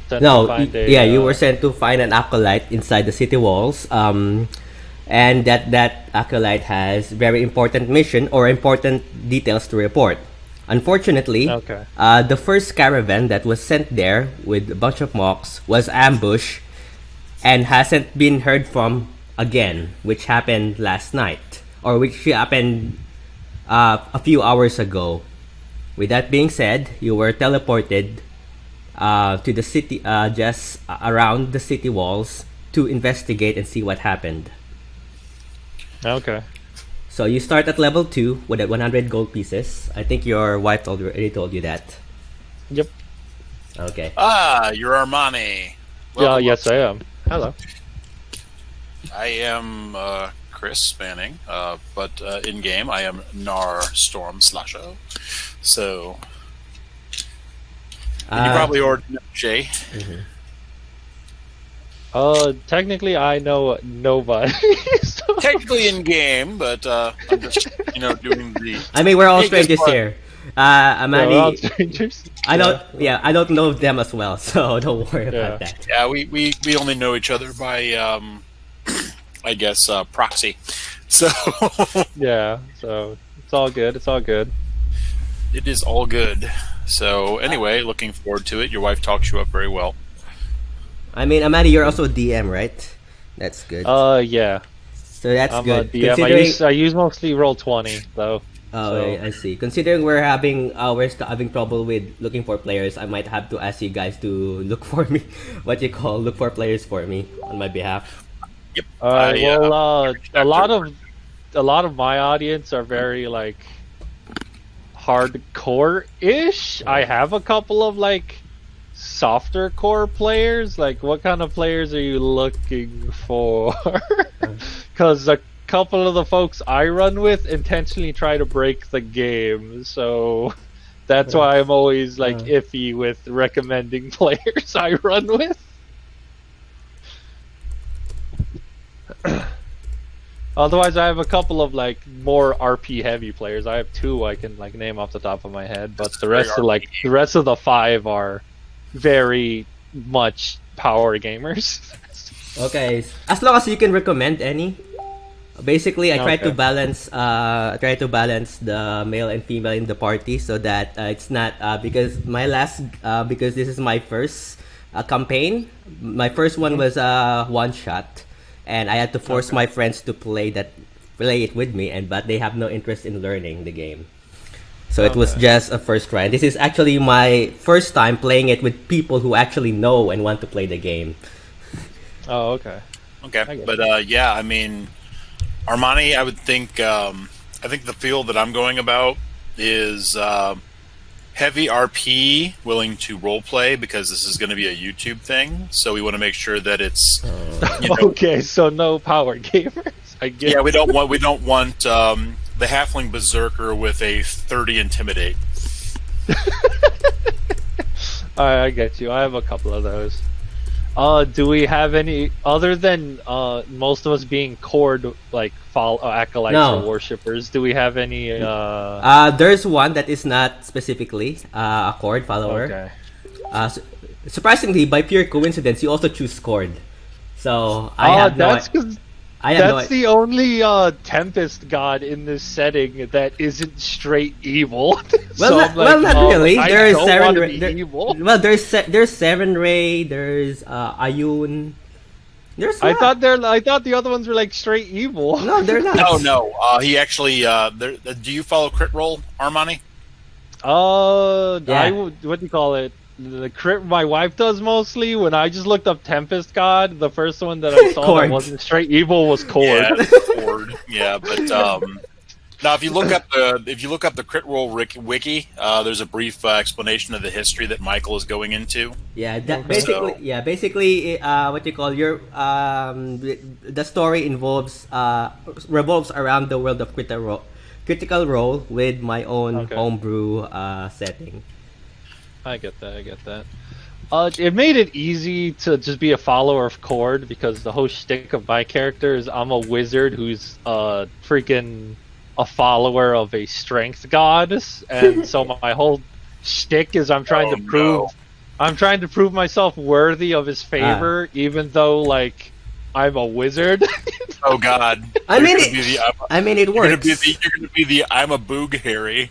Sent to No, find yeah, you were sent to find an acolyte inside the city walls. And that acolyte has very important mission or important details to report. Unfortunately, Okay. the first caravan that was sent there with a bunch of mocks was ambushed and hasn't been heard from again, which happened last night, or which happened a few hours ago. With that being said, you were teleported to the city, just around the city walls to investigate and see what happened. Okay. So you start at level 2 with 100 gold pieces. I think your wife already told you that. Yep. Okay. You're Armani. Yeah. Yes, I am. Hello. I am Chris Spanning, but in game I am Gnarr Storm Slasho. So and you probably already know Jay. Mhm. Technically, I know nobody. So- Technically in game, but I'm just doing the. I mean, we're all Hey, guess strangers what? here. Yeah, we're all Amani, strangers. I don't know them as well, so don't worry about that. Yeah, we only know each other by I guess proxy. So Yeah. So it's all good. It's all good. it is all good. So anyway, looking forward to it. Your wife talks you up very well. I mean, Amani, you're also a DM, right? That's good. Yeah. So that's I'm good. a DM. Considering, I use mostly Roll20 though. oh, so- I see. Considering we're having trouble with looking for players, I might have to ask you guys to look for me. Look for players for me on my behalf. Yep. A lot of my audience are very like hardcore-ish. I have a couple of like softer core players. Like, what kind of players are you looking for? Because a couple of the folks I run with intentionally try to break the game, so that's why I'm always like iffy with recommending players I run with. Otherwise, I have a couple of like more RP heavy players. I have 2 I can like name off the top of my head, but the rest of the 5 are very much power gamers. Okay, as long as you can recommend any. Basically, I try to Okay. balance. The male and female in the party so that it's not because because this is my first campaign. My first one was one shot, and I had to force my friends to play it with me, but they have no interest in learning the game. So it was just a first try. This is actually my first time playing it with people who actually know and want to play the game. Oh, okay. Okay, get but yeah, I mean, Armani, I would think. I think the field that I'm going about is heavy RP, willing to role play because this is going to be a YouTube thing. So we want to make sure that it's Okay, so no power gamers. I get. yeah. We don't want the halfling berserker with a 30 intimidate. I get you. I have a couple of those. Do we have any other than most of us being cored like acolytes No. or worshippers? Do we have any? There's one that is not specifically a Cord follower. Okay. Surprisingly, by pure coincidence, you also choose Cord. So I have that's no. because I have that's the only Tempest god in this setting that isn't straight evil. Well, not really. I There's don't Seven wanna Ray. be evil. Well, there's Seven Ray. There's Ayun. There's. I thought the other ones were like straight evil. No, they're not. No. He actually. Do you follow crit roll, Armani? Yeah. What do you call it? The crit my wife does mostly. When I just looked up Tempest God, the first one that I saw Cord. that wasn't straight evil was Cord. Yeah, Cord. Yeah, but now if you look up the crit roll wiki, there's a brief explanation of the history that Michael is going into. Yeah, So- basically, what you call your the story revolves around the world of critical role with my own homebrew setting. I get that. It made it easy to just be a follower of Cord because the whole shtick of my character is I'm a wizard who's freaking a follower of a strength god, and so my whole shtick is I'm trying to prove I'm trying to prove myself worthy of his favor, even though like I'm a wizard. Oh God! I mean, it You're works. gonna be the I'm a boog Harry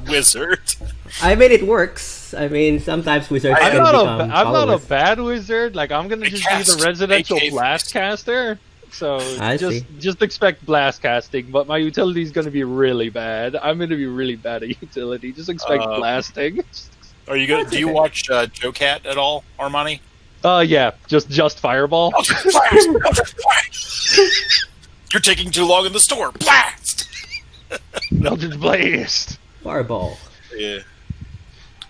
wizard. I mean, it works. I mean, sometimes wizards I'm can become not a followers. be wizard. Like I'm gonna just be the residential AK blast caster. So I see. just expect blast casting, but my utility is gonna be really bad. I'm gonna be really bad at utility. Just expect blasting. Are you gonna? Do you watch Joe Cat at all, Armani? Yeah, just fireball. You're taking too long in the store. Blast! Eldritch Blast. Fireball. Yeah.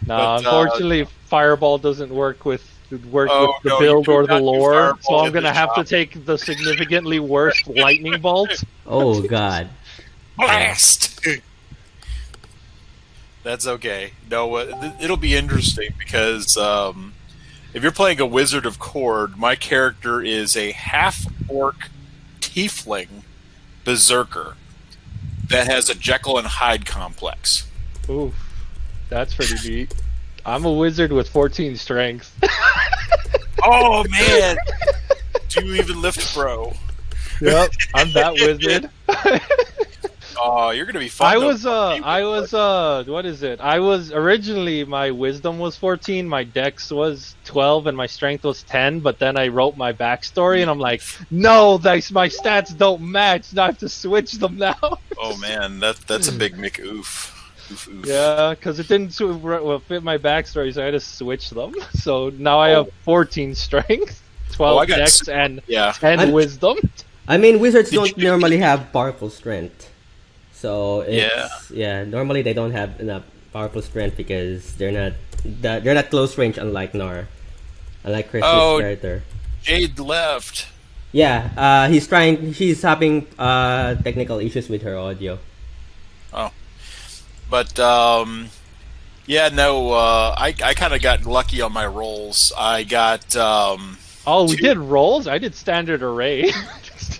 No, But, unfortunately, fireball doesn't work with the no, build you or do the not do lore, fireball so I'm in gonna the have to shop. take the significantly worse lightning bolt. Oh God. Blast! That's okay. No, it'll be interesting because if you're playing a Wizard of Cord, my character is a half-orc tiefling berserker that has a Jekyll and Hyde complex. Ooh, that's pretty neat. I'm a wizard with 14 strength. Oh man! Do you even lift, bro? Yep, I'm that wizard. Oh, you're gonna be fun. I was what is it? I was originally, my wisdom was 14, my dex was 12, and my strength was 10, but then I wrote my backstory and I'm like, no, my stats don't match, I have to switch them now. Oh man, that's a big Mick oof. Oof, oof. Yeah, because it didn't fit my backstory, so I had to switch them. So now I have 14 strength, 12 I got dex, and yeah. 10 wisdom. I mean, wizards Did don't you- normally have powerful strength. So it's, Yeah. normally they don't have enough powerful strength because they're not close range, unlike Gnarr, unlike Chris's character. Jade left. Yeah, she's having technical issues with her audio. Oh, but yeah, no. I kind of got lucky on my rolls. I got Oh, we did rolls? I did standard array.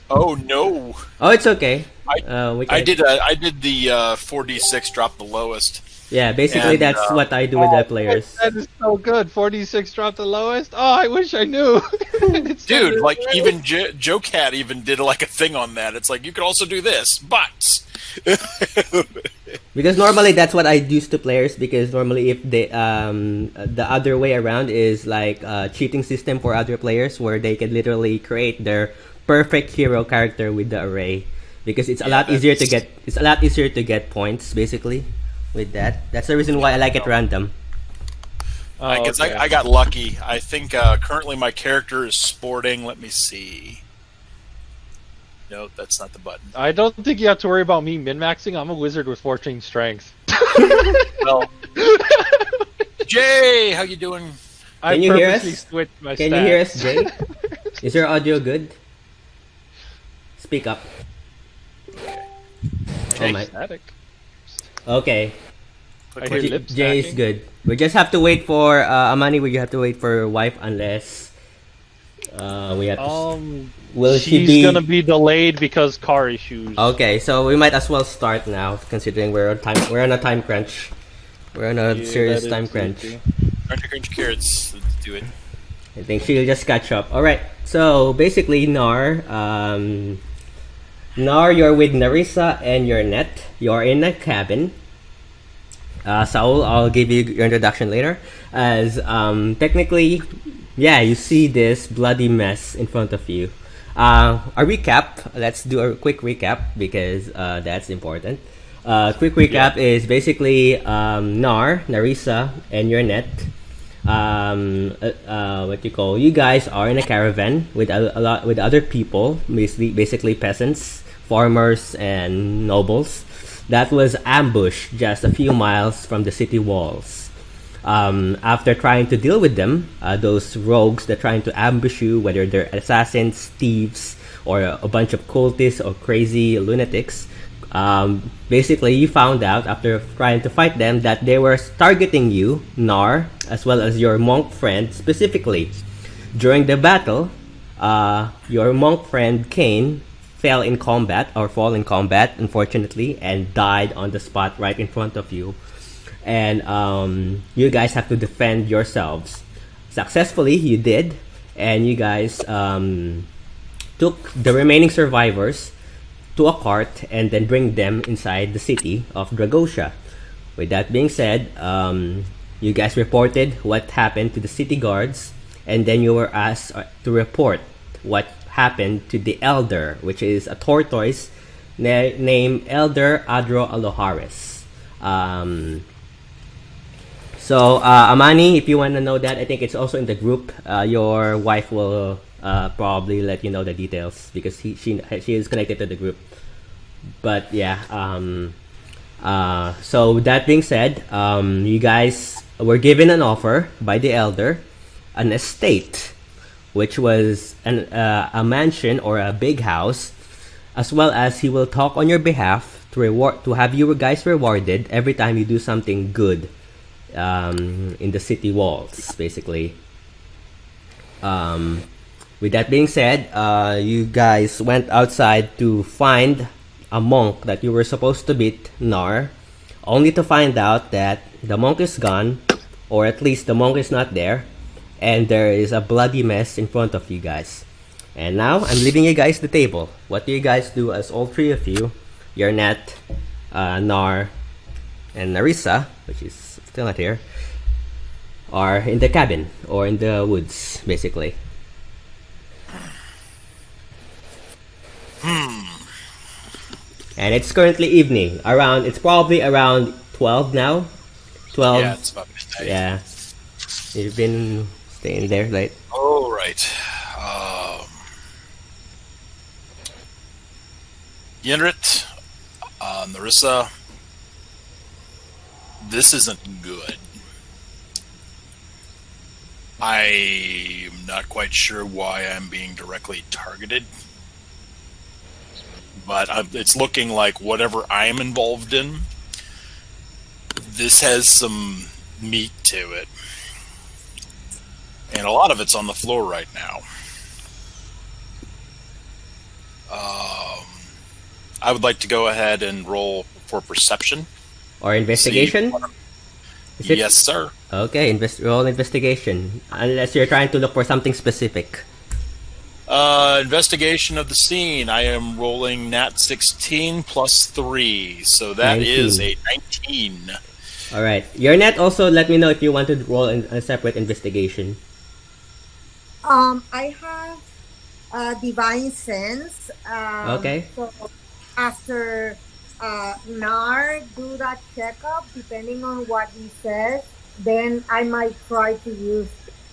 oh no. Oh, it's okay. I did the 4d6 drop the lowest. Yeah, basically And, that's what I do with the players. That is so good. 46 dropped the lowest. Oh, I wish I knew. It's Dude, standard like array. even Joe Cat even did like a thing on that. It's like you could also do this, but Because normally that's what I use to players. Because normally if they the other way around is like a cheating system for other players where they can literally create their perfect hero character with the array. Because it's a lot easier to get points basically with that. That's the reason why I like it random. Oh, because okay. I got lucky. I think currently my character is sporting. Let me see. No, that's not the button. I don't think you have to worry about me min-maxing. I'm a wizard with 14 strength. Well, Jay, how you doing? I Can you hear purposely us? switched my Can you hear us, stats. Jay? Is your audio good? Speak up. Oh my. Static. Okay. I hear lip Jay is smacking. good. We just have to wait for Amani. We have to wait for wife unless we have. Will she she's be? gonna be delayed because car issues. Okay, so we might as well start now, considering we're on time. We're on a time crunch. We're on a Yeah, serious that time is crunch. tricky. Crunch carrots. Let's do it. I think she'll just catch up. All right. So basically, Gnarr, you're with Narissa and Yenret. You're in a cabin. Saul, I'll give you your introduction later. As technically, yeah, you see this bloody mess in front of you. A recap. Let's do a quick recap because that's important. Quick recap is basically Gnarr, Narissa, and Yenret. You guys are in a caravan with a lot with other people, basically peasants, farmers, and nobles. That was ambushed just a few miles from the city walls. After trying to deal with them, those rogues that trying to ambush you, whether they're assassins, thieves, or a bunch of cultists or crazy lunatics, basically you found out after trying to fight them that they were targeting you, Gnarr, as well as your monk friend specifically. During the battle, your monk friend Cain fall in combat, unfortunately, and died on the spot right in front of you. and you guys have to defend yourselves. Successfully, you did, and you guys took the remaining survivors to a cart and then bring them inside the city of Dragosha. With that being said, you guys reported what happened to the city guards, and then you were asked to report what happened to the elder, which is a tortoise named Elder Adro Aloharis. So Amani, if you want to know that, I think it's also in the group. Your wife will probably let you know the details because she is connected to the group. But yeah, so with that being said, you guys were given an offer by the elder, an estate, which was a mansion or a big house, as well as he will talk on your behalf to have you guys rewarded every time you do something good in the city walls, basically. With that being said, you guys went outside to find a monk that you were supposed to beat, Gnarr, only to find out that the monk is gone, or at least the monk is not there, and there is a bloody mess in front of you guys. And now I'm leaving you guys the table. What do you guys do as all three of you, Yenret, Gnarr, and Narissa, which is still not here, are in the cabin or in the woods, basically? And it's currently evening. It's probably around 12 now. 12. Yeah, it's about midnight. Yeah. You've been staying there late. Oh, right. Yenret, Narissa, this isn't good. I'm not quite sure why I'm being directly targeted, but it's looking like whatever I'm involved in, this has some meat to it. And a lot of it's on the floor right now. I would like to go ahead and roll for perception. Or investigation? Yes, sir. Okay, roll investigation. Unless you're trying to look for something specific. Investigation of the scene. I am rolling nat 16 plus 3. So that 19. is a 19. Alright. Yenret, also let me know if you want to roll a separate investigation. I have divine sense. Okay. So after Gnarr do that checkup, depending on what he says, then I might try to use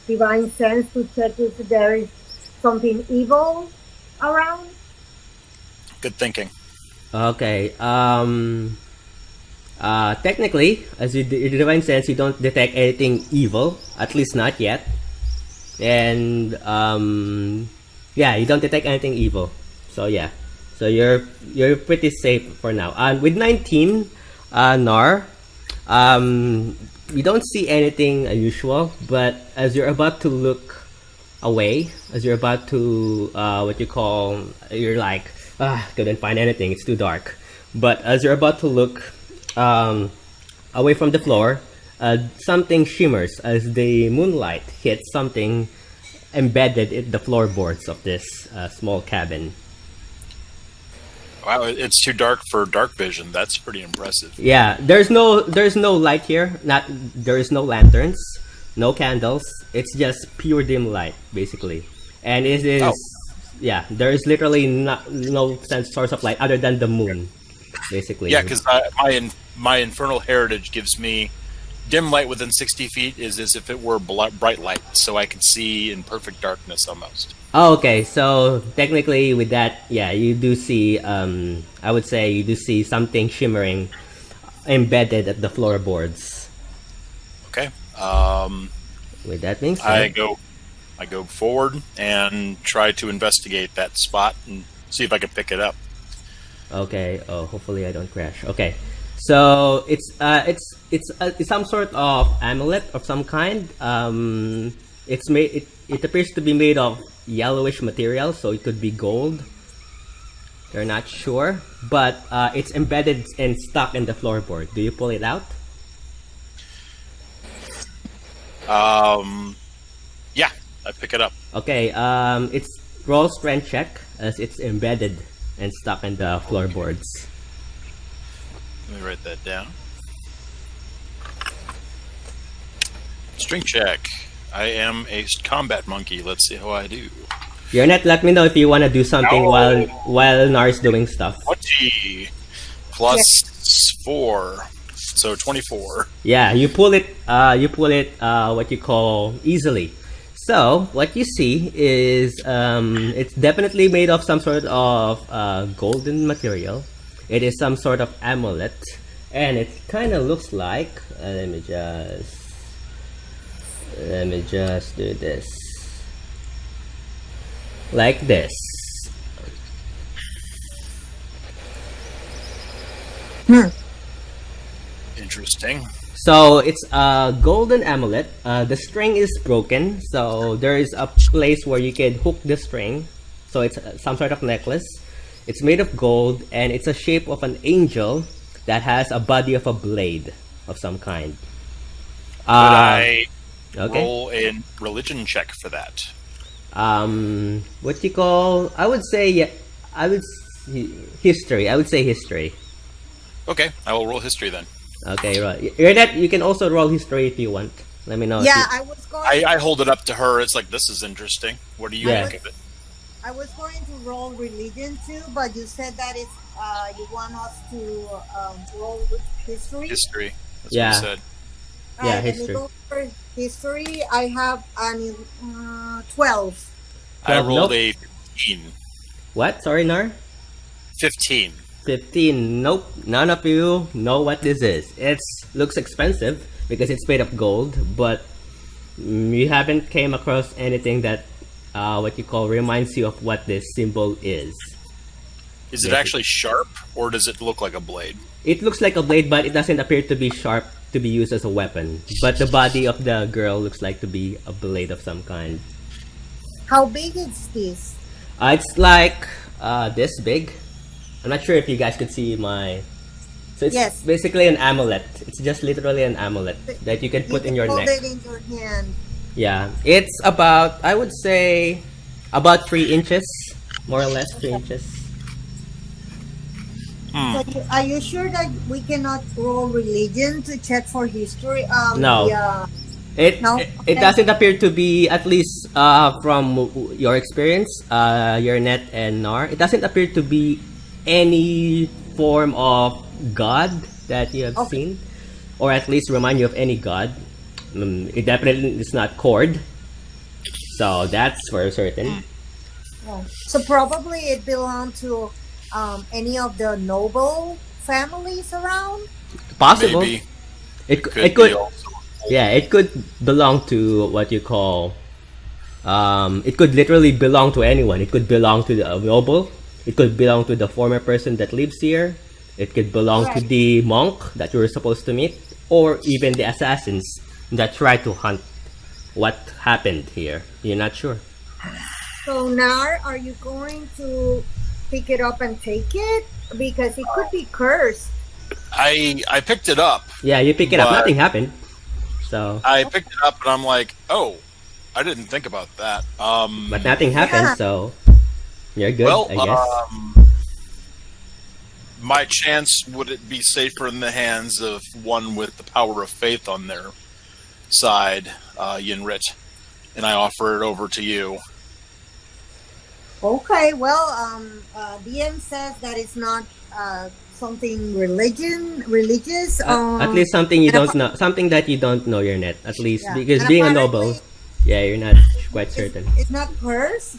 divine sense to check if there is something evil around. Good thinking. Okay. Technically, as your divine sense, you don't detect anything evil, at least not yet. And yeah, you don't detect anything evil. So yeah, so you're pretty safe for now. With 19, Gnarr, you don't see anything unusual, but as you're about to look away, as you're about to you're like, couldn't find anything, it's too dark. But as you're about to look away from the floor, something shimmers as the moonlight hits something embedded in the floorboards of this small cabin. Wow, it's too dark for dark vision. That's pretty impressive. Yeah, there's no light here. There is no lanterns, no candles. It's just pure dim light, basically. And it is yeah, there is literally no source of light other than the moon, basically. Yeah, because my infernal heritage gives me dim light within 60 feet is as if it were bright light, so I can see in perfect darkness almost. Oh, okay. So technically, with that, yeah, you do see. I would say you do see something shimmering, embedded at the floorboards. Okay. With that being said, I go forward and try to investigate that spot and see if I can pick it up. Okay. Oh, hopefully I don't crash. Okay. So it's some sort of amulet of some kind. It's made. It appears to be made of yellowish material, so it could be gold. They're not sure, but it's embedded and stuck in the floorboard. Do you pull it out? Yeah, I pick it up. Okay, it's roll strength check as it's embedded and stuck in the floorboards. Let me write that down. Strength check. I am a combat monkey. Let's see how I do. Yenret, let me know if you want to do something No. while Gnarr's doing stuff. 20 plus 4, so 24. Yeah, you pull it. What you call easily. So what you see is it's definitely made of some sort of golden material. It is some sort of amulet, and it kind of looks like. Let me just do this. Like this. Interesting. So it's a golden amulet. The string is broken, so there is a place where you can hook the string. So it's some sort of necklace. It's made of gold, and it's a shape of an angel that has a body of a blade of some kind. Would I Okay. roll a religion check for that? What you call? I would say history. I would say history. Okay, I will roll history then. Okay, right. Yenret, you can also roll history if you want. Let me know. if Yeah, you- I was going. I hold it up to her. It's like, this is interesting. What do you Yeah. think of it? I was going to roll religion too, but you said that it's you want us to roll with history. History. That's Yeah. what you said. Yeah, Let me history. go for history. I have 12. I rolled Nope. a 15. What? Sorry, Nar? 15. 15. Nope. None of you know what this is. It looks expensive because it's made of gold, but you haven't came across anything that what you call reminds you of what this symbol is. Is it Yes. actually sharp, or does it look like a blade? It looks like a blade, but it doesn't appear to be sharp to be used as a weapon. But the body of the girl looks like to be a blade of some kind. How big is this? It's like this big. I'm not sure if you guys could see my. So it's Yes. basically an amulet. It's just literally an amulet that you can put in your hold neck. it in your hand. Yeah, it's about, I would say, about 3 inches, more or less 3 inches. Are you sure that we cannot roll religion to check for history? No. It No? it Okay. doesn't appear to be, at least from your experience, Yenret and Gnarr, it doesn't appear to be any form of god that you have Okay. seen, or at least remind you of any god. It definitely is not cord, so that's for certain. So probably it belonged to any of the noble families around. Possible. Maybe. It Could it could be also. Yeah, it could belong to what you call. It could literally belong to anyone. It could belong to the noble. It could belong to the former person that lives here. It could belong to Right. the monk that you were supposed to meet, or even the assassins that tried to hunt what happened here. You're not sure. So Nar, are you going to pick it up and take it? Because it could be cursed. I picked it up. Yeah, you pick it up. But- Nothing happened. So, I picked it up, and I'm like, oh, I didn't think about that. but nothing happened. Yeah. So, you're good, Well, I guess. my chance, would it be safer in the hands of one with the power of faith on their side, Yenret? And I offer it over to you. Okay, well, DM says that it's not something religious. At least something you don't know, something that you don't know, Yenret. At least Yeah. because And being a noble, apparently yeah, you're not quite certain. It's not cursed.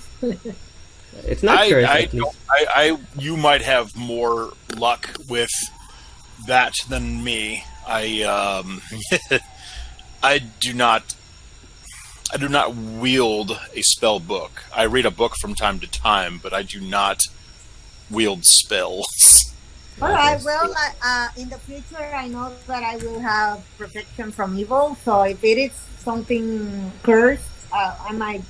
It's not cursed. At least. You might have more luck with that than me. I do not wield a spell book. I read a book from time to time, but I do not wield spells. All right. Well, in the future, I know that I will have protection from evil. So if it is something cursed, I might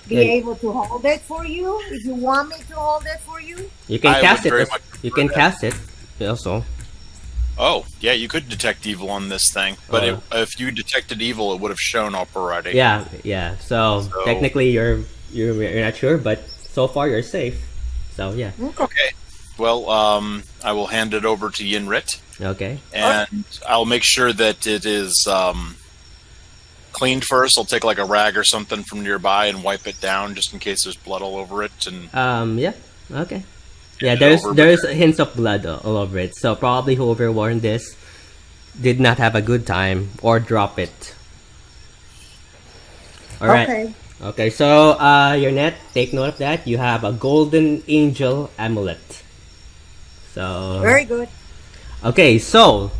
be Yeah. able to hold it for you. If you want me to hold it for you, You can I cast would it. very as- much You prefer can that. cast it. Also, Oh, yeah, you could detect evil on this thing, but if you detected evil, it would have shown up already. Yeah. So technically, you're not sure, but so far you're safe. So yeah. Okay. Well, I will hand it over to Yenret, Okay. and I'll make sure that it is cleaned first. I'll take like a rag or something from nearby and wipe it down just in case there's blood all over it. And Yeah. Okay. Yeah. hand it There's over, there's hints of blood all over it. So probably whoever worn this did not have a good time or drop it. All right. Okay. Okay. So your net. Take note of that. You have a golden angel amulet. So Very good. okay. So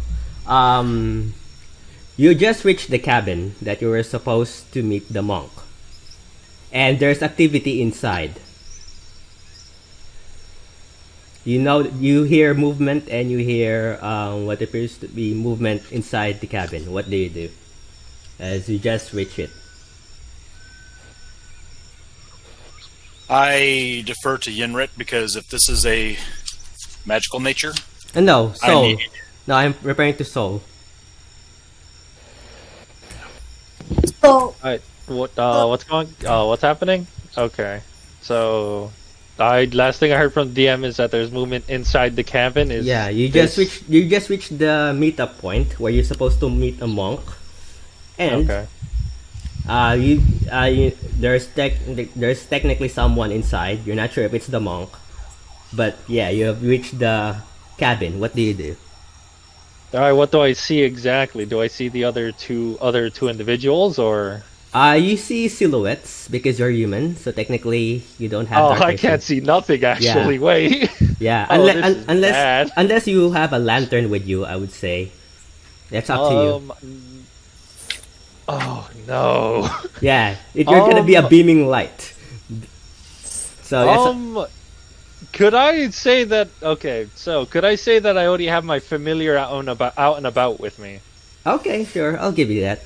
you just reached the cabin that you were supposed to meet the monk, and there's activity inside. You hear movement, and you hear what appears to be movement inside the cabin. What do you do as you just reach it? I defer to Yenret because if this is a magical nature, No, soul. need- No, I'm referring to soul. So Alright, what's happening? Okay, so last thing I heard from DM is that there's movement inside the cabin. Is Yeah, you this- just reached the meetup point where you're supposed to meet a monk, and Okay. there's technically someone inside. You're not sure if it's the monk, but yeah, you have reached the cabin. What do you do? Alright, what do I see exactly? Do I see the other two individuals, or? You see silhouettes because you're human, so technically you don't have. Oh, dark I vision. can't see nothing actually. Wait. Yeah, Oh, this is bad. unless you have a lantern with you, I would say. That's up to you. Oh no. Yeah, you're gonna be a beaming light. So that's Could I say that? Okay, so could I say that I already have my familiar out and about with me? okay, sure, I'll give you that.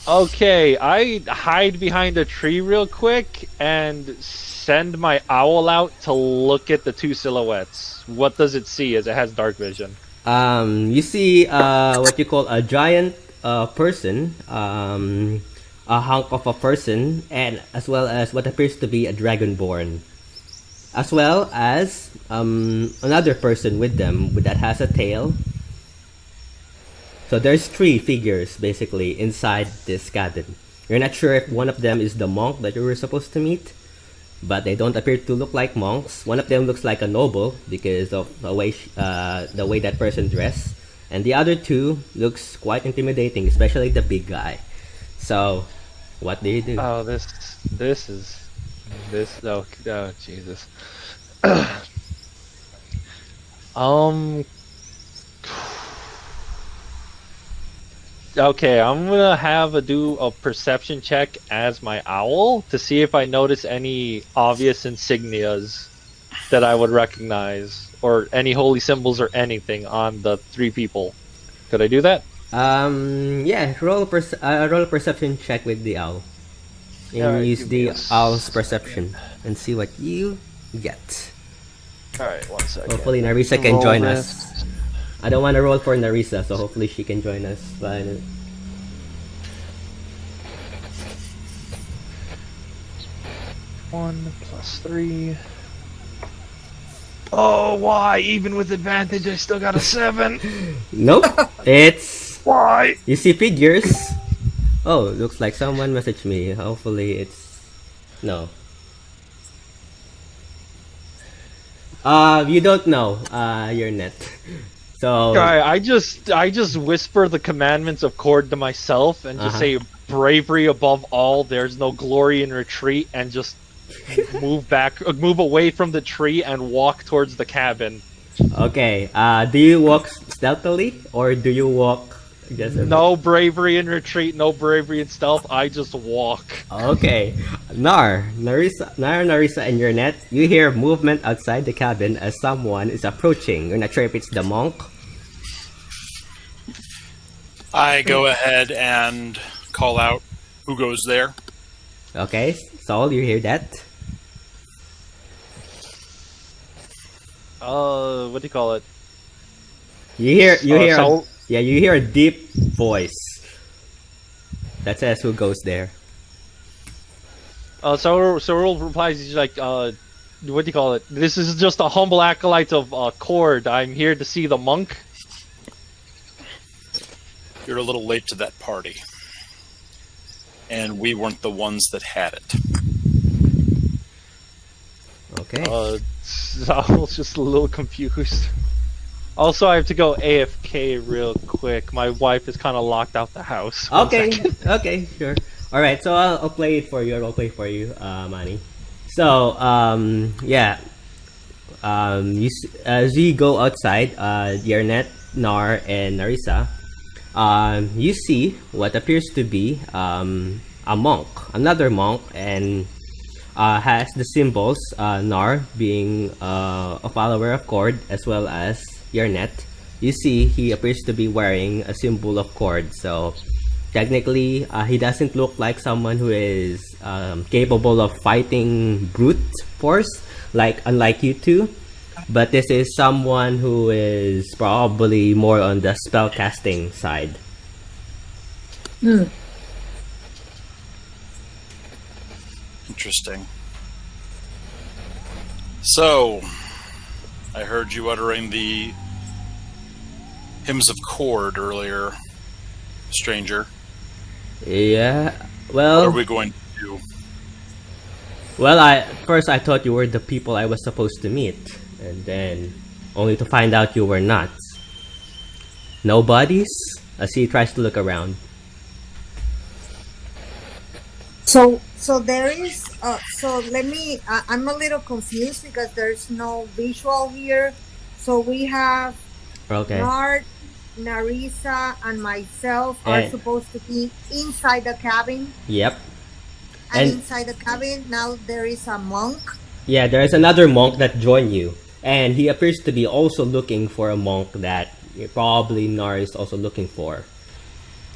Okay, I hide behind a tree real quick and send my owl out to look at the two silhouettes. What does it see as it has dark vision? You see what you call a giant person, a hunk of a person, and as well as what appears to be a dragonborn, as well as another person with them that has a tail. So there's three figures basically inside this cabin. You're not sure if one of them is the monk that you were supposed to meet, but they don't appear to look like monks. One of them looks like a noble because of the way that person dressed, and the other two looks quite intimidating, especially the big guy. So, what do you do? Oh, this oh Jesus. Okay, I'm gonna do a perception check as my owl to see if I notice any obvious insignias that I would recognize, or any holy symbols or anything on the three people. Could I do that? Yeah, roll a perception check with the owl. And Alright, use give me the a owl's perception and see what you get. Alright, 1 second. Hopefully Narissa can Roll join this. us. I don't want to roll for Narissa, so hopefully she can join us. But 1 + 3. Oh, why? Even with advantage, I still got a 7. nope, it's Why? you see figures. Oh, looks like someone messaged me. Hopefully it's no. You don't know. Your net. So I just whisper the commandments of Cord to myself and just say bravery above all. There's no glory in retreat, and just move away from the tree and walk towards the cabin. okay. Do you walk stealthily or do you walk just? No bravery in retreat, no bravery in stealth. I just walk. Okay. Narissa, and your net. You hear movement outside the cabin as someone is approaching. You're not sure if it's the monk. I go ahead and call out who goes there. Okay, Saul, you hear that? What do you call it? You hear, So you hear a deep voice that says who goes there. so Earl replies. He's like, what do you call it? This is just a humble acolyte of Cord. I'm here to see the monk. You're a little late to that party. And we weren't the ones that had it. Okay. So I was just a little confused. Also, I have to go AFK real quick. My wife is kind of locked out the house. One Okay, second. okay, sure. All right, so I'll play it for you. I'll play for you, Manny. So, yeah. As you go outside, Yenret, Gnarr, and Narissa, you see what appears to be a monk, another monk, and has the symbols, Gnarr being a follower of Cord, as well as Yenret. You see he appears to be wearing a symbol of Cord, so technically he doesn't look like someone who is capable of fighting brute force, unlike you two, but this is someone who is probably more on the spellcasting side. Interesting. So, I heard you uttering the hymns of Cord earlier, stranger. Yeah, What are well, we going to do? first I thought you were the people I was supposed to meet, and then only to find out you were not. Nobodies? As he tries to look around. So there is. So let me. I'm a little confused because there's no visual here. So we have Okay. Gnarr, Narissa, and myself are And- supposed to be inside the cabin. Yep. And And- inside the cabin now there is a monk. Yeah, there is another monk that joined you, and he appears to be also looking for a monk that probably Gnarr is also looking for.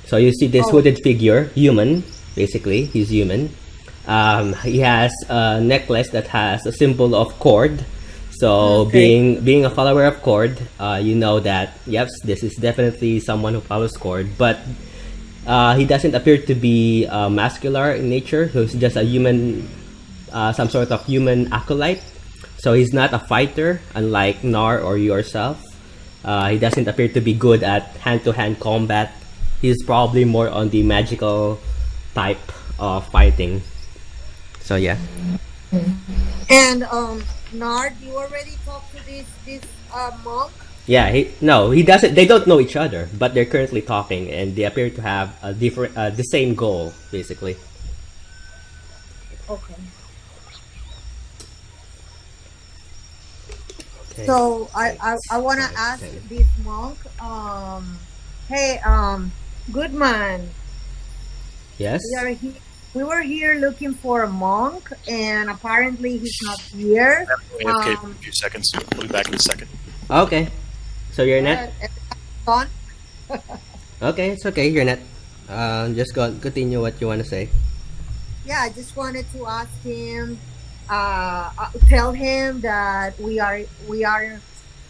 So you see this Oh. hooded figure, human, basically, he's human. He has a necklace that has a symbol of Cord. So Okay. being a follower of Cord, you know that yes, this is definitely someone who follows Cord, but he doesn't appear to be muscular in nature. So he's just a human, some sort of human acolyte. So he's not a fighter, unlike Gnarr or yourself. He doesn't appear to be good at hand-to-hand combat. He's probably more on the magical type of fighting. So yeah. And Gnarr, you already talked to this monk. Yeah, he doesn't. They don't know each other, but they're currently talking, and they appear to have a different, the same goal, basically. Okay. Okay. So I want to ask this monk. Hey, good man. Yes. We were here looking for a monk, and apparently he's not here. AFK for a few seconds. We'll be back in a second. Okay. So you're not. Gone. Okay, it's okay. You're not. Just go continue what you want to say. Yeah, I just wanted to ask him, tell him that we are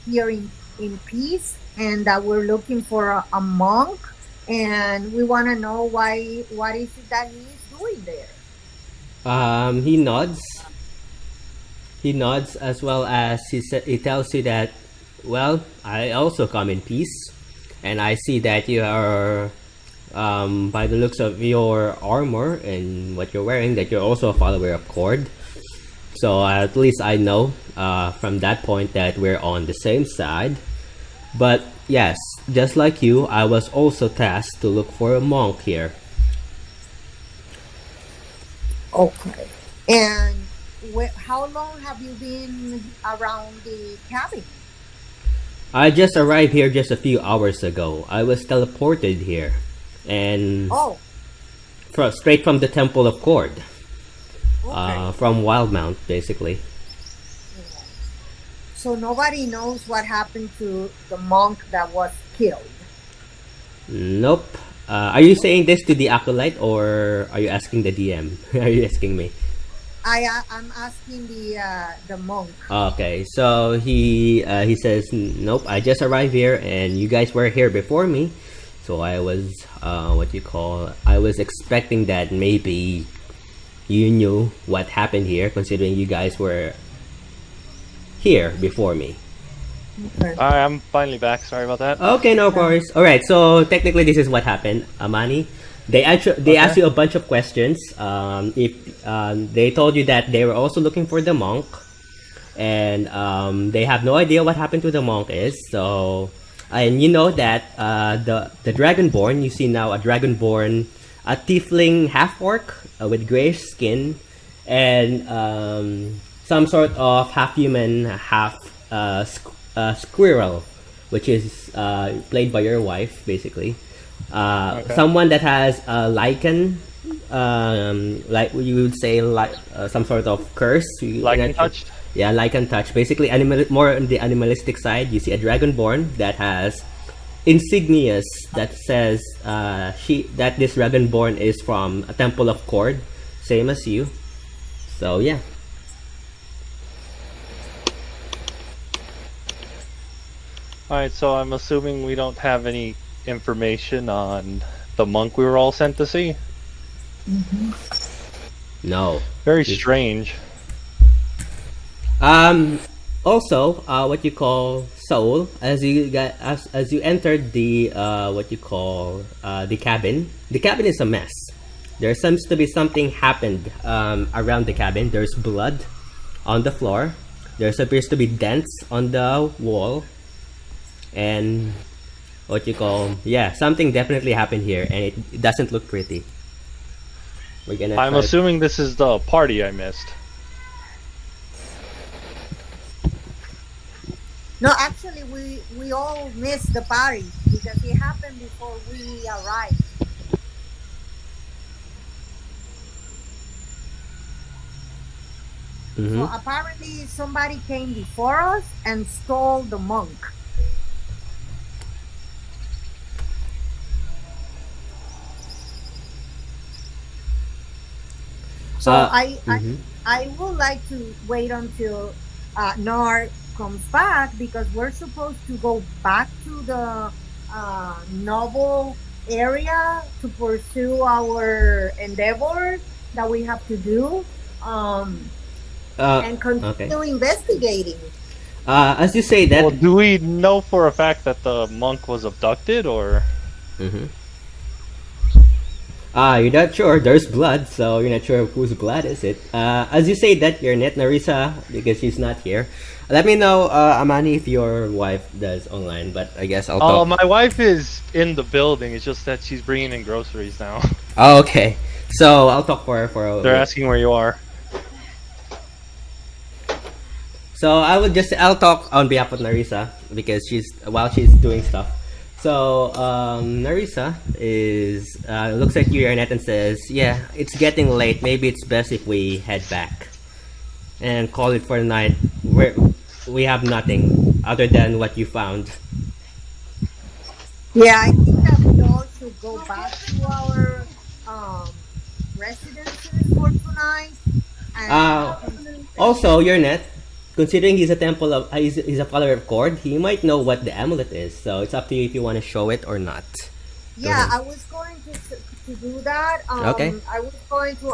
here in peace, and that we're looking for a monk, and we want to know what is it that he's doing there. He nods. He nods, as well as he tells you that, well, I also come in peace, and I see that you are, by the looks of your armor and what you're wearing, that you're also a follower of Cord. So at least I know from that point that we're on the same side. But yes, just like you, I was also tasked to look for a monk here. Okay. And how long have you been around the cabin? I just arrived here just a few hours ago. I was teleported here, and Oh, straight from the Temple of Cord, okay. from Wildmount, basically. So nobody knows what happened to the monk that was killed. Nope. Are you saying this to the acolyte, or are you asking the DM? Are you asking me? I'm asking the monk. Okay, so he says, nope, I just arrived here and you guys were here before me. So I was, I was expecting that maybe you knew what happened here, considering you guys were here before me. Okay. I'm finally back. Sorry about that. Okay, no worries. All right, so technically this is what happened, Amani. They asked you a bunch of questions. If they told you that they were also looking for the monk, and they have no idea what happened to the monk is. So, and you know that the dragonborn, you see now a dragonborn, a tiefling half orc with grayish skin, and some sort of half human, half squirrel, which is played by your wife, basically. Someone that has a lichen, like you would say, like some sort of curse. Lichen touched? Yeah, lichen touch. Basically, more on the animalistic side. You see a dragonborn that has insignias that says that this dragonborn is from a temple of Cord, same as you. So yeah. Alright, so I'm assuming we don't have any information on the monk we were all sent to see. No. Very strange. Also, what you call Saul, as you entered the the cabin. The cabin is a mess. There seems to be something happened around the cabin. There's blood on the floor. There appears to be dents on the wall, and something definitely happened here, and it doesn't look pretty. I'm assuming this is the party I missed. No, actually, we all missed the party because it happened before we arrived. So apparently somebody came before us and stole the monk. So I would like to wait until Gnarr comes back, because we're supposed to go back to the novel area to pursue our endeavors that we have to do, and continue investigating. As you say that. Well, do we know for a fact that the monk was abducted, or? You're not sure. There's blood, so you're not sure whose blood is it. As you say that, you're net Narissa, because she's not here. Let me know, Amani, if your wife does online, but I guess I'll talk. My wife is in the building. It's just that she's bringing in groceries now. Oh, okay. So I'll talk for her for a They're asking where you are. So I'll talk on behalf of Narissa, because while she's doing stuff. So Narissa looks at you, Annette, and says, "Yeah, it's getting late. Maybe it's best if we head back and call it for the night. We have nothing other than what you found." Yeah, I think that we all should go back to our residences for tonight. And also, Yernet, considering he's a follower of Cord, he might know what the amulet is. So it's up to you if you want to show it or not. Yeah, I was going to do that. Okay. I was going to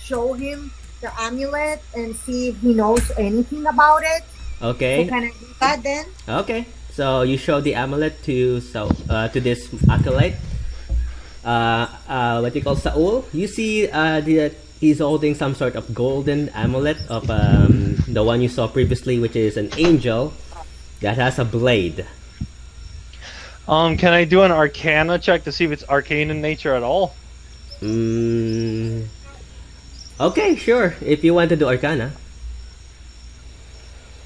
show him the amulet and see if he knows anything about it. Okay. So can I do that then? Okay. So you show the amulet to this acolyte. What you call Saul. You see he's holding some sort of golden amulet of the one you saw previously, which is an angel that has a blade. Can I do an Arcana check to see if it's arcane in nature at all? Okay, sure. If you want to do Arcana.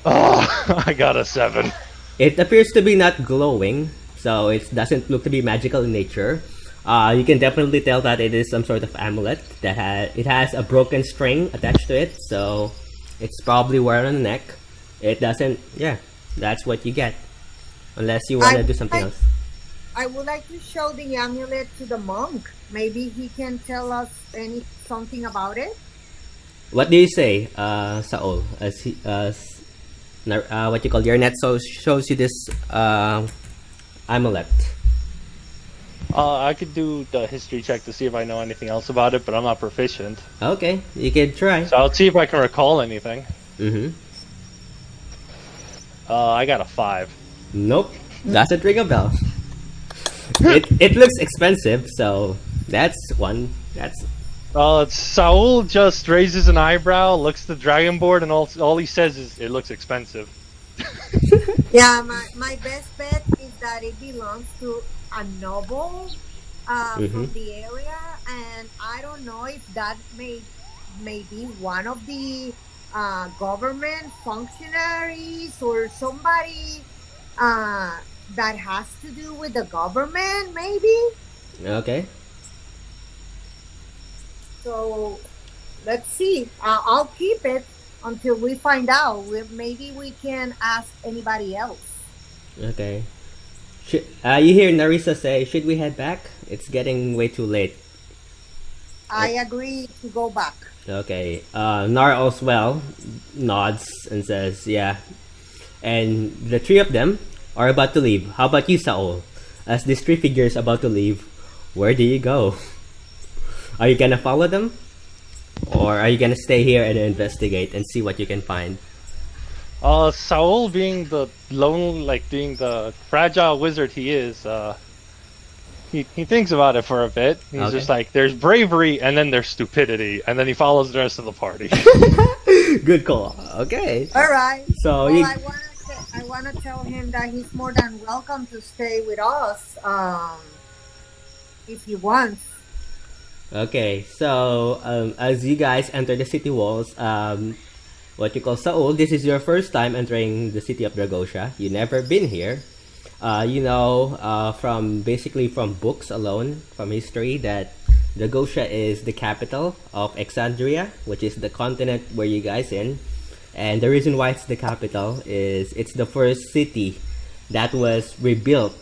Oh, I got a 7. It appears to be not glowing, so it doesn't look to be magical in nature. You can definitely tell that it is some sort of amulet that has a broken string attached to it, so it's probably worn on the neck. It doesn't. Yeah, that's what you get, unless you want to do something else. I would like to show the amulet to the monk. Maybe he can tell us something about it. What do you say, Saul? What you call your net shows you this amulet. I could do the history check to see if I know anything else about it, but I'm not proficient. Okay, you can try. So I'll see if I can recall anything. Mm-hmm. I got a 5. Nope, doesn't ring a bell. It looks expensive, so that's one. That's Saul just raises an eyebrow, looks at the dragon board, and all he says is, "It looks expensive." Yeah, my best bet is that it belongs to a noble from the area, and I don't know if that may be one of the government functionaries or somebody that has to do with the government, maybe. okay. So let's see. I'll keep it until we find out. Maybe we can ask anybody else. Okay. You hear Narissa say, "Should we head back? It's getting way too late." I agree to go back. Okay. Gnarr as well nods and says, "Yeah." And the three of them are about to leave. How about you, Saul? As these three figures about to leave, where do you go? Are you gonna follow them? Or are you gonna stay here and investigate and see what you can find? Saul, being the being the fragile wizard he is, he thinks about it for a bit. He's just like, there's bravery and then there's stupidity, and then he follows the rest of the party. Good call. Okay. All right. So Well, I want to tell him that he's more than welcome to stay with us if he wants. Okay, so as you guys enter the city walls, what you call Saul, this is your first time entering the city of Dragosha. You never been here. You know from books alone, from history, that Dragosha is the capital of Exandria, which is the continent where you guys in. And the reason why it's the capital is it's the first city that was rebuilt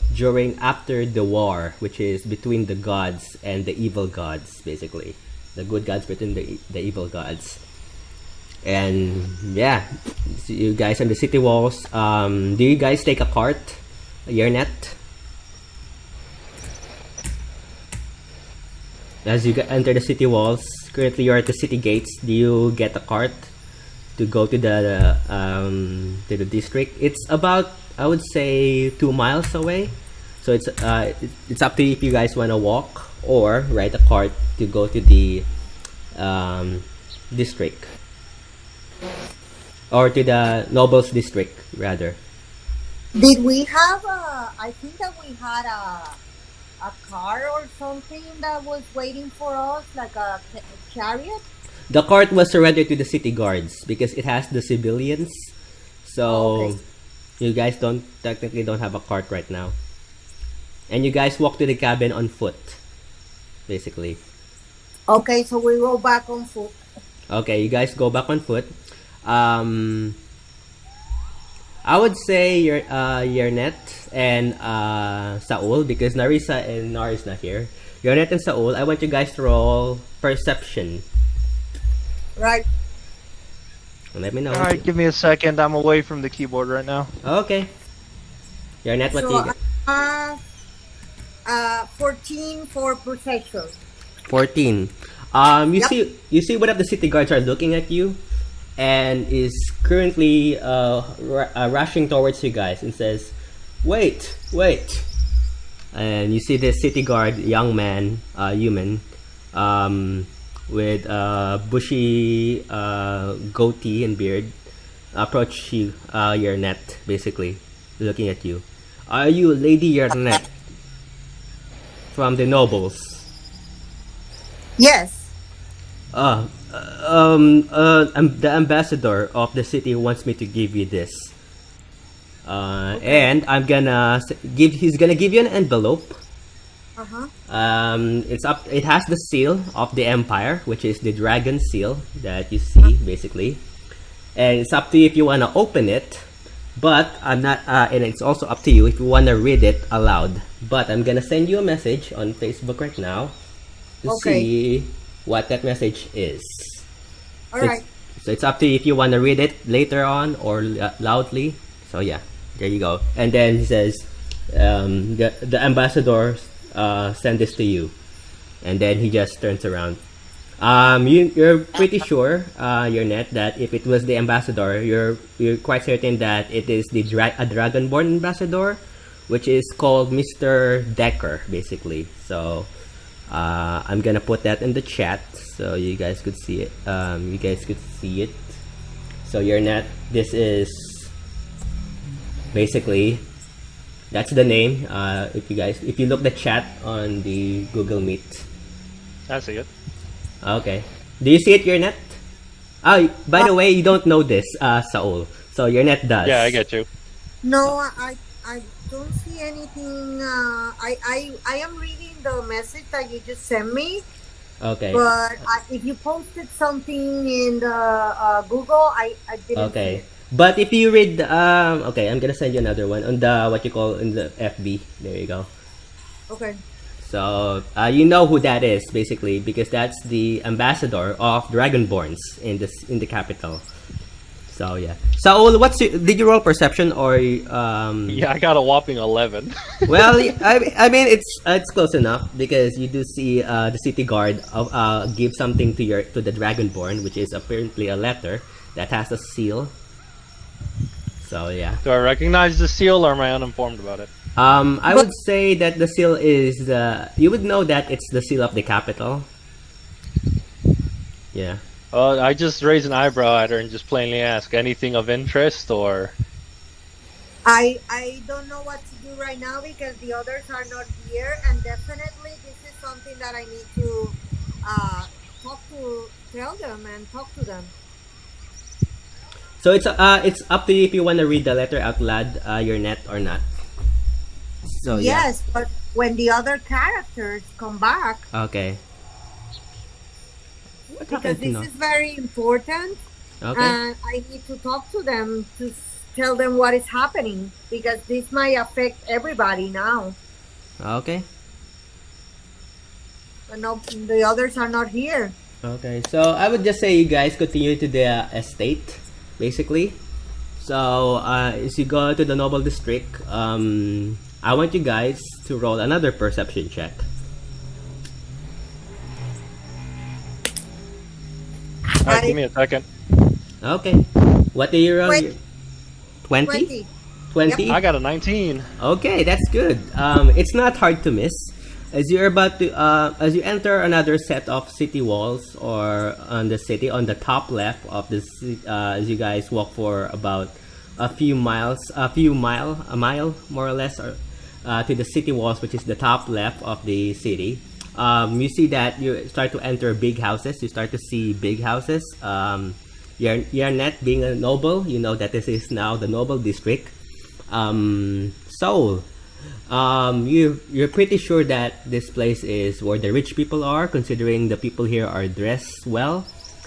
after the war, which is between the gods and the evil gods, basically. The good gods between the evil gods. And yeah, so you guys on the city walls. Do you guys take a cart? Your net? As you enter the city walls, currently you're at the city gates. Do you get a cart to go to the district? It's about, I would say, 2 miles away. So it's up to you if you guys want to walk or ride a cart to go to the district, or to the nobles district rather. Did we have I think that we had a car or something that was waiting for us, like a chariot? The cart was surrendered to the city guards because it has the civilians. So Okay. you guys technically don't have a cart right now. And you guys walk to the cabin on foot, basically. Okay, so we go back on foot. Okay, you guys go back on foot. I would say Yenret and Saul, because Narissa and Gnarr is not here. Yenret and Saul, I want you guys to roll perception. Right. Let me know. Alright, give me a second. I'm away from the keyboard right now. Okay. Yenret, what do you get? 14 for perception. 14. You see one of the city guards are looking at you and is currently rushing towards you guys and says, wait. And you see this city guard, young man, human, with bushy goatee and beard, approach you, Yenret, basically, looking at you. Are you Lady Yenret from the nobles? Yes. The ambassador of the city wants me to give you this. And I'm gonna he's gonna give you an envelope. It has the seal of the empire, which is the dragon seal that you see, basically. And it's up to you if you wanna open it. But I'm not, and it's also up to you if you wanna read it aloud. But I'm gonna send you a message on Facebook right now to see what that message is. All So right. it's up to you if you want to read it later on or loudly. So yeah, there you go. And then he says, the ambassador send this to you, and then he just turns around. You're pretty sure, Yenret, that if it was the ambassador, you're quite certain that it is a dragonborn ambassador, which is called Mr. Decker, basically. So I'm gonna put that in the chat so you guys could see it. So Yenret, this is basically, that's the name. If you look the chat on the Google Meet. I see it. Okay. Do you see it, Yenret? Oh, by the way, you don't know this, Saul. So Yenret does. Yeah, I get you. No, I don't see anything. I am reading the message that you just sent me. Okay. But if you posted something in the Google, I didn't. Okay. But if you read, okay, I'm gonna send you another one on the in the FB. There you go. Okay. So you know who that is, basically, because that's the ambassador of Dragonborns in the capital. So yeah. Saul, did you roll perception or? Yeah, I got a whopping 11. Well, I mean it's close enough because you do see the city guard give something to the Dragonborn, which is apparently a letter that has a seal. So yeah. Do I recognize the seal, or am I uninformed about it? I would say that the seal is you would know that it's the seal of the capital. Yeah. I just raise an eyebrow at her and just plainly ask, anything of interest, or? I don't know what to do right now because the others are not here, and definitely this is something that I need to tell them and talk to them. So it's up to you if you want to read the letter out loud, Yenret, or not. So yes, but when the other characters come back, okay. because this is very important, Okay. and I need to talk to them to tell them what is happening because this might affect everybody now. Okay. But no, the others are not here. Okay. So I would just say you guys continue to the estate, basically. So as you go to the noble district, I want you guys to roll another perception check. Alright, give me a second. Okay. What do you roll? 20? 20? I got a 19. Okay, that's good. It's not hard to miss. As you're about to, as you enter another set of city walls or on the city, on the top left of the as you guys walk for about a mile more or less, or to the city walls, which is the top left of the city. You see that you start to enter big houses. You start to see big houses. Yenret, being a noble, you know that this is now the noble district. Soul, you're pretty sure that this place is where the rich people are, considering the people here are dressed well.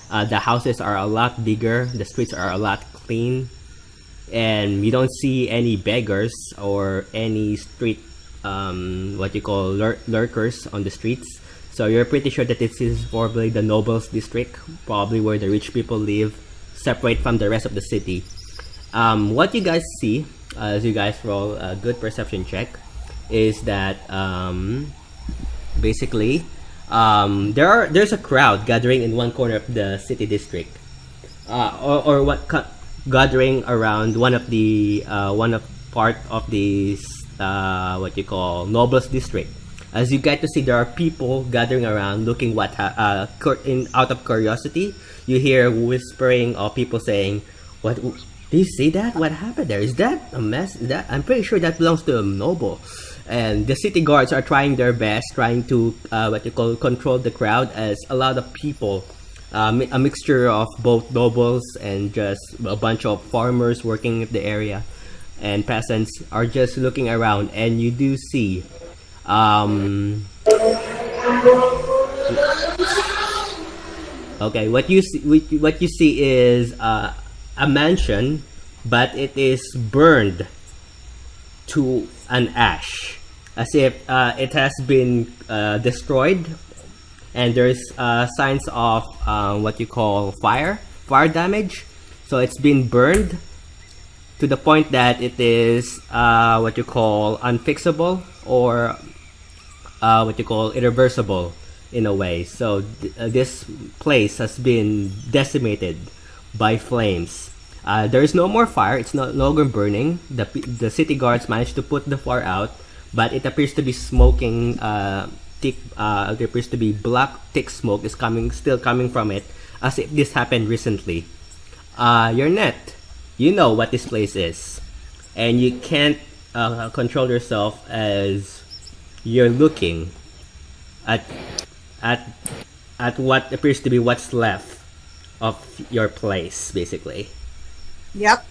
The houses are a lot bigger. The streets are a lot clean, and you don't see any beggars or any street lurkers on the streets. So you're pretty sure that this is probably the nobles district, probably where the rich people live, separate from the rest of the city. What you guys see as you guys roll a good perception check is that basically there's a crowd gathering in one corner of the city district, gathering around one of part of the nobles district. As you get to see, there are people gathering around looking out of curiosity. You hear whispering of people saying, "What? Do you see that? What happened there? Is that a mess? I'm pretty sure that belongs to a noble." And the city guards are trying their best, trying to control the crowd, as a lot of people, a mixture of both nobles and just a bunch of farmers working in the area, and peasants are just looking around. And you do see okay, what you see is a mansion, but it is burned to an ash, as if it has been destroyed, and there's signs of what you call fire damage. So it's been burned to the point that it is what you call unfixable, or what you call irreversible in a way. So this place has been decimated by flames. There is no more fire. It's no longer burning. The city guards managed to put the fire out, but it appears to be smoking. Thick. There appears to be black, thick smoke is still coming from it, as if this happened recently. Yenret, you know what this place is, and you can't control yourself as you're looking at what appears to be what's left of your place, basically. Yep.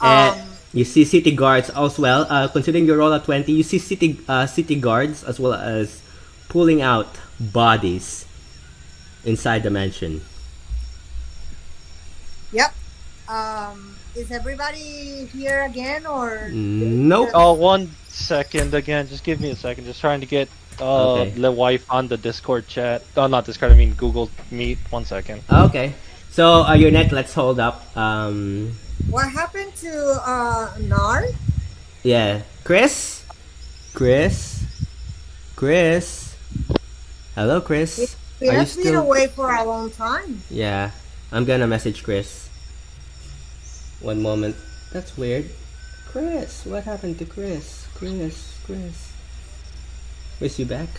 And you see city guards as well. Considering your roll at 20, you see city guards as well as pulling out bodies inside the mansion. Yep. Is everybody here again, or? Nope. Oh, 1 second again. Just give me a second. Just trying to get Okay. the wife on the Discord chat. Oh, not Discord. I mean Google Meet. 1 second. Okay. So Yenret, let's hold up. What happened to Gnarr? Yeah, Chris. Hello, Chris. He Are you has been still? away for a long time. Yeah, I'm gonna message Chris. 1 moment. That's weird. Chris, what happened to Chris? Is he back?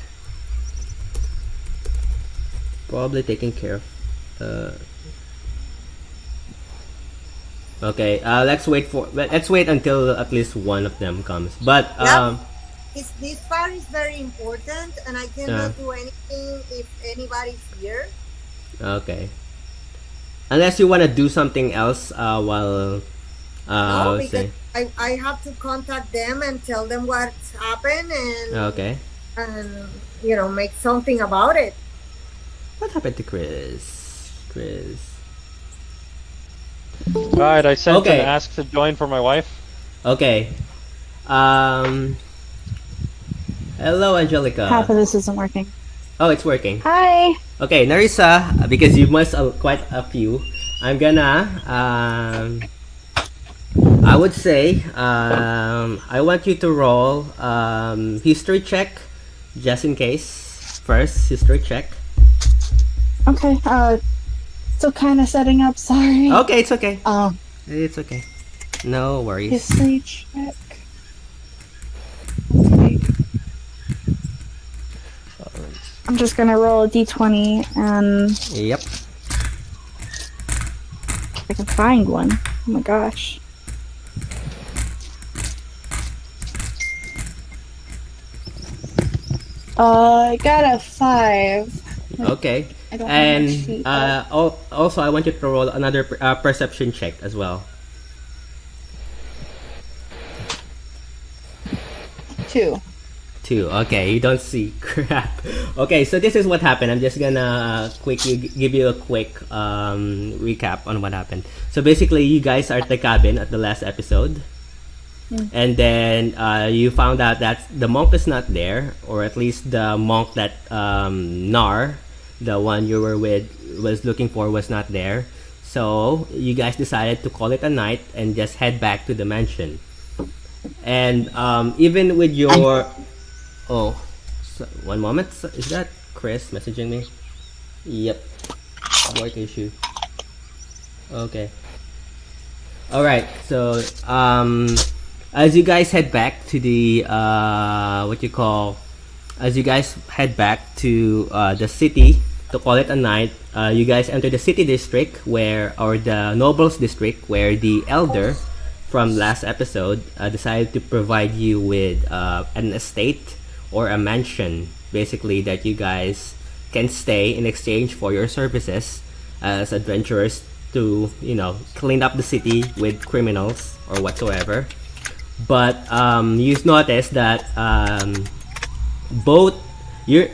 Probably taking care of. Okay. Let's wait until at least one of them comes. But Yep. This part is very important, and I cannot do anything if anybody's here. Okay. Unless you want to do something else while No, because I have to contact them and tell them what's happened, Okay. and make something about it. What happened to Chris? Alright, I sent Okay. an ask to join for my wife. Okay. Hello, Angelica. Half of this isn't working. Oh, it's working. Hi. Okay, Narissa, because you must quite a few. I'm gonna I would say I want you to roll history check, just in case. First, history check. Okay. Still kind of setting up. Sorry. Okay, it's okay. It's okay. No worries. history check. Okay. I'm just gonna roll a d20 and Yep. if I can find one. Oh my gosh. I got a 5. Okay. I don't have And my sheet. also, I want you to roll another perception check as well. 2. 2. Okay, you don't see crap. Okay, so this is what happened. I'm just gonna quickly give you a quick recap on what happened. So basically, you guys are at the cabin at the last episode. And then you found out that the monk is not there, or at least the monk that Gnarr, the one you were with, was looking for, was not there. So you guys decided to call it a night and just head back to the mansion. And even with your... Oh, so, 1 moment. So, is that Chris messaging me? Yep. Work issue. Okay. Alright, so as you guys head back to the as you guys head back to the city to call it a night, you guys enter the city district or the nobles district, where the elder from last episode decided to provide you with an estate or a mansion, basically, that you guys can stay in exchange for your services as adventurers to clean up the city with criminals or whatsoever. But you notice that you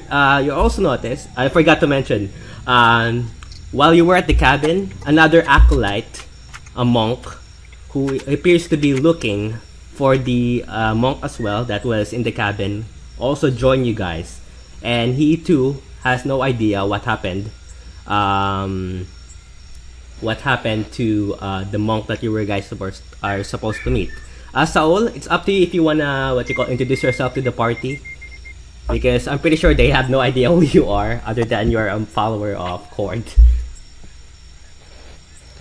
also noticed, I forgot to mention, while you were at the cabin, another acolyte, a monk, who appears to be looking for the monk as well that was in the cabin, also joined you guys, and he too has no idea what happened. What happened to the monk that you were guys are supposed to meet. Saul, it's up to you if you wanna introduce yourself to the party, because I'm pretty sure they have no idea who you are other than you're a follower of Cord.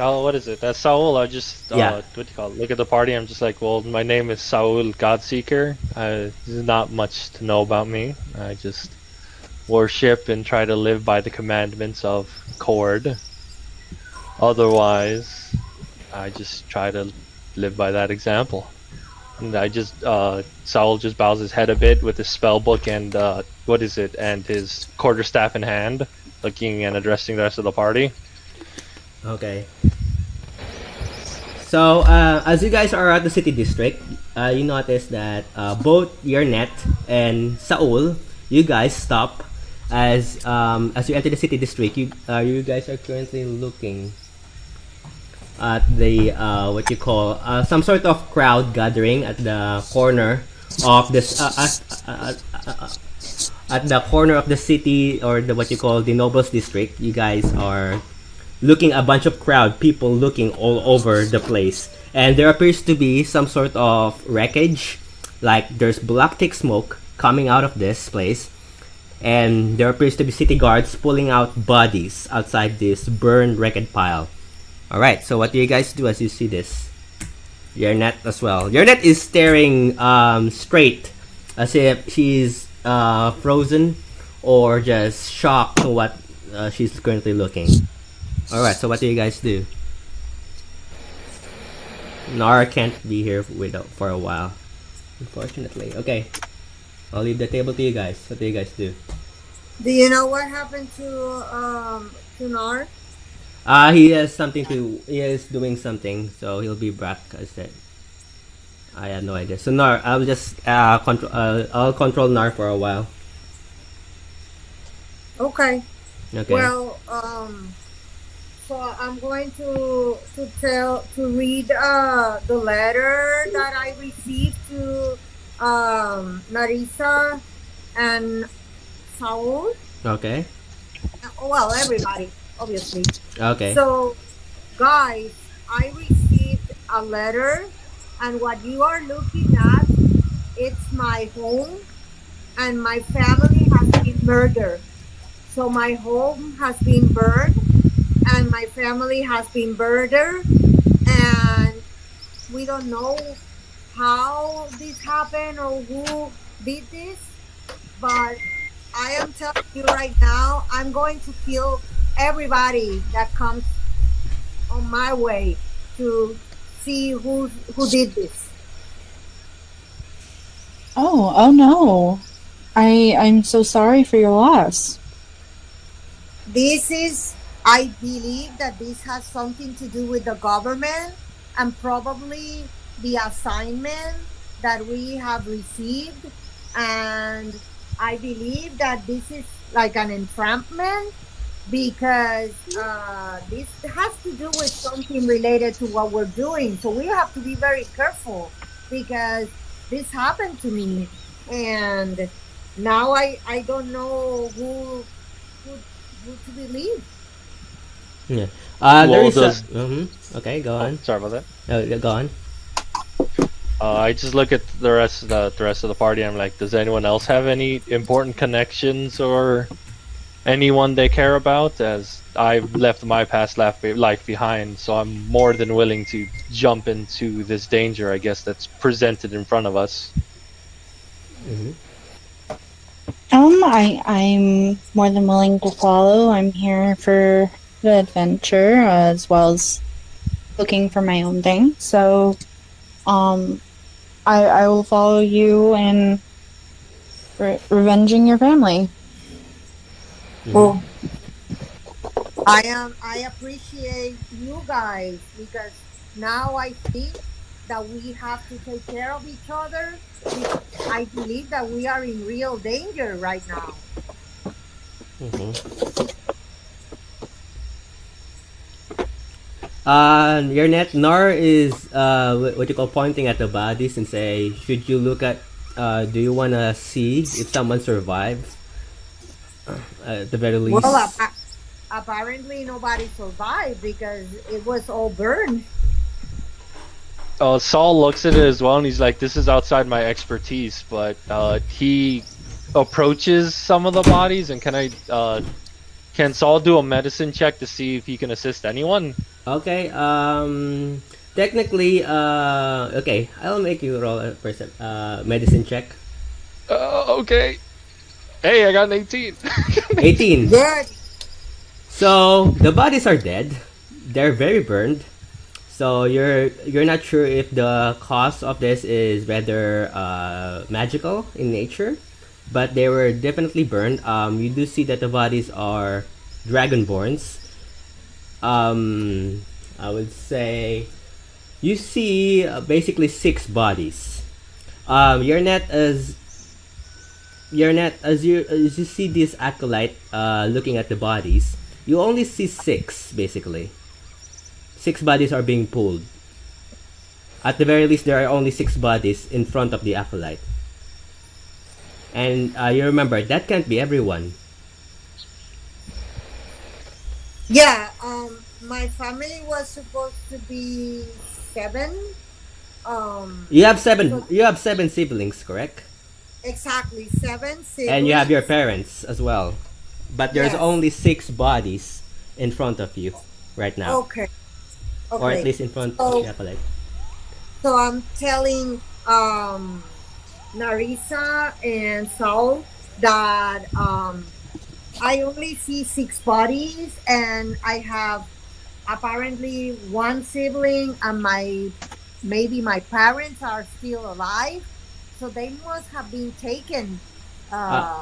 Oh, what is it? That's Saul. I just Yeah. what do you call it? Look at the party. I'm just like, well, my name is Saul Godseeker. There's not much to know about me. I just worship and try to live by the commandments of Cord. Otherwise, I just try to live by that example. And I just Saul just bows his head a bit with his spell book and what is it? And his quarterstaff in hand, looking and addressing the rest of the party. Okay. So, as you guys are at the city district, you notice that both Yenret and Saul, you guys stop as you enter the city district. You guys are currently looking at the what you call some sort of crowd gathering at the corner of this at the corner of the city, or the what you call the nobles district. You guys are looking a bunch of people looking all over the place, and there appears to be some sort of wreckage, like there's black thick smoke coming out of this place, and there appears to be city guards pulling out bodies outside this burned wrecked pile. All right, so what do you guys do as you see this? Yenret as well. Yenret is staring straight, as if she's frozen or just shocked to what she's currently looking. All right, so what do you guys do? Gnarr can't be here for a while, unfortunately. Okay, I'll leave the table to you guys. What do you guys do? Do you know what happened to Gnarr? He has something to. He is doing something, so he'll be back. I said. I have no idea. So Gnarr, I'll just control. I'll control Gnarr for a while. Okay. Okay. Well, so I'm going to read the letter that I received to Narissa and Saul. Okay. Well, everybody, obviously. Okay. So, guys, I received a letter, and what you are looking at, it's my home, and my family has been murdered. So my home has been burned, and my family has been murdered, and we don't know how this happened or who did this, but I am telling you right now, I'm going to kill everybody that comes on my way to see who did this. Oh no. I'm so sorry for your loss. I believe that this has something to do with the government and probably the assignment that we have received. And I believe that this is like an entrapment, because this has to do with something related to what we're doing. So we have to be very careful, because this happened to me. And now I don't know who to believe. Yeah. Well, there is does- Okay, go on. Sorry about that. Go on. I just look at the rest of the party. I'm like, does anyone else have any important connections or anyone they care about? As I've left my past life behind, so I'm more than willing to jump into this danger, I guess, that's presented in front of us. Mm-hmm. I'm more than willing to follow. I'm here for the adventure as well as looking for my own thing. So, I will follow you in revenging your family. Mm-hmm. Well, I appreciate you guys, because now I think that we have to take care of each other. I believe that we are in real danger right now. Mm-hmm. Yenret, Gnarr is what you call pointing at the bodies and say, should you look at? Do you wanna see if someone survives? at the very least. Well, apparently nobody survived because it was all burned. Saul looks at it as well, and he's like, "This is outside my expertise." But he approaches some of the bodies, and can Saul do a medicine check to see if he can assist anyone? Okay. Technically, okay. I'll make you roll a medicine check. Okay. Hey, I got an 18. 18. Good. So the bodies are dead. They're very burned. So you're not sure if the cause of this is rather magical in nature, but they were definitely burned. You do see that the bodies are dragonborns. I would say you see basically 6 bodies. You're not as you see this acolyte looking at the bodies. You only see 6 basically. 6 bodies are being pulled. At the very least, there are only 6 bodies in front of the acolyte. And you remember, that can't be everyone. Yeah, my family was supposed to be 7. You have 7 siblings, correct? Exactly, 7 siblings. And you have your parents as well. But there's Yes. only 6 bodies in front of you right now. Okay. Or at least in front of the acolyte. So I'm telling Narissa and Saul that I only see 6 bodies, and I have apparently 1 sibling, and maybe my parents are still alive, so they must have been taken.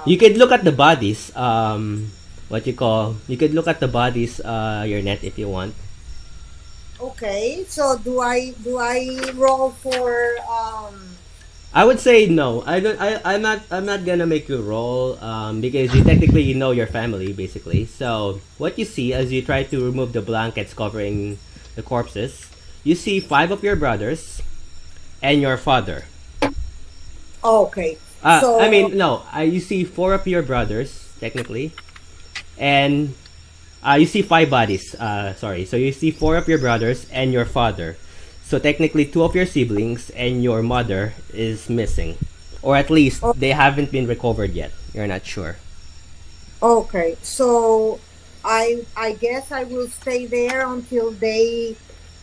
You could look at the bodies. You could look at the bodies, your net, if you want. Okay, so do I roll for I would say no. I'm not gonna make you roll because you technically know your family basically. So what you see as you try to remove the blankets covering the corpses, you see 5 of your brothers and your father. Okay. So I mean no. You see 4 of your brothers technically, and you see 5 bodies. Sorry. So you see 4 of your brothers and your father. So technically 2 of your siblings and your mother is missing. Or at least they haven't been recovered yet. You're not sure. Okay, so I guess I will stay there until they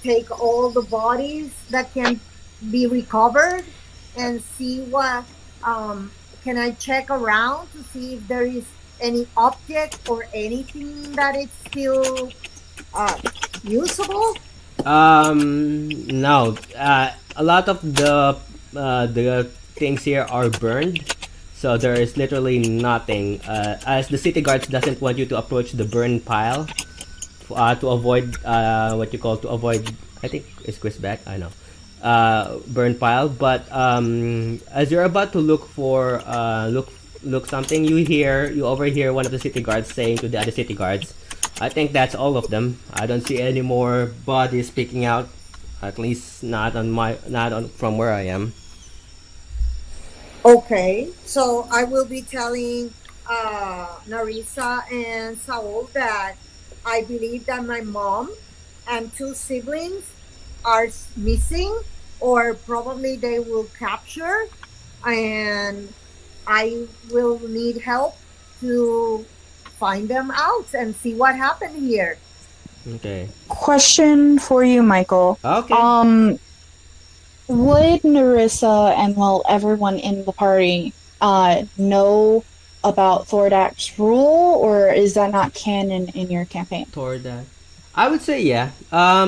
take all the bodies that can be recovered and see what can I check around to see if there is any object or anything that is still usable. No. A lot of the things here are burned, so there is literally nothing. As the city guards doesn't want you to approach the burn pile, to avoid to avoid. I think is Chris back. I know. Burn pile, but as you're about to look for look something, you overhear one of the city guards saying to the other city guards, "I think that's all of them. I don't see any more bodies peeking out. At least not from where I am." Okay, so I will be telling Narissa and Saul that I believe that my mom and 2 siblings are missing, or probably they will capture, and I will need help to find them out and see what happened here. Okay. Question for you, Michael. Okay. Would Narissa and everyone in the party know about Thordak's rule, or is that not canon in your campaign? Thordak. I would say yeah. I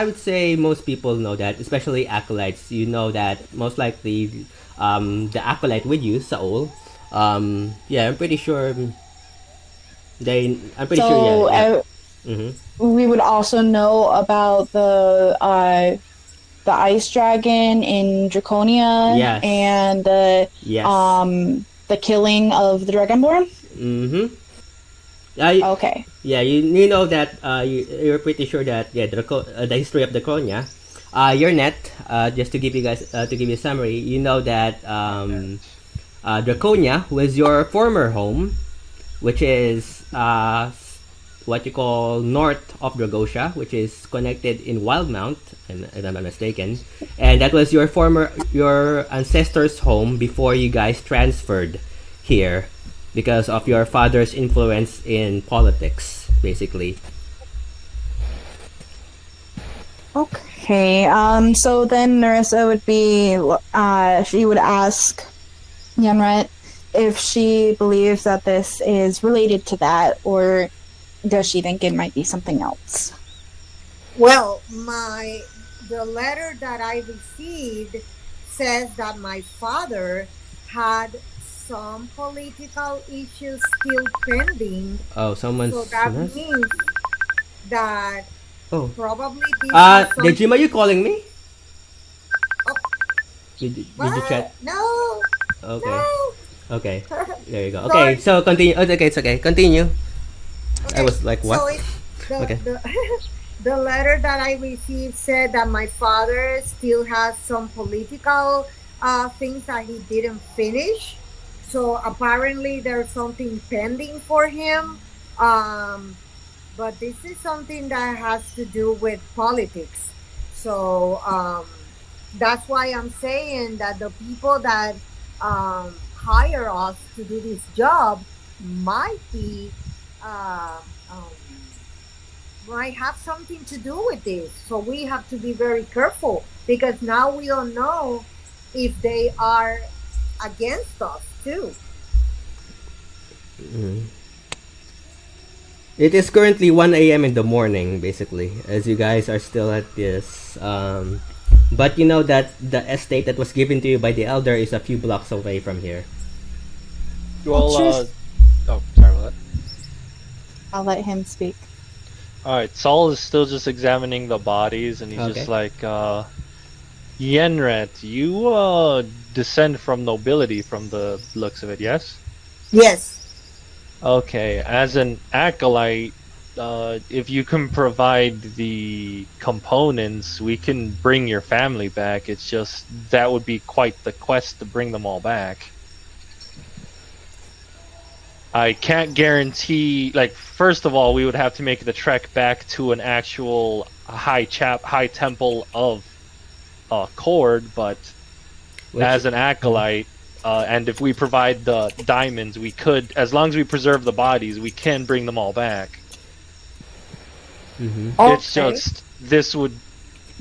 would say most people know that, especially acolytes. You know that most likely the acolyte with you, Saul. Yeah, I'm pretty sure I'm pretty sure yeah. We would also know about the ice dragon in Draconia, Yes. and Yes. the killing of the Dragonborn. Okay. Yeah, you know that you're pretty sure that the history of Draconia. Your net, just to give you guys to give you a summary, you know that Draconia was your former home, which is what you call north of Dragosha, which is connected in Wildmount, if I'm not mistaken. And that was your ancestors' home before you guys transferred here because of your father's influence in politics, basically. Okay. So then Narissa would be. She would ask Yenret if she believes that this is related to that, or does she think it might be something else? Well, the letter that I received says that my father had some political issues still pending. Oh, someone's. So that means that Oh. probably this is something... Dejima, you calling me? Oh. Did you What? chat? No. Okay. No. Okay. There you go. Sorry. Okay, so continue. Oh, okay, it's okay. Continue. Okay. I was like, what? So Okay. The letter that I received said that my father still has some political things that he didn't finish. So apparently there's something pending for him. But this is something that has to do with politics. So that's why I'm saying that the people that hire us to do this job might have something to do with this. So we have to be very careful because now we don't know if they are against us too. Mm. It is currently 1 a.m. in the morning, basically, as you guys are still at this. But you know that the estate that was given to you by the elder is a few blocks away from here. Well, oh, sorry about that. I'll let him speak. Alright, Saul is still just examining the bodies, and he's Okay. just like, Yenret, you descend from nobility from the looks of it, yes? Yes. Okay, as an acolyte, if you can provide the components, we can bring your family back. It's just that would be quite the quest to bring them all back. I can't guarantee. Like, first of all, we would have to make the trek back to an actual high temple of Cord, but as an acolyte. And if we provide the diamonds, we could, as long as we preserve the bodies, we can bring them all back. Mm-hmm. It's just,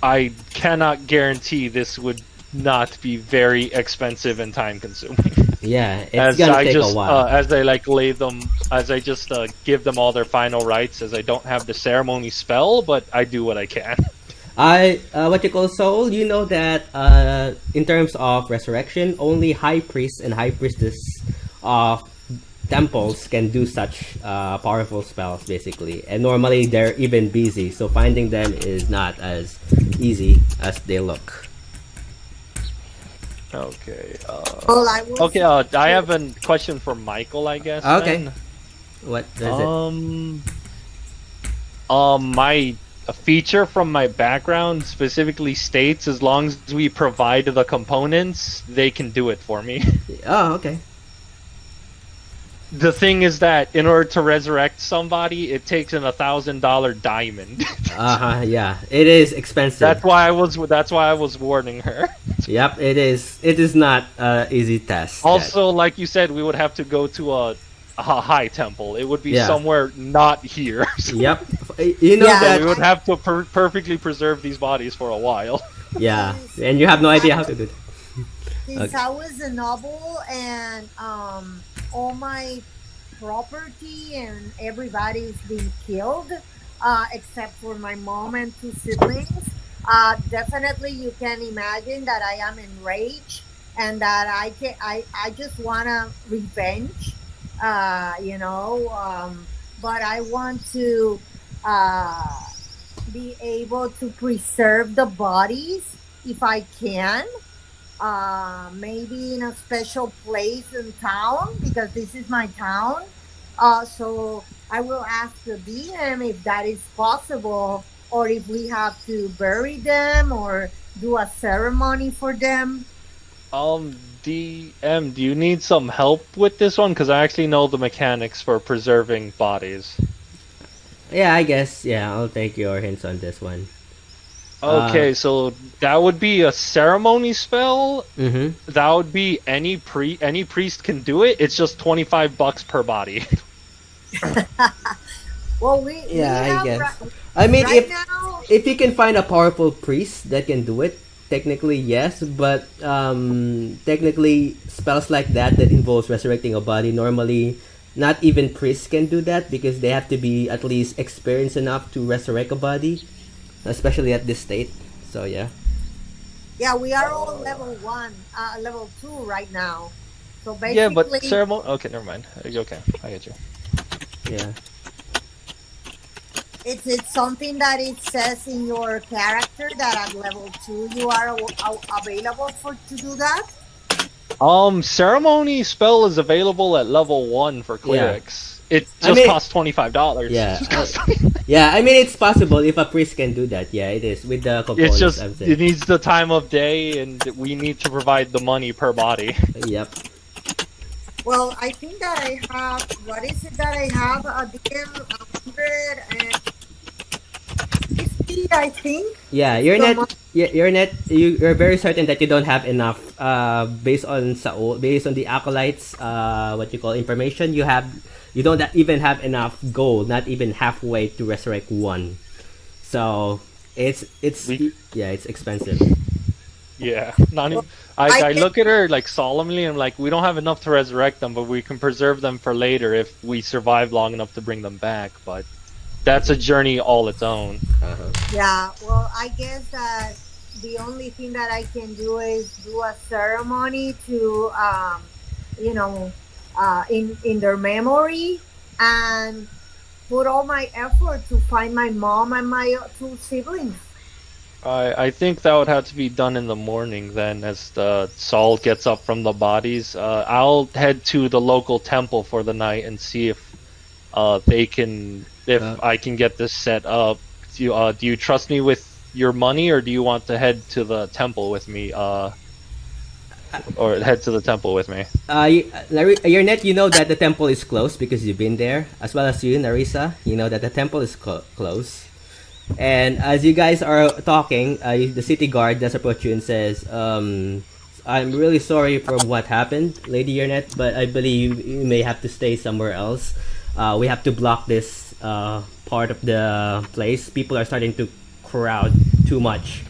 I cannot guarantee this would not be very expensive and time consuming. Yeah, it's gonna take a while. As I like lay them, as I just give them all their final rites, as I don't have the ceremony spell, but I do what I can. What you call soul, you know that in terms of resurrection, only high priests and high priestess of temples can do such powerful spells, basically. And normally they're even busy, so finding them is not as easy as they look. Okay. Okay. I have a question for Michael, I guess. Okay. Then. What is it? My a feature from my background specifically states as long as we provide the components, they can do it for me. Oh, okay. The thing is that in order to resurrect somebody, it takes an $1,000 diamond. Yeah, it is expensive. That's why I was warning her. Yep, it is. It is not easy task. Also, like you said, we would have to go to a high temple. It would be somewhere not here. Yep. You know that we would have to perfectly preserve these bodies for a while. Yeah, and you have no idea how to do it. Since I was a noble and all my property and everybody's been killed, except for my mom and 2 siblings, definitely you can imagine that I am enraged and that I just wanna revenge, but I want to be able to preserve the bodies if I can. Maybe in a special place in town because this is my town. So I will ask the DM if that is possible, or if we have to bury them or do a ceremony for them. DM, do you need some help with this one? Because I actually know the mechanics for preserving bodies. Yeah, I guess. Yeah, I'll take your hints on this one. Okay, so that would be a ceremony spell. Mm-hmm. That would be any priest can do it. It's just $25 per body. Well, we Yeah, I have guess. right, I mean, right now. if you can find a powerful priest that can do it, technically yes. But technically, spells like that involves resurrecting a body normally. Not even priests can do that because they have to be at least experienced enough to resurrect a body, especially at this state. So yeah. Yeah, we are all level 1, level 2 right now. So basically, Yeah, but ceremony. Okay, never mind. Okay, I get you. Yeah. it's something that it says in your character that at level 2 you are available to do that. Ceremony spell is available at level 1 for clerics. It just costs $25. Yeah. Yeah, I mean it's possible if a priest can do that. Yeah, it is with the components. It's just I'm saying. it needs the time of day, and we need to provide the money per body. Yep. Well, I think that I have. What is it that I have? A DM 150, I think. Yeah, you're you're very certain that you don't have enough based on the acolytes what you call information. You don't even have enough gold, not even halfway to resurrect one. So it's expensive. Yeah, I look at her like solemnly and I'm like, we don't have enough to resurrect them, but we can preserve them for later if we survive long enough to bring them back. But that's a journey all its own. Yeah, well, I guess that the only thing that I can do is do a ceremony to, in their memory, and put all my effort to find my mom and my 2 siblings. I think that would have to be done in the morning then, as the Saul gets up from the bodies. I'll head to the local temple for the night and see if I can get this set up. Do you trust me with your money, or do you want to head to the temple with me? Or head to the temple with me. Yenret, you know that the temple is closed because you've been there, as well as you, Narissa. You know that the temple is closed. And as you guys are talking, the city guard does approach you and says, "I'm really sorry for what happened, Lady Yenret, but I believe you may have to stay somewhere else. We have to block this part of the place. People are starting to crowd too much.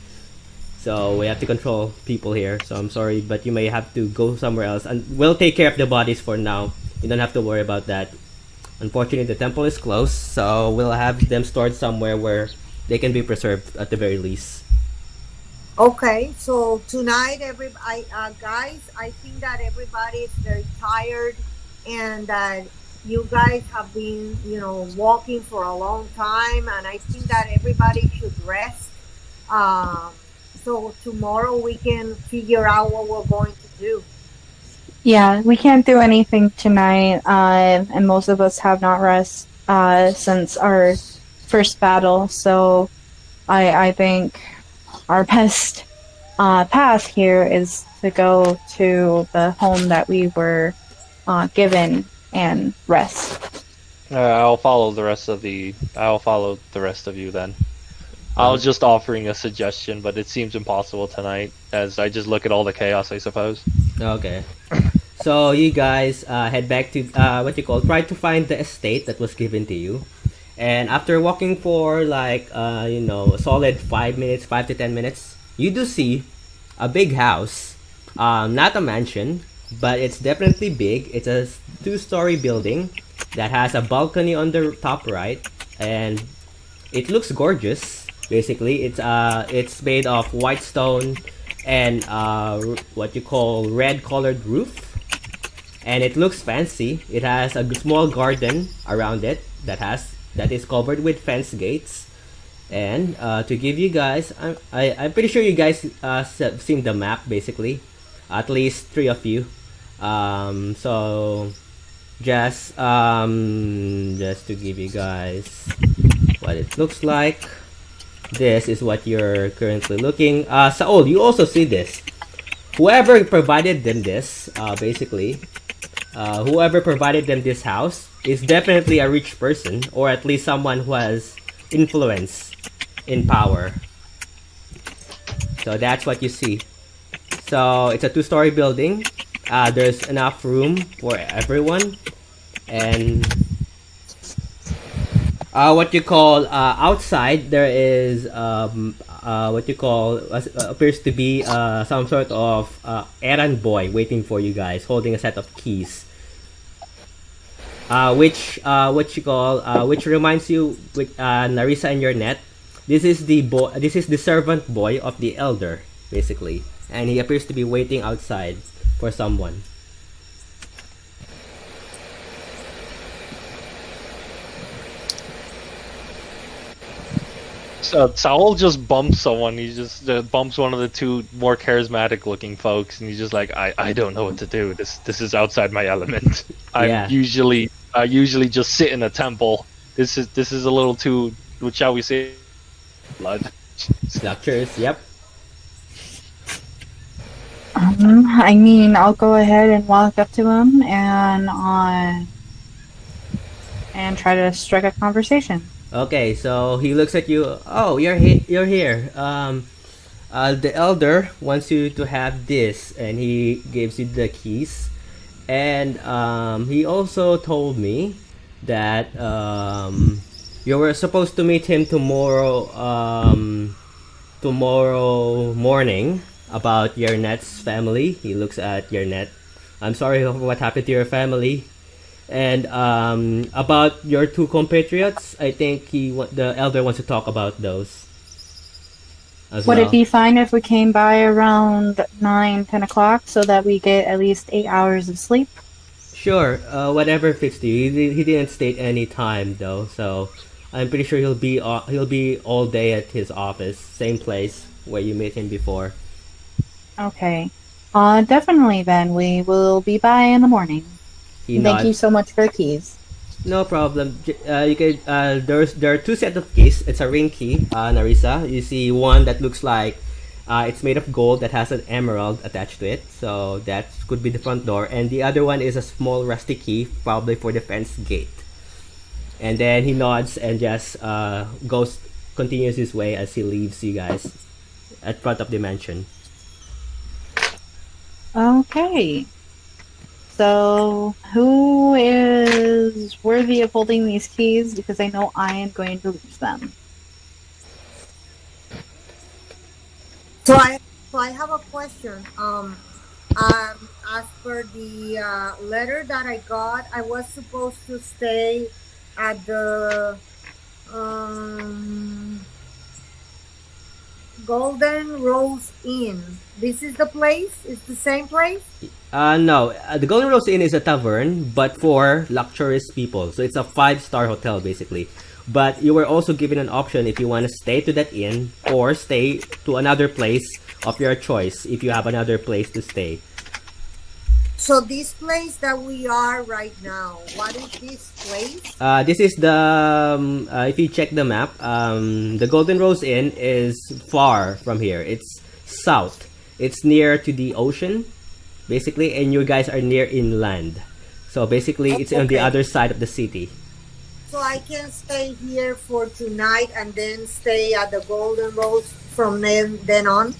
So we have to control people here. So I'm sorry, but you may have to go somewhere else. And we'll take care of the bodies for now. You don't have to worry about that. Unfortunately, the temple is closed, so we'll have them stored somewhere where they can be preserved at the very least." Okay, so tonight, guys, I think that everybody is very tired, and that you guys have been, walking for a long time, and I think that everybody should rest. So tomorrow we can figure out what we're going to do. Yeah, we can't do anything tonight, and most of us have not rest since our first battle. So I think our best path here is to go to the home that we were given and rest. I'll follow the rest of you then. I was just offering a suggestion, but it seems impossible tonight, as I just look at all the chaos, I suppose. Okay. So you guys head back to try to find the estate that was given to you. And after walking for a solid 5 to 10 minutes, you do see a big house. Not a mansion, but it's definitely big. It's a 2-story building that has a balcony on the top right, and it looks gorgeous. Basically, it's made of white stone and what you call red-colored roof, and it looks fancy. It has a small garden around it that is covered with fence gates. And to give you guys, I'm pretty sure you guys have seen the map. Basically, at least 3 of you. So just to give you guys what it looks like. This is what you're currently looking. Saul, you also see this. whoever provided them this, whoever provided them this house is definitely a rich person, or at least someone who has influence in power. So that's what you see. So it's a 2-story building. There's enough room for everyone, and outside there is appears to be some sort of errand boy waiting for you guys, holding a set of keys. Which reminds you with Narissa and Yenret. This is the servant boy of the elder, basically, and he appears to be waiting outside for someone. So Saul just bumps someone. He just bumps one of the two more charismatic looking folks, and he's just like, I don't know what to do. This is outside my element. I usually just sit in a temple. This is a little too, what shall we say, blood. Structures, yep. I mean, I'll go ahead and walk up to him and try to strike a conversation. Okay, so he looks at you. Oh, you're here. The elder wants you to have this, and he gives you the keys. And he also told me that you were supposed to meet him tomorrow morning about Yernet's family. He looks at Yenret. I'm sorry for what happened to your family. And about your two compatriots, I think the elder wants to talk about those. Would it be fine if we came by around 9-10 o'clock so that we get at least 8 hours of sleep? Sure, whatever fits you. He didn't state any time though, so I'm pretty sure he'll be all day at his office, same place where you met him before. Okay, definitely then. We will be by in the morning. Thank you so much for the keys. No problem. You can. There are two sets of keys. It's a ring key, Narissa. You see one that looks like it's made of gold that has an emerald attached to it. So that could be the front door. And the other one is a small rusty key, probably for the fence gate. And then he nods and just continues his way as he leaves you guys at front of the mansion. Okay. So, who is worthy of holding these keys? Because I know I am going to lose them. So I have a question. As per the letter that I got, I was supposed to stay at the Golden Rose Inn. This is the place? It's the same place? No. The Golden Rose Inn is a tavern, but for luxurious people. So it's a 5-star hotel, basically. But you were also given an option if you want to stay to that inn or stay to another place of your choice if you have another place to stay. So this place that we are right now, what is this place? This is the, if you check the map, the Golden Rose Inn is far from here. It's south. It's near to the ocean, basically, and you guys are near inland. So basically, it's on the other side of the city. So I can stay here for tonight and then stay at the Golden Rose from then on?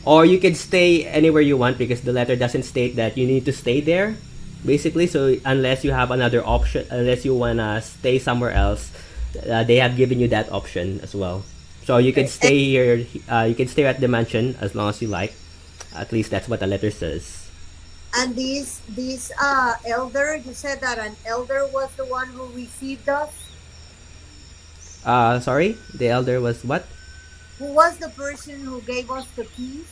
Or you can stay anywhere you want because the letter doesn't state that you need to stay there, basically. So unless you have another option, unless you wanna stay somewhere else, they have given you that option as well. So you can stay here. You can stay at the mansion as long as you like. At least that's what the letter says. And this elder, you said that an elder was the one who received us? Sorry, the elder was what? Who was the person who gave us the keys?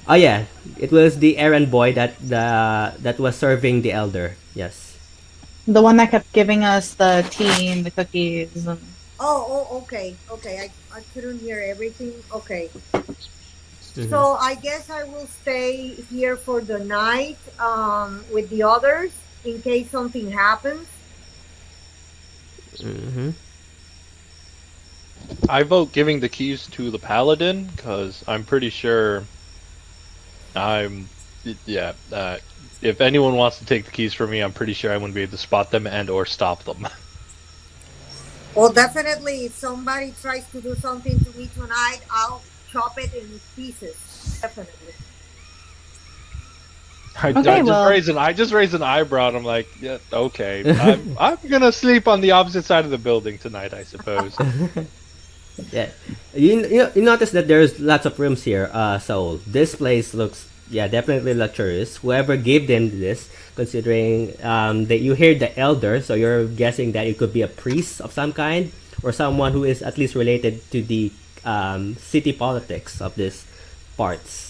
Oh yeah, it was the errand boy that was serving the elder. Yes. The one that kept giving us the tea and the cookies. And... okay. I couldn't hear everything. Okay. Mm-hmm. So I guess I will stay here for the night with the others in case something happens. Mm-hmm. I vote giving the keys to the paladin because I'm pretty sure Yeah. If anyone wants to take the keys from me, I'm pretty sure I wouldn't be able to spot them and or stop them. Well, definitely, if somebody tries to do something to me tonight, I'll chop it in pieces. Definitely. I just raised an eyebrow and I'm like, yeah, okay. I'm gonna sleep on the opposite side of the building tonight, I suppose. Yeah, you notice that there's lots of rooms here, Saul. This place looks, yeah, definitely luxurious. Whoever gave them this, considering that you hear the elder, so you're guessing that it could be a priest of some kind or someone who is at least related to the city politics of these parts.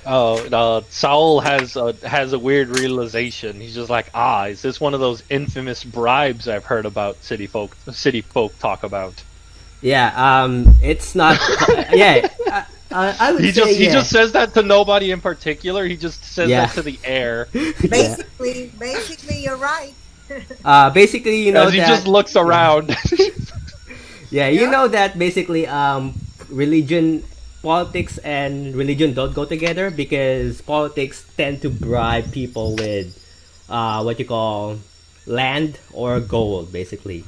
Saul has a weird realization. He's just like, is this one of those infamous bribes I've heard about city folk talk about? Yeah, it's not. Yeah, I would He say he just says that to nobody in particular. He just says that to the air. Basically, you're right. Basically, you know As he that just looks around. yeah, you know that basically, religion, politics, and religion don't go together because politics tend to bribe people with what you call land or gold, basically.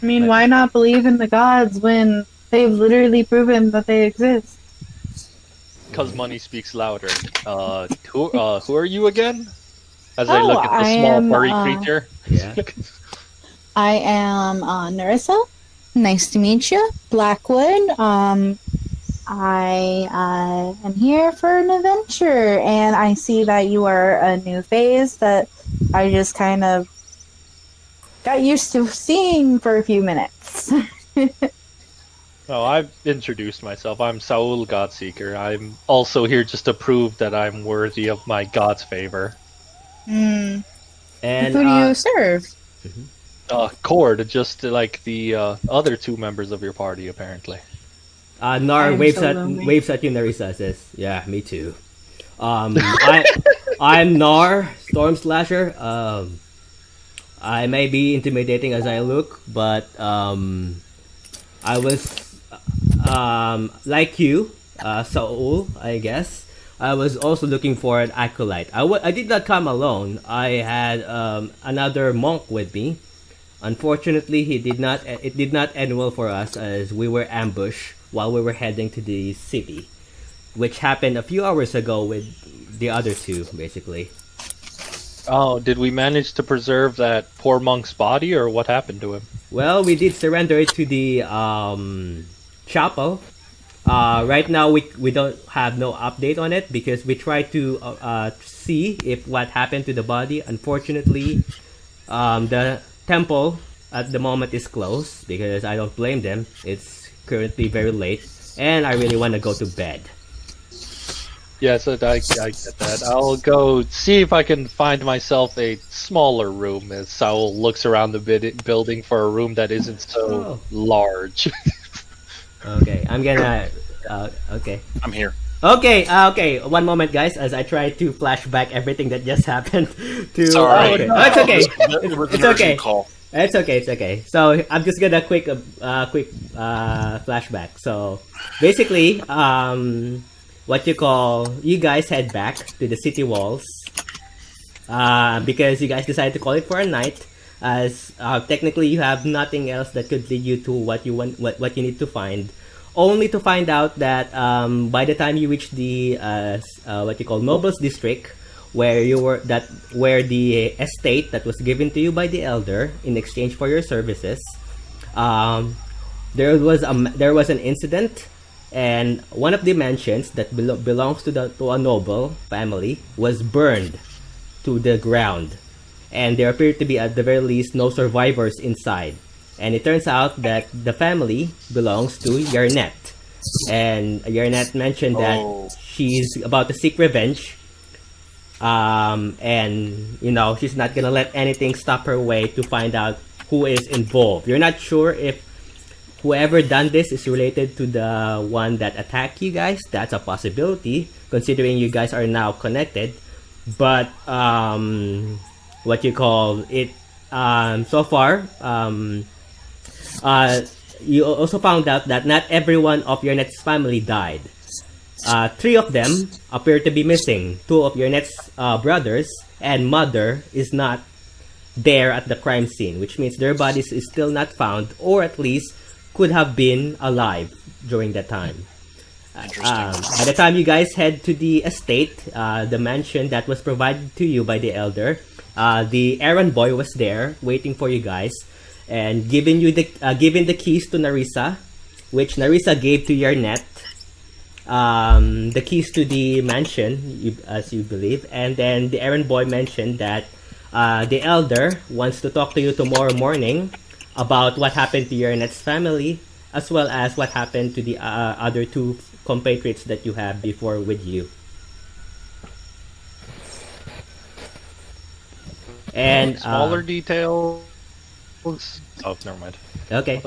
I mean, why not believe in the gods when they've literally proven that they exist? Because money speaks louder. Who are you again? As I look at the small furry creature. Yeah. I am Narissa. Nice to meet you. Blackwood. I am here for an adventure, and I see that you are a new phase that I just kind of got used to seeing for a few minutes. Oh, I've introduced myself. I'm Saul Godseeker. I'm also here just to prove that I'm worthy of my god's favor. And And who do you serve? Cord, just like the other two members of your party, apparently. Gnarr I'm waves so at lonely. you, Narissa says, "Yeah, me too." I'm Gnarr, Storm Slasher. I may be intimidating as I look, but I was like you, Saul, I guess. I was also looking for an acolyte. I did not come alone. I had another monk with me. Unfortunately, it did not end well for us as we were ambushed while we were heading to the city, which happened a few hours ago with the other two, basically. Oh, did we manage to preserve that poor monk's body, or what happened to him? Well, we did surrender it to the chapel. Right now, we don't have no update on it because we tried to see if what happened to the body. Unfortunately, the temple at the moment is closed because I don't blame them. It's currently very late, and I really want to go to bed. Yes, I get that. I'll go see if I can find myself a smaller room as Saul looks around the building for a room that isn't so large. Okay, I'm gonna. Okay. I'm here. Okay. Okay. One moment, guys, as I try to flash back everything that just happened. To. Sorry. Okay. Oh, it's okay. It was It's an okay. urgent call. It's okay. It's okay. So I'm just gonna quick flashback. So basically, what you call, you guys head back to the city walls, because you guys decided to call it for a night, as technically you have nothing else that could lead you to what you want, what you need to find, only to find out that by the time you reach the what you call nobles district, where where the estate that was given to you by the elder in exchange for your services, there was an incident, and one of the mansions that belongs to a noble family was burned to the ground, and there appeared to be at the very least no survivors inside. And it turns out that the family belongs to Yenret, and Yenret mentioned that she's about to seek revenge, and she's not gonna let anything stop her way to find out who is involved. You're not sure if whoever done this is related to the one that attacked you guys. That's a possibility, considering you guys are now connected. But what you call it, so far, you also found out that not everyone of your next family died. 3 of them appear to be missing. 2 of your net's brothers and mother is not there at the crime scene, which means their bodies is still not found, or at least could have been alive during that time. By the time you guys head to the estate, the mansion that was provided to you by the elder, the errand boy was there waiting for you guys and giving the keys to Narissa, which Narissa gave to your net. The keys to the mansion, as you believe, and then the errand boy mentioned that the elder wants to talk to you tomorrow morning about what happened to your net's family, as well as what happened to the other 2 compatriots that you have before with you. And smaller details. Oh, never mind. Okay.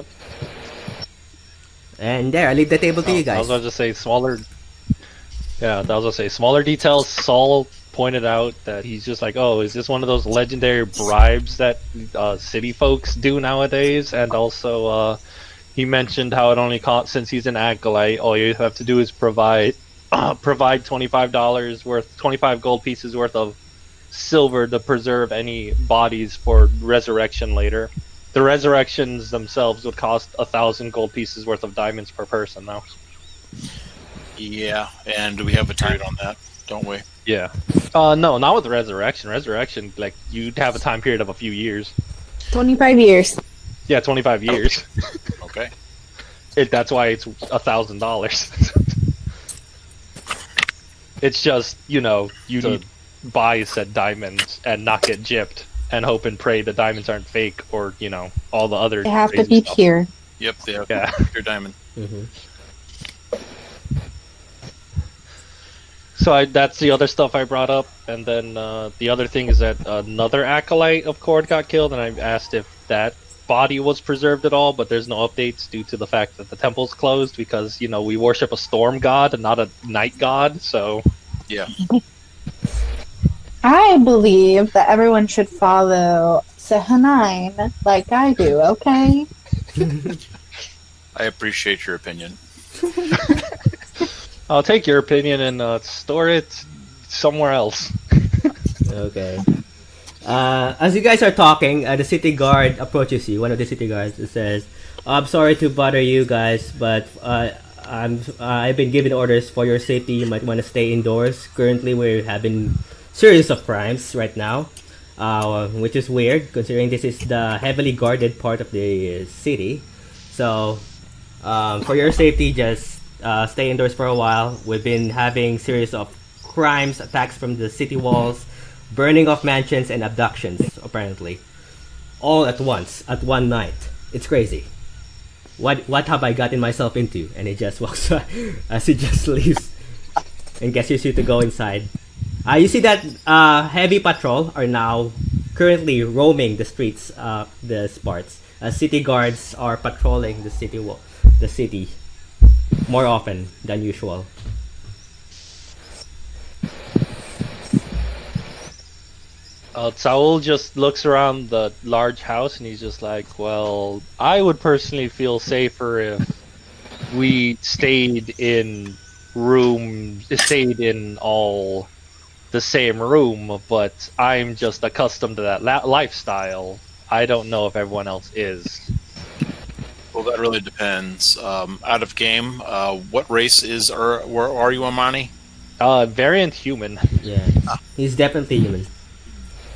And there, I leave the table to you guys. I was about to say smaller. Yeah, I was gonna say smaller details. Saul pointed out that he's just like, oh, is this one of those legendary bribes that city folks do nowadays? And also, he mentioned how it only costs, since he's an acolyte, all you have to do is provide $25 worth, 25 gold pieces worth of silver to preserve any bodies for resurrection later. The resurrections themselves would cost 1,000 gold pieces worth of diamonds per person, though. Yeah, and we have a time on that, don't we? Yeah. No, not with the resurrection. Resurrection, like, you'd have a time period of a few years. 25 years. Yeah, 25 years. Okay. That's why it's $1,000. It's just, you need buy said diamonds and not get gypped and hope and pray the diamonds aren't fake, or all the other. They have to crazy be stuff. pure. Yep, they have Yeah. your diamond. Mm-hmm. So that's the other stuff I brought up, and then the other thing is that another acolyte of Cord got killed, and I asked if that body was preserved at all, but there's no updates due to the fact that the temple's closed because we worship a storm god and not a night god. So Yeah. I believe that everyone should follow Sehanine like I do, okay? I appreciate your opinion. I'll take your opinion and store it somewhere else. Okay. As you guys are talking, the city guard approaches you. One of the city guards says, "I'm sorry to bother you guys, but I've been given orders for your safety. You might want to stay indoors. Currently, we're having series of crimes right now, which is weird considering this is the heavily guarded part of the city. So, for your safety, just stay indoors for a while. We've been having series of crimes, attacks from the city walls, burning of mansions, and abductions, apparently. All at once, at one night. It's crazy. What have I gotten myself into?" And he just walks as he just leaves and gestures you to go inside. You see that heavy patrol are now currently roaming the streets, the parts. City guards are patrolling the city more often than usual. Saul just looks around the large house and he's just like, well, I would personally feel safer if we stayed in all the same room, but I'm just accustomed to that lifestyle. I don't know if everyone else is. Well, that really depends. Out of game, what race are you, Amani? Variant human. Yeah, he's definitely human.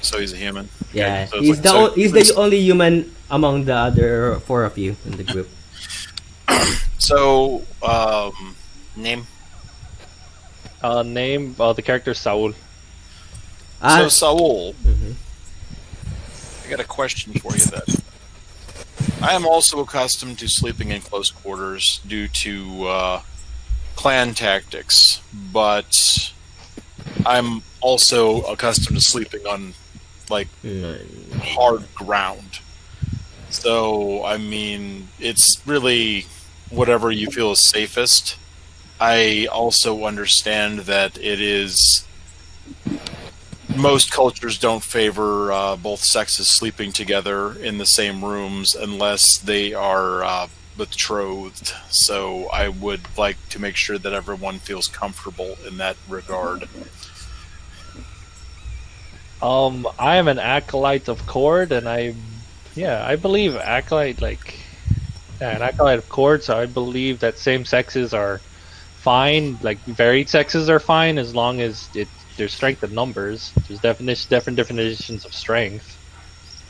So he's a human. Yeah, Okay, so he's the only human among the other 4 of you in the group. So, name? Name, the character Saul. So Saul, Mhm. I got a question for you then. I am also accustomed to sleeping in close quarters due to clan tactics, but I'm also accustomed to sleeping on hard ground. So, I mean, it's really whatever you feel is safest. I also understand that it is... most cultures don't favor both sexes sleeping together in the same rooms unless they are betrothed, so I would like to make sure that everyone feels comfortable in that regard. I am an acolyte of Cord, and I believe an acolyte of Cord. So I believe that same sexes are fine. Like varied sexes are fine as long as there's strength in numbers. There's different definitions of strength.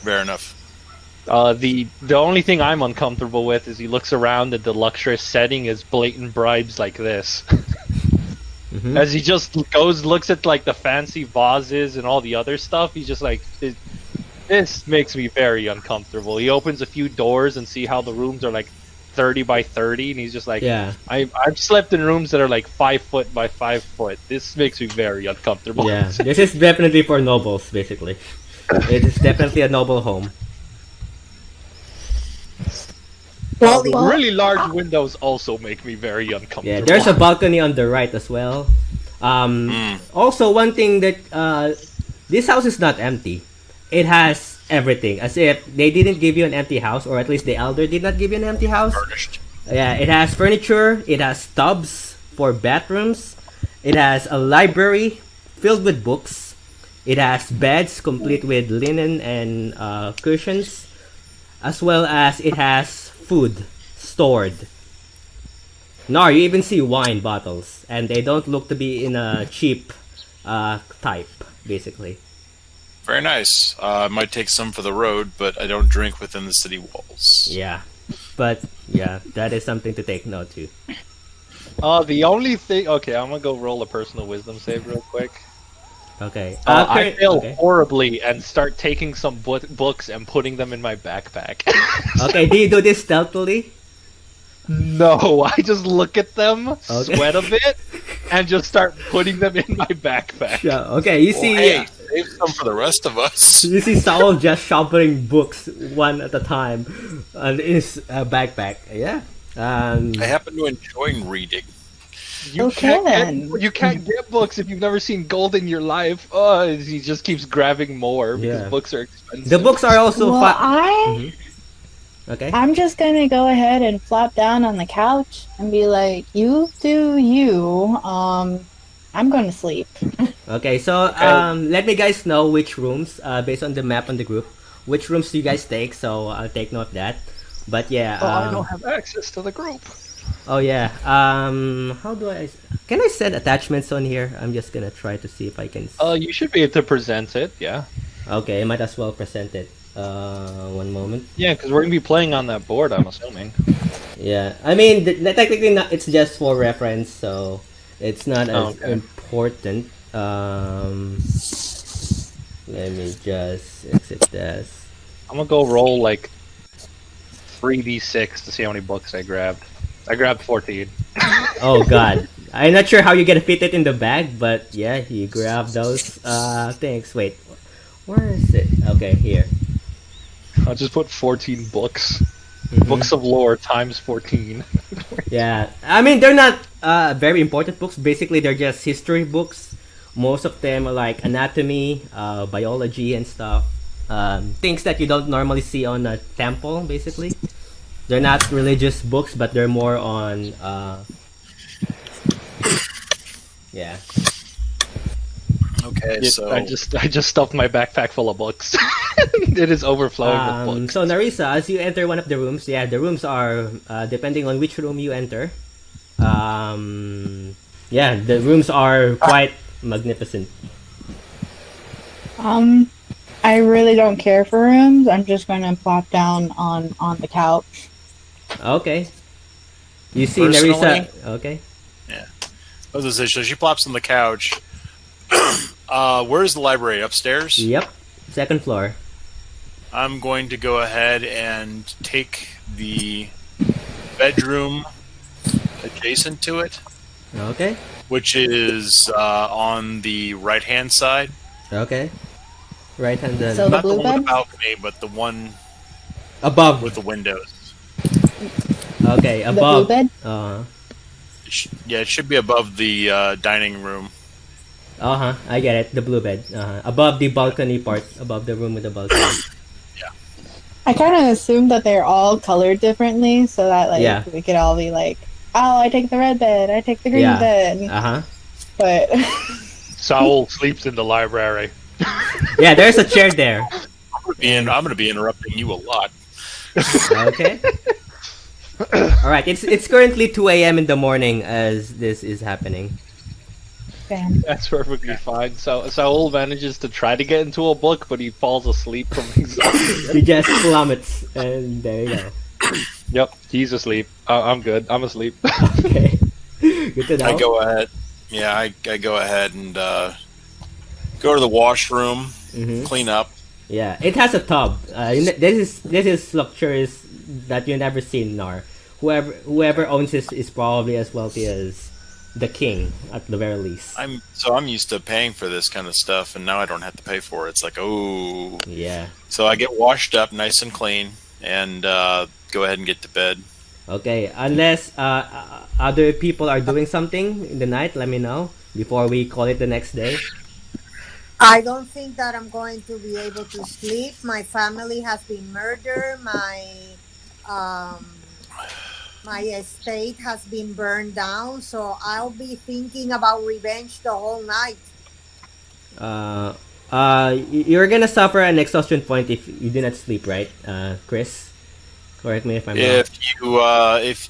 Fair enough. The only thing I'm uncomfortable with is he looks around at the luxurious setting as blatant bribes like this. Mhm. As he just looks at like the fancy vases and all the other stuff, he's just like, this makes me very uncomfortable. He opens a few doors and see how the rooms are like 30 by 30, and he's just like, Yeah. I've slept in rooms that are like 5 foot by 5 foot. This makes me very uncomfortable. Yeah, this is definitely for nobles, basically. It is definitely a noble home. Well, Really large windows also make me very uncomfortable. Yeah, there's a balcony on the right as well. Also, one thing that this house is not empty. It has everything, as if they didn't give you an empty house, or at least the elder did not give you an empty house. Furnished. Yeah, it has furniture. It has tubs for bathrooms. It has a library filled with books. It has beds complete with linen and cushions, as well as it has food stored. Gnarr, you even see wine bottles, and they don't look to be in a cheap type, basically. Very nice. I might take some for the road, but I don't drink within the city walls. Yeah, but yeah, that is something to take note to. The only thing. Okay, I'm gonna go roll a personal wisdom save real quick. Okay. I fail okay. horribly and start taking some books and putting them in my backpack. Okay, do you do this stealthily? No, I just look at them, Okay. sweat a bit, and just start putting them in my backpack. Yeah. Okay, you see. Hey, save some for the rest of us. You see Saul just shoveling books one at a time in his backpack. Yeah. I happen to enjoy reading. You can't get books if you've never seen gold in your life. Oh, he just keeps grabbing more because Yeah. books are expensive. The books are also Well, Okay. I'm just gonna go ahead and flop down on the couch and be like, "You do you." I'm gonna sleep. Okay, so let me guys know which rooms, based on the map on the group, which rooms do you guys take, so I'll take note of that. But yeah, I don't have access to the group. oh yeah, how do can I set attachments on here? I'm just gonna try to see if I can. You should be able to present it, yeah. Okay, I might as well present it. One moment. Yeah, because we're gonna be playing on that board, I'm assuming. Yeah, I mean, technically, not, it's just for reference, so it's not as Okay. important. Let me just exit this. I'm gonna go roll like 3d6 to see how many books I grabbed. I grabbed 14. Oh god. I'm not sure how you're gonna fit it in the bag, but yeah, you grab those things. Wait, where is it? Okay, here. I'll just put 14 books. Mhm. Books of lore times 14. Yeah, I mean they're not very important books. Basically, they're just history books. Most of them are like anatomy, biology, and stuff. Things that you don't normally see on a temple. Basically, they're not religious books, but they're more on. Yeah. Okay, so I just stuffed my backpack full of books. It is overflowing with books. So Narissa, as you enter one of the rooms, yeah, the rooms are depending on which room you enter. Yeah, the rooms are quite magnificent. I really don't care for rooms. I'm just gonna plop down on the couch. Okay. You see Personally? Narissa. Okay. I was gonna say, so she plops on the couch. Where's the library? Upstairs? Yep. Second floor. I'm going to go ahead and take the bedroom adjacent to it, Okay. which is on the right-hand side. Okay. Right hand then. So- the Not the blue one with the bed? balcony, but the one Above. with the windows. Okay, The blue above. bed? Yeah, it should be above the dining room. I get it. The blue bed. Above the balcony part. Above the room with the balcony. I kind of assumed that they're all colored differently, so that like Yeah. we could all be like, "Oh, I take the red bed, I take the green Yeah. bed." But Saul sleeps in the library. Yeah, there's a chair there. I'm going to be interrupting you a lot. Okay. All right. It's currently 2 a.m. in the morning as this is happening. damn. That's perfectly fine. So Saul manages to try to get into a book, but he falls asleep from exhaustion. He just plummets, and there you go. Yep, he's asleep. I'm good. I'm asleep. Okay. Good to know. I go ahead. Yeah, I go ahead and go to the washroom, Mhm. clean up. Yeah, it has a tub. This is luxurious that you've never seen, Gnarr. Whoever owns this is probably as wealthy as the king at the very least. I'm used to paying for this kind of stuff, and now I don't have to pay for it. It's like, oh. Yeah. So I get washed up, nice and clean, and go ahead and get to bed. Okay. Unless other people are doing something in the night, let me know before we call it the next day. I don't think that I'm going to be able to sleep. My family has been murdered. My estate has been burned down. So I'll be thinking about revenge the whole night. You're gonna suffer an exhaustion point if you do not sleep, right, Chris? Correct me if I'm wrong. If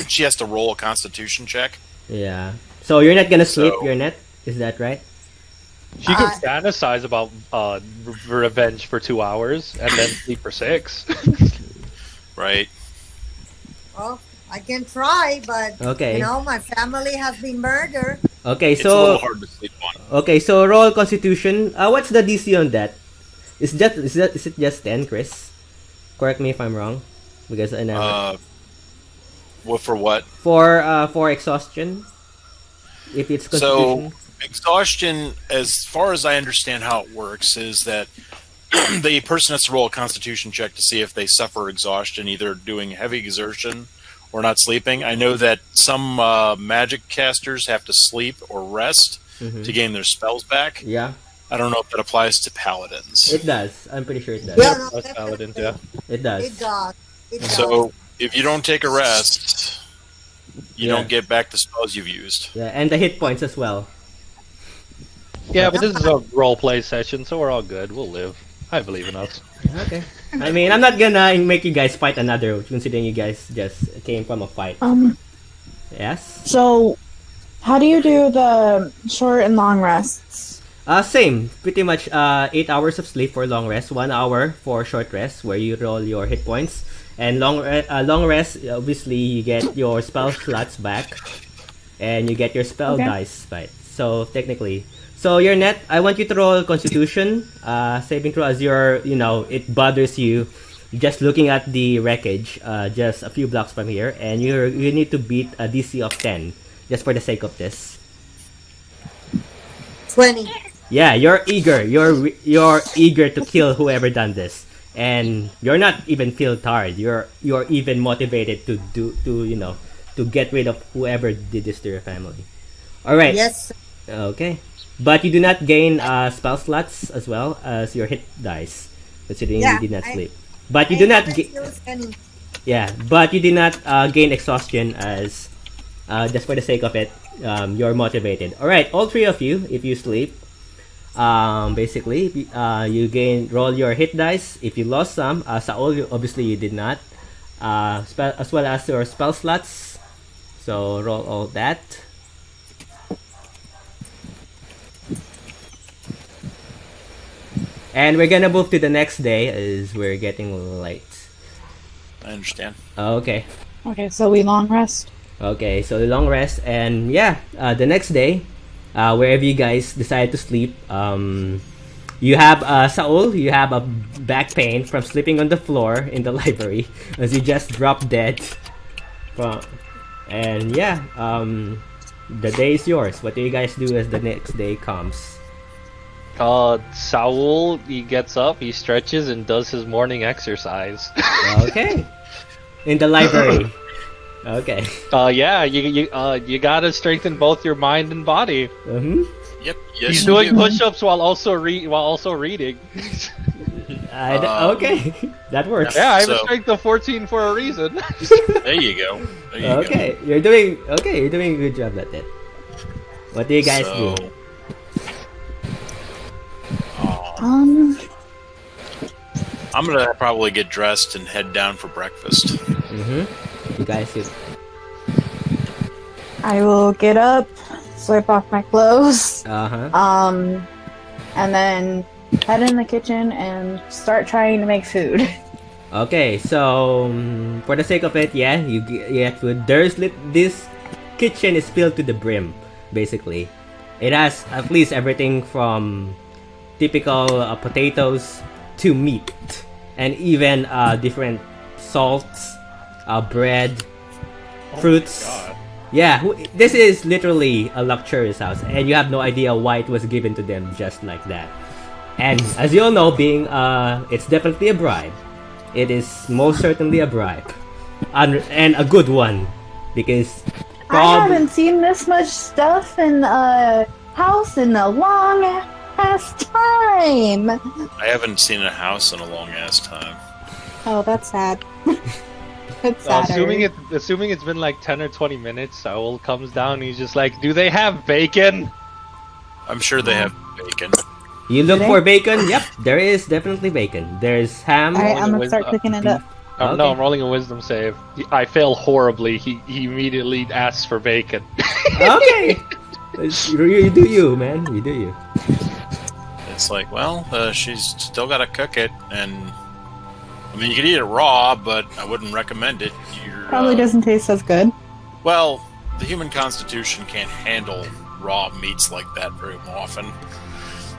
she has to roll a Constitution check. Yeah. So you're not gonna sleep, So- you're not? Is that right? She can fantasize about revenge for 2 hours and then sleep for 6. Right. Well, I can try, but Okay. my family has been murdered. Okay, It's a little so hard to sleep on. okay, so roll Constitution. What's the DC on that? Is it just 10, Chris? Correct me if I'm wrong, because I never. What for what? For exhaustion, if it's So Constitution. exhaustion, as far as I understand how it works, is that the person has to roll a Constitution check to see if they suffer exhaustion, either doing heavy exertion or not sleeping. I know that some magic casters have to sleep or rest to gain their spells back. Yeah, I don't know if that applies to paladins. it does. I'm pretty sure it does. Yeah, no, That's definitely. paladins, yeah. It does. It does. It does. So if you don't take a rest, you Yeah. don't get back the spells you've used. Yeah, and the hit points as well. Yeah, but this is a role play session, so we're all good. We'll live. I believe in us. Okay. I mean, I'm not gonna make you guys fight another, considering you guys just came from a fight. Yes. So, how do you do the short and long rests? Same. Pretty much 8 hours of sleep for long rest, 1 hour for short rest, where you roll your hit points. And long rest, obviously, you get your spell slots back, and you get your spell Okay. dice, right? So, technically. So, your net, I want you to roll Constitution, saving throw as it bothers you just looking at the wreckage, just a few blocks from here, and you need to beat a DC of 10, just for the sake of this. 20. Yeah, you're eager. You're eager to kill whoever done this, and you're not even feel tired. You're even motivated to get rid of whoever did this to your family. All right. Yes. Okay. But you do not gain spell slots as well as your hit dice, considering Yeah, you did not I- sleep. But you do not. Yeah. But you did not gain exhaustion as just for the sake of it. You're motivated. All right, all three of you, if you sleep, basically, you roll your hit dice. If you lost some, Saul, obviously you did not, as well as your spell slots. So roll all that. And we're gonna move to the next day as we're getting late. I understand. Okay. Okay, so we long rest. Okay, so the long rest, and yeah, the next day, wherever you guys decide to sleep, you have Saul, you have a back pain from sleeping on the floor in the library as you just dropped dead. And yeah, the day is yours. What do you guys do as the next day comes? Saul, he gets up, he stretches, and does his morning exercise. Okay, in the library. Okay. Yeah, you gotta strengthen both your mind and body. Mm-hmm. Yep. Yes, He's you doing do. push-ups while also reading. Okay, that works. Yeah, I have a So- strength of 14 for a reason. There you go. There you Okay, you're doing a good job at it. What do you go. guys So, do? I'm gonna probably get dressed and head down for breakfast. You guys do. I will get up, swipe off my clothes, and then head in the kitchen and start trying to make food. Okay, so for the sake of it, yeah, you get food. This kitchen is filled to the brim, basically. It has at least everything from typical potatoes to meat, and even different salts, bread, fruits. Yeah, this is literally a luxurious house, and you have no idea why it was given to them just like that. And as you all know, being it's definitely a bribe. It is most certainly a bribe, and a good one, because I haven't seen this much stuff in a house in a long ass time. I haven't seen a house in a long ass time. Oh, that's sad. It's sad. Assuming it's been like 10 or 20 minutes, Saul comes down and he's just like, "Do they have bacon?" I'm sure they have bacon. You look Do they? for bacon. Yep, there is definitely bacon. There's ham. Alright, I'm gonna with, start cooking it up. No, Okay. I'm rolling a wisdom save. I fail horribly. He immediately asks for bacon. Okay, you do you, man. You do you. It's like, well, she's still got to cook it, and I mean, you could eat it raw, but I wouldn't recommend it. Probably doesn't taste as good. Well, the human constitution can't handle raw meats like that very often.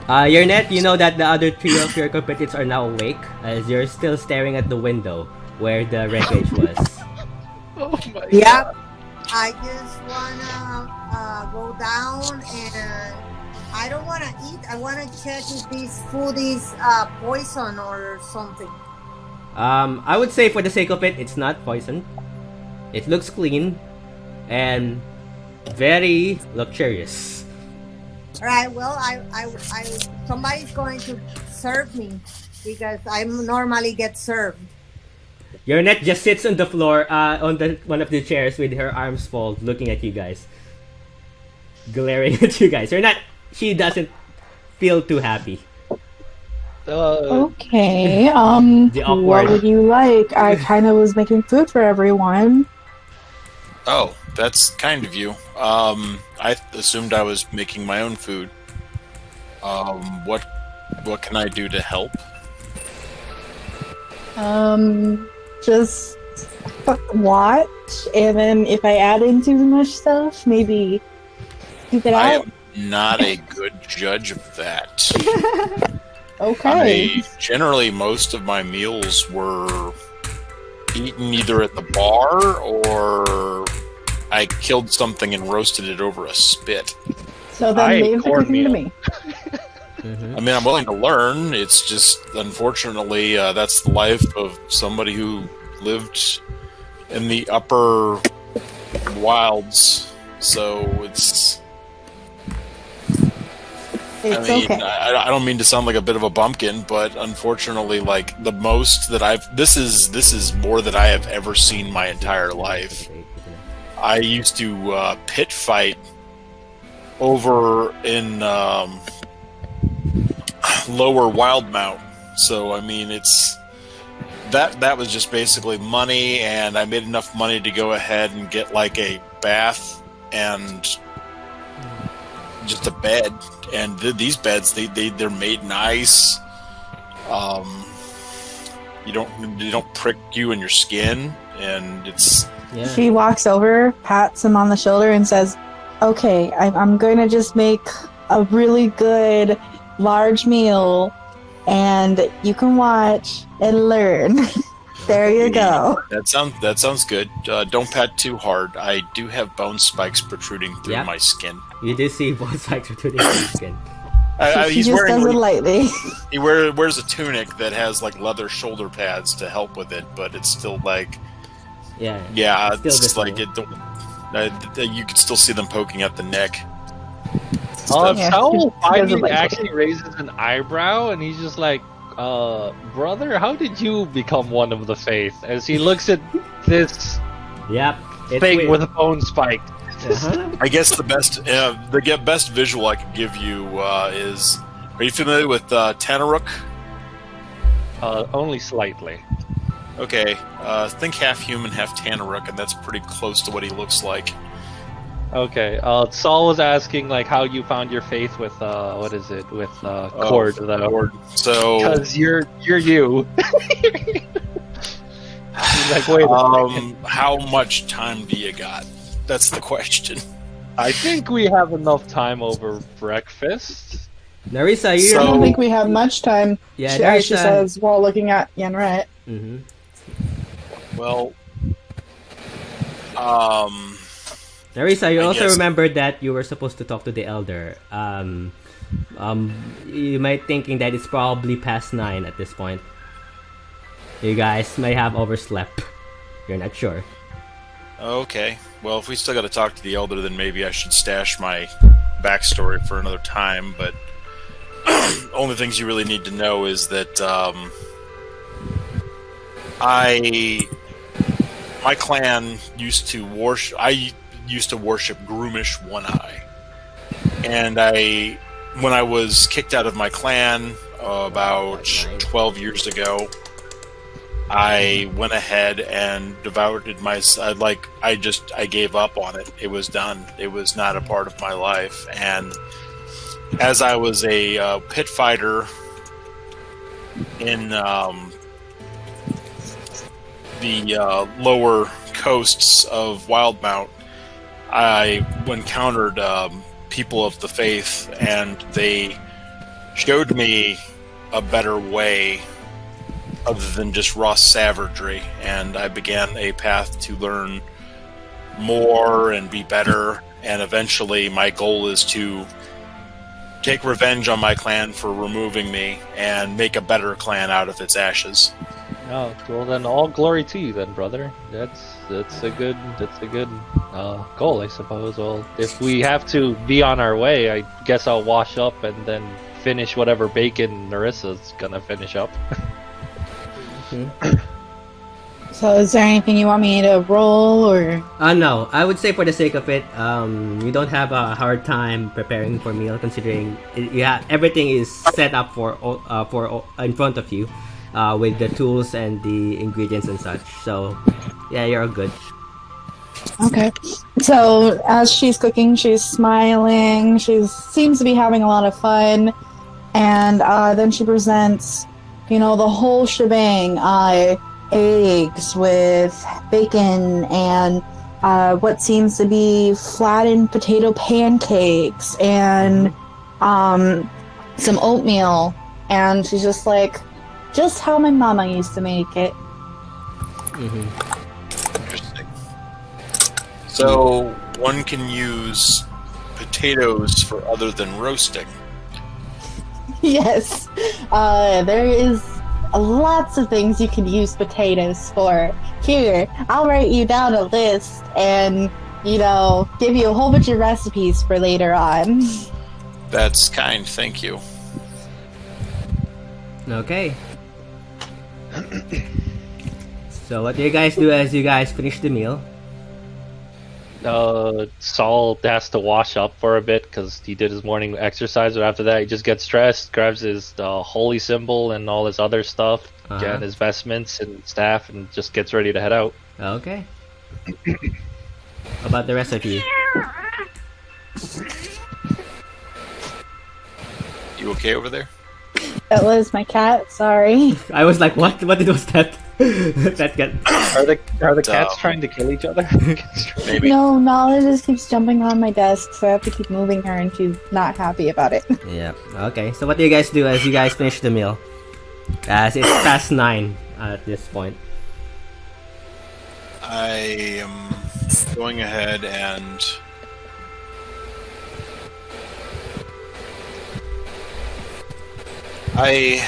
Yenret, you know that the other three of your competitors are now awake, as you're still staring at the window where the wreckage was. Oh my Yep. I just wanna go down and I don't wanna eat. I wanna check if this food is poison or something. I would say for the sake of it, it's not poison. It looks clean and very luxurious. All right. Well, I somebody's going to serve me because I normally get served. Yenret just sits on the floor, on one of the chairs with her arms folded, looking at you guys, glaring at you guys. She doesn't feel too happy. Okay, The awkward- what would you like? I kind of was making food for everyone. Oh, that's kind of you. I assumed I was making my own food. What can I do to help? Just watch, and then if I add in too much stuff, maybe keep it I out. am not a good judge of that. Okay. Generally, most of my meals were eaten either at the bar or I killed something and roasted it over a spit. So then I ate leave the cooking to cornmeal. me. I mean, I'm willing to learn. It's just, unfortunately, that's the life of somebody who lived in the upper wilds. So it's. It's I mean, okay. I don't mean to sound like a bit of a bumpkin, but unfortunately, like the most that this is more than I have ever seen my entire life. I used to pit fight over in Lower Wildmount, so I mean it's that was just basically money, and I made enough money to go ahead and get like a bath and just a bed. And these beds, they're made nice. You don't prick you in your skin, and it's. Yeah. She walks over, pats him on the shoulder, and says, "Okay, I'm going to just make a really good large meal, and you can watch and learn." There you go. That sounds good. Don't pat too hard. I do have bone spikes protruding through Yep. my skin. You do see both sides of the skin. She He's just does it wearing lightly. he wears a tunic that has like leather shoulder pads to help with it, but it's still like Yeah. it's Still just like visible. you can still see them poking at the neck. Yeah, Saul she does it finally like actually raises an eyebrow and he's just like, Brother, how did you become one of the faith? As he looks at this Yep. It's thing weird. with a bone spike. Uh-huh. I guess the best visual I could give you is: are you familiar with Tanaruk? Only slightly. Okay, think half human, half Tanaruk, and that's pretty close to what he looks like. Okay. Saul was asking like how you found your faith with what is it with Cord though? Cord. So, Because you're you. He's like, wait a second. how much time do you got? That's the question. I think we have enough time over breakfast. Narissa, you So- I don't think we have much time. Yeah, as she Narissa. says while looking at Yenret. Mhm. Well, Narissa, you I also guess- remembered that you were supposed to talk to the elder. You might thinking that it's probably past 9 at this point. You guys may have overslept. You're not sure. okay. Well, if we still got to talk to the elder, then maybe I should stash my backstory for another time. But only things you really need to know is that my clan used to worship. I used to worship Groomish One Eye, and when I was kicked out of my clan about 12 years ago, I went ahead and devoured I gave up on it. It was done. It was not a part of my life. And as I was a pit fighter in the lower coasts of Wildmount, I encountered people of the faith, and they showed me a better way other than just raw savagery, and I began a path to learn more and be better, and eventually my goal is to take revenge on my clan for removing me and make a better clan out of its ashes. Oh, well then, all glory to you, then, brother. That's a good goal, I suppose. Well, if we have to be on our way, I guess I'll wash up and then finish whatever bacon Narissa's gonna finish up. So is there anything you want me to roll or? No, I would say for the sake of it, you don't have a hard time preparing for meal, considering everything is set up for in front of you, with the tools and the ingredients and such. So, yeah, you're all good. Okay. So as she's cooking, she's smiling. She seems to be having a lot of fun, and then she presents, the whole shebang. Eggs with bacon and what seems to be flattened potato pancakes and some oatmeal, and she's just like, just how my mama used to make it. Interesting. So one can use potatoes for other than roasting. Yes, there is lots of things you can use potatoes for. Here, I'll write you down a list and, give you a whole bunch of recipes for later on. That's kind, thank you. Okay. So what do you guys do as you guys finish the meal? Saul has to wash up for a bit because he did his morning exercise, but after that he just gets dressed, grabs his holy symbol and all his other stuff, get his vestments and staff, and just gets ready to head out. Okay. How about the rest of you? You okay over there? That was my cat, sorry. I was like, what? What was that? That got... Are the cats trying to kill each other? Maybe. No, Nala just keeps jumping on my desk, so I have to keep moving her, and she's not happy about it. Yeah. Okay. So what do you guys do as you guys finish the meal? As it's past 9 at this point. I am going ahead and I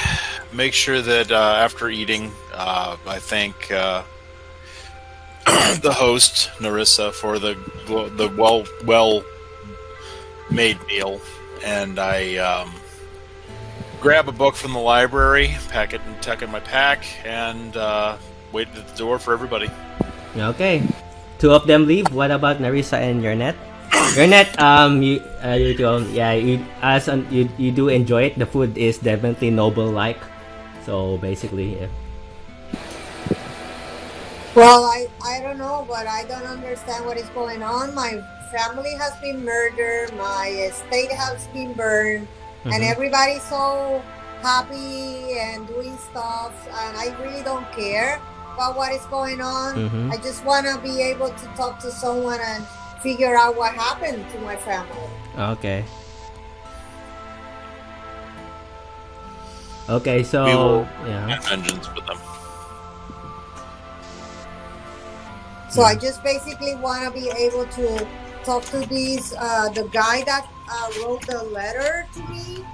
make sure that after eating, I thank the host Narissa for the well made meal, and I grab a book from the library, pack it and tuck it in my pack, and wait at the door for everybody. Okay. Two of them leave. What about Narissa and Yenret? Yenret, you do enjoy it. The food is definitely noble-like. So basically, yeah. Well, I don't know, but I don't understand what is going on. My family has been murdered, my estate has been burned, and everybody's so happy and doing stuff, and I really don't care about what is going on. I just want to be able to talk to someone and figure out what happened to my family. Okay. Okay, so We will yeah. have vengeance with them. So I just basically want to be able to talk to the guy that wrote the letter to me,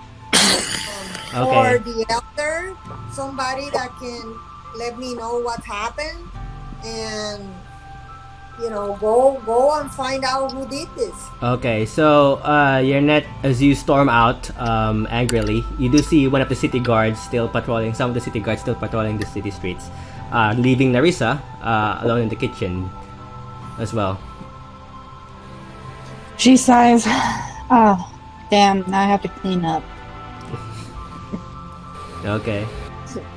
or the elder, somebody that can let me know what happened, and go and find out who did this. Okay, so Yenret, as you storm out angrily, you do see one of the city guards still patrolling. Some of the city guards still patrolling the city streets, leaving Narissa alone in the kitchen as well. She sighs. Oh, damn! Now I have to clean up. Okay.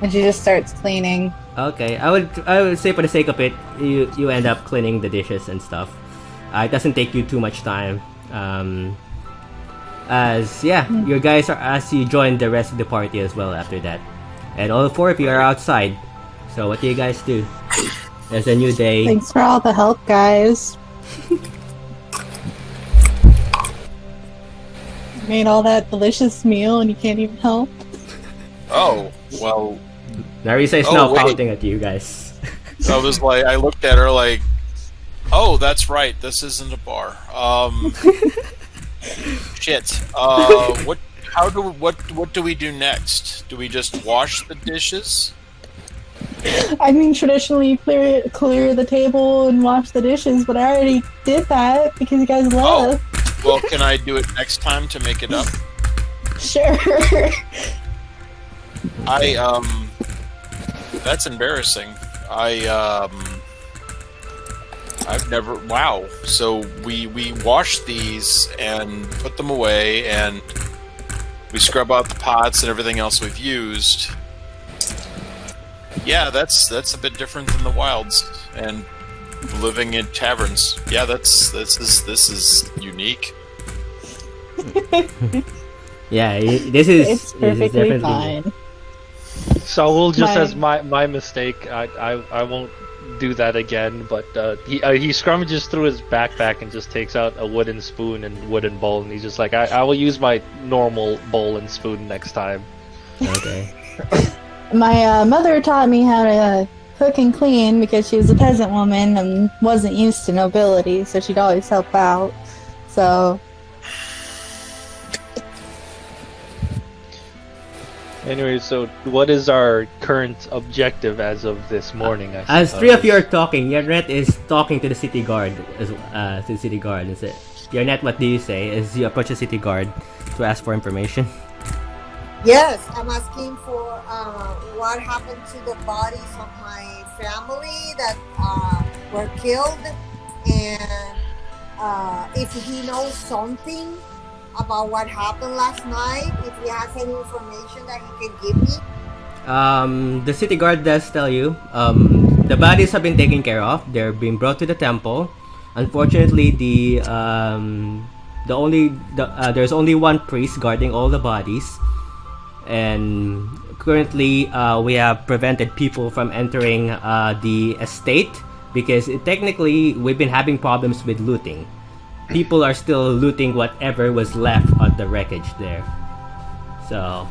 And she just starts cleaning. Okay, I would say for the sake of it, you end up cleaning the dishes and stuff. It doesn't take you too much time. You guys are as you join the rest of the party as well after that, and all four of you are outside. So what do you guys do? There's a new day. Thanks for all the help, guys. Made all that delicious meal and you can't even help. Oh, well, Narissa is now pouting at you guys. I looked at her like, oh, that's right, this isn't a bar. Shit. What do we do next? Do we just wash the dishes? I mean, traditionally you clear the table and wash the dishes, but I already did that because you guys left. Well, can I do it next time to make it up? Sure. That's embarrassing. I've never. Wow. So we wash these and put them away, and we scrub out the pots and everything else we've used. Yeah, that's a bit different than the wilds and living in taverns. Yeah, this is unique. Yeah, this is It's perfectly definitely fine. So we'll just as my mistake. I won't do that again. But he scrummages through his backpack and just takes out a wooden spoon and wooden bowl, and he's just like, I will use my normal bowl and spoon next time. Okay. My mother taught me how to cook and clean because she was a peasant woman and wasn't used to nobility, so she'd always help out. So Anyway, so what is our current objective as of this morning? As three of you are talking, Yenret is talking to the city guard. To the city guard, is it? Yenret, what do you say as you approach the city guard to ask for information? Yes, I'm asking for what happened to the bodies of my family that were killed, and if he knows something about what happened last night, if he has any information that he can give me. The city guard does tell you the bodies have been taken care of. They're being brought to the temple. Unfortunately, there's only one priest guarding all the bodies, and currently we have prevented people from entering the estate because technically we've been having problems with looting. People are still looting whatever was left on the wreckage there. So,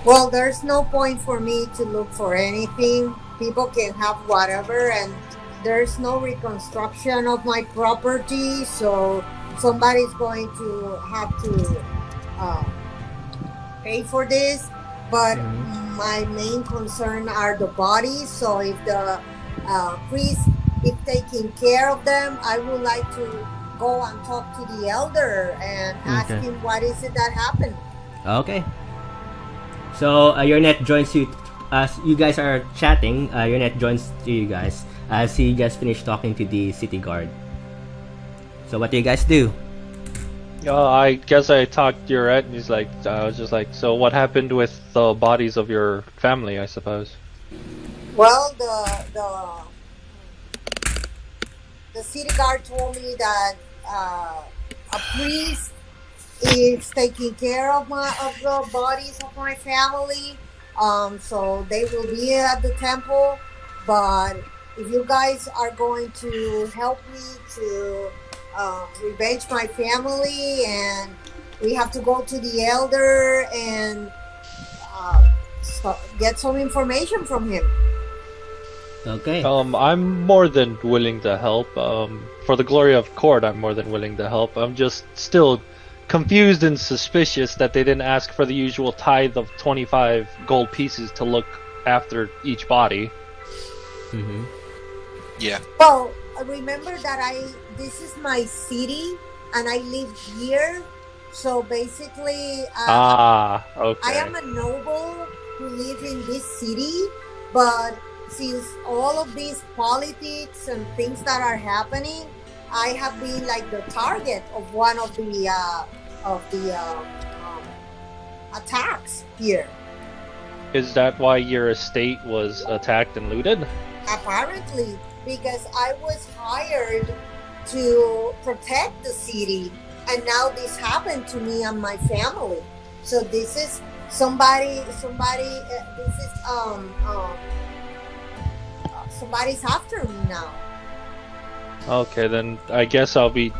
well, there's no point for me to look for anything. People can have whatever, and there's no reconstruction of my property, so somebody's going to have to pay for this. But my main concern are the bodies, so if the priest is taking care of them, I would like to go and talk to the elder and ask him what is it that happened. okay. So your net joins you as you guys are chatting. Your net joins to you guys as he just finished talking to the city guard. So what do you guys do? I guess I talked to Yenret, and he's like, I was just like, so what happened with the bodies of your family? I suppose. Well, the city guard told me that a priest is taking care of the bodies of my family. So they will be at the temple. But if you guys are going to help me to revenge my family, and we have to go to the elder and get some information from him. Okay. I'm more than willing to help. For the glory of court, I'm more than willing to help. I'm just still confused and suspicious that they didn't ask for the usual tithe of 25 gold pieces to look after each body. Mm-hmm. Yeah. Well, remember that this is my city and I live here. So basically, Okay. I am a noble who live in this city, but since all of these politics and things that are happening, I have been like the target of one of the attacks here. Is that why your estate was attacked and looted? Apparently, because I was hired to protect the city, and now this happened to me and my family. So this is somebody. This is somebody's after me now. Okay, then I guess I'll be.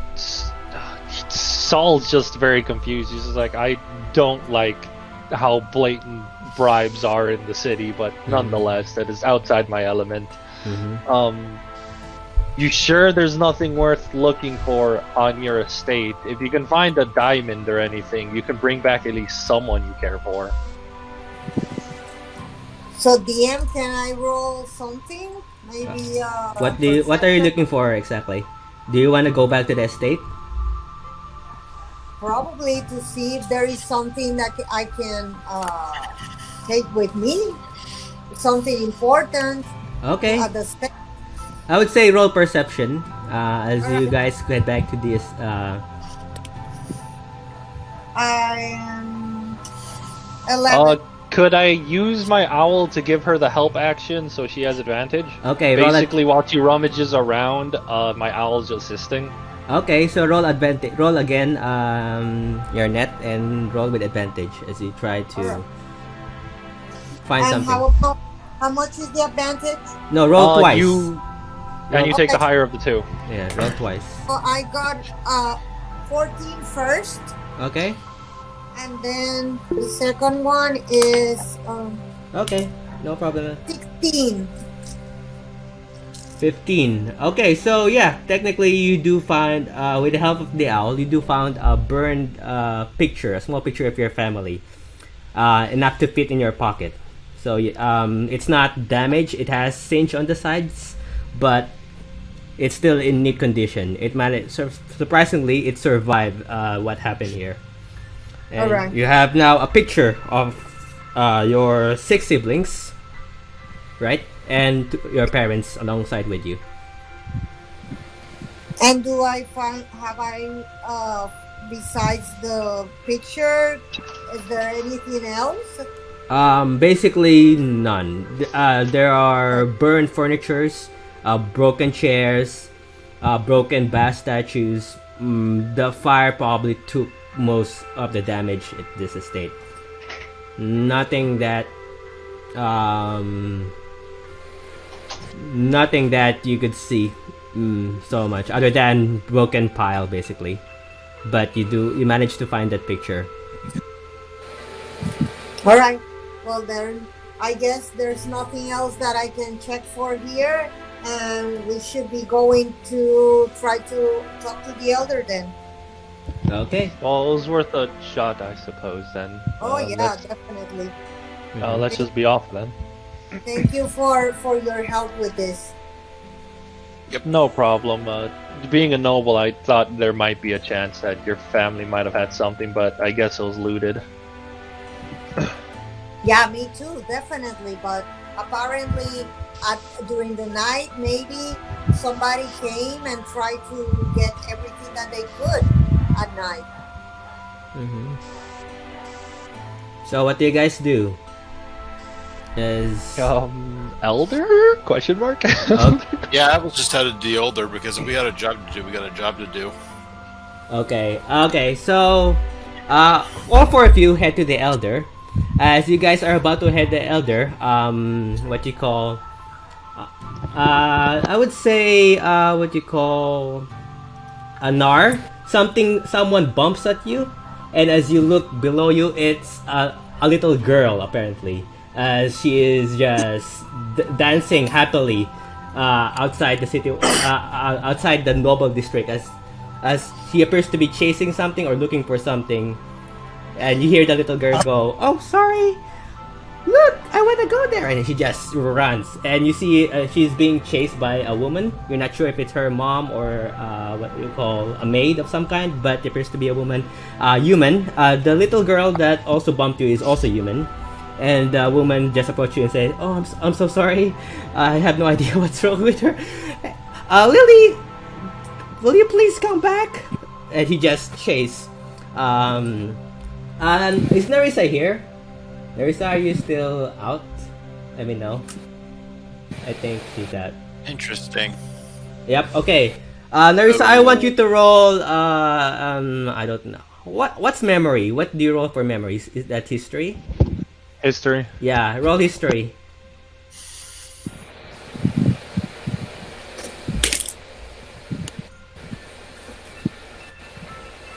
Saul's just very confused. He's just like, I don't like how blatant bribes are in the city, but nonetheless, that is outside my element. Mm-hmm. You sure there's nothing worth looking for on your estate? If you can find a diamond or anything, you can bring back at least someone you care for. So DM, can I roll something? Maybe. What are you looking for exactly? Do you want to go back to the estate? Probably to see if there is something that I can take with me, something important. Okay. At the state. I would say roll perception as you guys head back to this. I am 11. Could I use my owl to give her the help action so she has advantage? Okay, Basically, while she rummages around, my owl's assisting. Okay, so roll advantage. Roll again your net and roll with advantage as you try to find And something. how much is the advantage? No, roll twice. You take the higher of the two. Yeah, roll twice. Well, I got 14 first, Okay. and then the second one is Okay, no problem. 16. 15. Okay, so yeah, technically you do find, with the help of the owl, you do find a burned picture, a small picture of your family, enough to fit in your pocket. So it's not damaged, it has singe on the sides, but it's still in neat condition. It managed, surprisingly, it survived what happened here. And Alright. you have now a picture of your 6 siblings, right? And your parents alongside with you. And do I besides the picture, is there anything else? Basically none. There are burned furnitures, broken chairs, broken bass statues. The fire probably took most of the damage at this estate. Nothing that you could see so much other than broken pile basically, but you managed to find that picture. All right. Well, then I guess there's nothing else that I can check for here, and we should be going to try to talk to the elder then. Okay. Well, it was worth a shot, I suppose. Then. Oh yeah, definitely. Let's just be off then. Thank you for your help with this. No problem. Being a noble, I thought there might be a chance that your family might have had something, but I guess it was looted. Yeah, me too, definitely. But apparently, during the night, maybe somebody came and tried to get everything that they could at night. Mm-hmm. So what do you guys do? Is Elder? Question mark. Yeah, I was just headed to the Elder because if we had a job to do, we got a job to do. okay. So all four of you head to the Elder. As you guys are about to head the Elder, what you call I would say what you call a Gnarr. Someone bumps at you, and as you look below you, it's a little girl apparently. As she is just dancing happily outside the city, outside the noble district, as she appears to be chasing something or looking for something, and you hear the little girl go, "Oh, sorry! Look, I want to go there!" And she just runs, and you see she's being chased by a woman. You're not sure if it's her mom or what you call a maid of some kind, but it appears to be a woman, human. The little girl that also bumped you is also human. And the woman just approached you and said, "Oh, I'm so sorry. I have no idea what's wrong with her. Lily, will you please come back?" And he just chased. And is Narissa here? Narissa, are you still out? Let me know. I think she's out. Interesting. Yep. Okay. Narissa, I want you to roll. I don't know. What's memory? What do you roll for memories? Is that history? History. Yeah, roll history.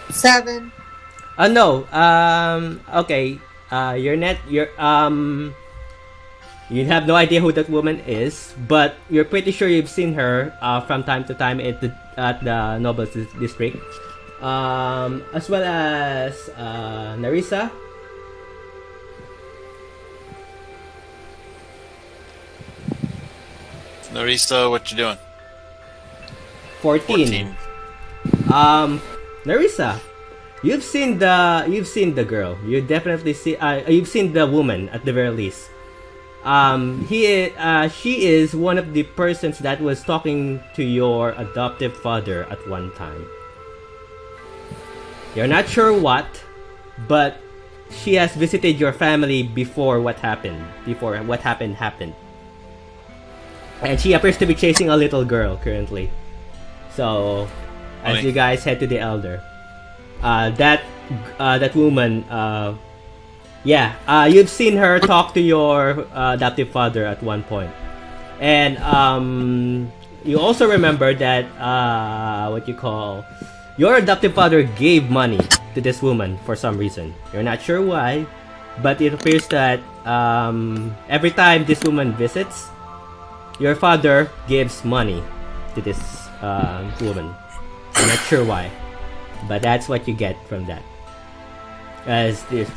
Seven. No. Okay. You have no idea who that woman is, but you're pretty sure you've seen her from time to time at the Nobles District, as well as Narissa. Narissa, what you doing? 14. Narissa, you've seen the girl. You definitely see. You've seen the woman at the very least. She is one of the persons that was talking to your adoptive father at one time. You're not sure what, but she has visited your family before what happened. Before what happened. And she appears to be chasing a little girl currently. So, as you guys head to the Elder, that woman, you've seen her talk to your adoptive father at one point, and you also remember that your adoptive father gave money to this woman for some reason. You're not sure why, but it appears that every time this woman visits, your father gives money to this woman. I'm not sure why, but that's what you get from that. As this.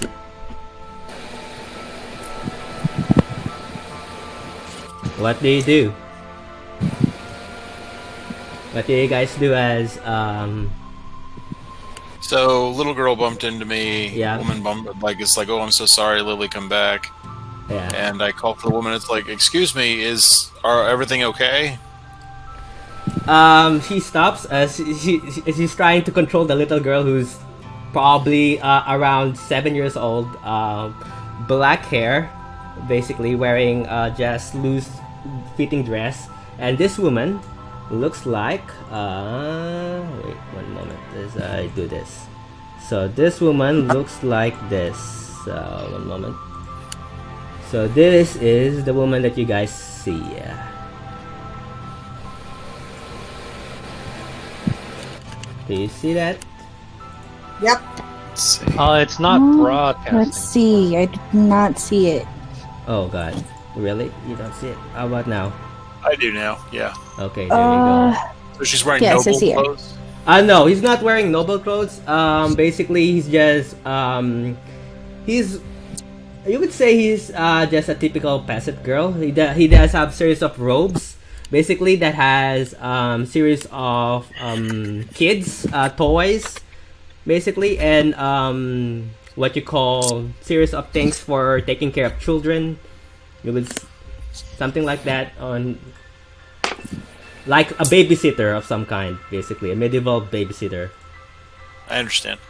What do you do? What do you guys do as So little girl bumped into me. Yeah. Woman bumped it's like, "Oh, I'm so sorry, Lily, come back." Yeah. And I call for the woman. It's like, "Excuse me, are everything okay?" She stops as she's trying to control the little girl who's probably around 7 years old, black hair, basically wearing just loose fitting dress, and this woman looks like wait one moment as I do this. So this woman looks like this. One moment. So this is the woman that you guys see. Do you see that? Yep. Let's see. It's not broadcast. Let's see. I did not see it. Oh god. Really? You don't see it? How about now? I do now. Yeah. Okay, there we go. So she's wearing Yes, I noble see it. clothes. No, he's not wearing noble clothes. Basically, he's just he's. You would say he's just a typical peasant girl. He does have series of robes, basically that has series of kids toys, basically, and what you call series of things for taking care of children. It was something like that, on like a babysitter of some kind, basically a medieval babysitter. I understand.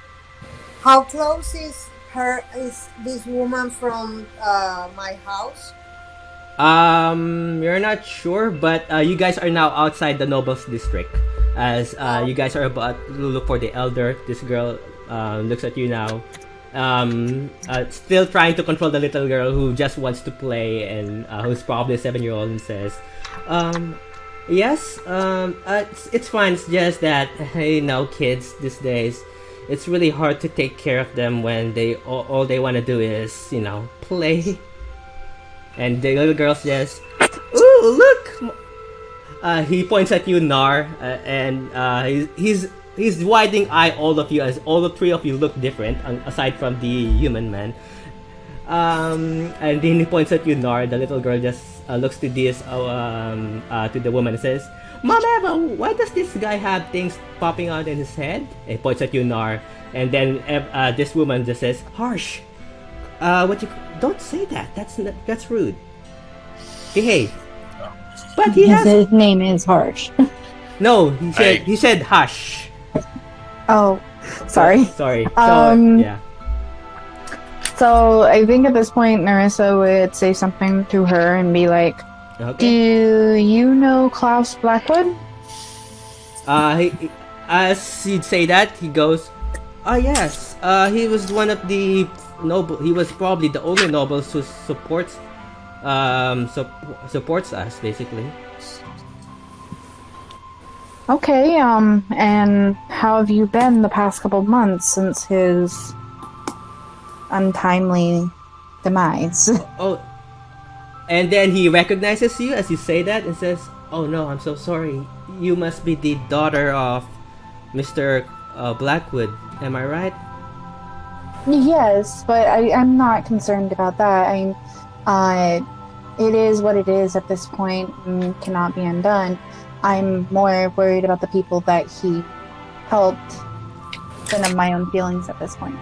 How close is this woman from my house? You're not sure, but you guys are now outside the nobles district. As you guys are about to look for the elder, this girl looks at you now, still trying to control the little girl who just wants to play, and who's probably a 7-year-old, and says, yes, it's fine. It's just that, you know, kids these days, it's really hard to take care of them when all they want to do is, you know, play. And the little girl says, "Ooh, look!" He points at you, Gnarr, and he's widening eye all of you, as all the three of you look different, aside from the human man. And then he points at you, Gnarr. The little girl just looks to this to the woman and says, "Mom Eva, why does this guy have things popping out in his head?" And he points at you, Gnarr. And then this woman just says, "Harsh. Don't say that. That's rude. Behave." But His name is Harsh. No, he said hush. Oh, sorry. Sorry. So, yeah. So I think at this point, Narissa would say something to her and be like, Okay. "Do you know Klaus Blackwood?" As he'd say that, he goes, "Ah, yes. He was one of the noble. He was probably the only nobles who supports us, basically." Okay, and how have you been the past couple of months since his untimely demise? Oh, and then he recognizes you as you say that and says, "Oh no, I'm so sorry. You must be the daughter of Mr. Blackwood. Am I right?" Yes, but I'm not concerned about that. It is what it is at this point and cannot be undone. I'm more worried about the people that he helped than of my own feelings at this point.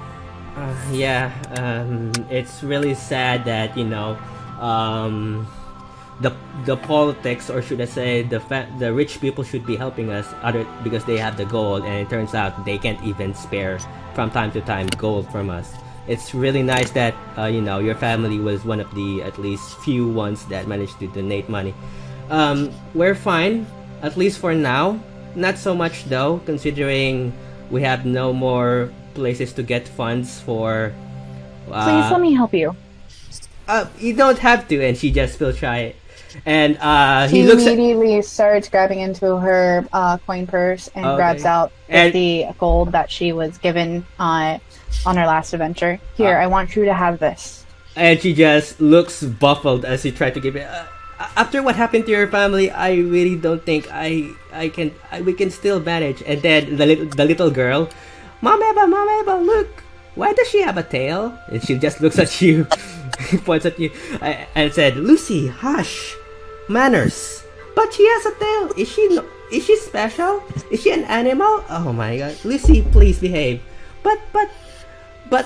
Yeah, it's really sad that, you know, the politics, or should I say, the rich people should be helping us because they have the gold, and it turns out they can't even spare from time to time gold from us. It's really nice that you know, your family was one of the at least few ones that managed to donate money. We're fine, at least for now. Not so much though, considering we have no more places to get funds for. Please let me help you. You don't have to, and she just will try it. And She he looks immediately starts grabbing into her coin purse and Okay. grabs out the gold that she was given on her last adventure. Here, I want you to have this. and she just looks baffled as you try to give it. After what happened to your family, I really don't think we can still manage. And then the little girl, Mom Eva, look, why does she have a tail? And she just looks at you, points at you, and said, "Lucy, hush, manners." But she has a tail. Is she special? Is she an animal? Oh my God, Lucy, please behave. But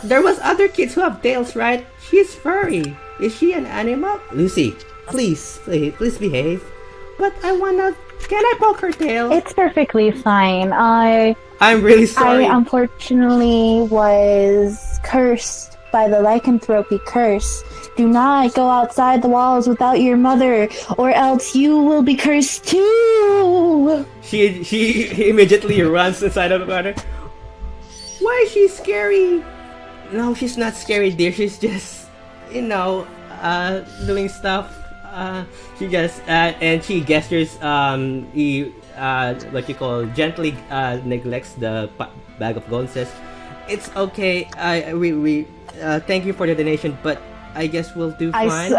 there was other kids who have tails, right? She's furry. Is she an animal? Lucy, please behave. But can I poke her tail? It's perfectly fine. I'm really sorry. I unfortunately was cursed by the lycanthropy curse. Do not go outside the walls without your mother, or else you will be cursed too. She immediately runs inside of the water. Why is she scary? No, she's not scary, dear. She's just, you know, doing stuff. She just and she gestures. What you call, gently neglects the bag of gold and says, "It's okay. We thank you for the donation, but I guess we'll do fine."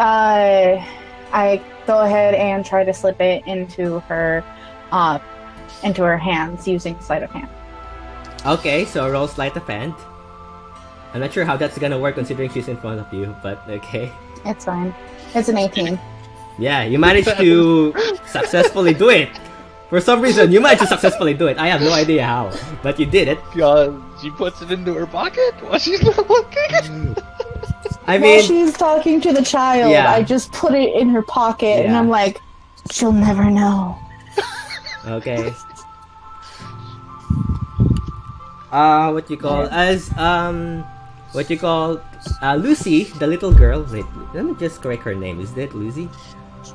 I go ahead and try to slip it into her hands using sleight of hand. Okay, so roll sleight of hand. I'm not sure how that's gonna work considering she's in front of you, but okay. It's fine. It's an 18. Yeah, you managed to successfully do it. For some reason, you managed to successfully do it. I have no idea how, but you did it. God, she puts it into her pocket while she's not looking. I While mean, she's talking to the child, Yeah. I just put it in her pocket, and Yeah. I'm like, she'll never know. okay. What you call Lucy, the little girl. Wait, let me just correct her name. Is that Lucy?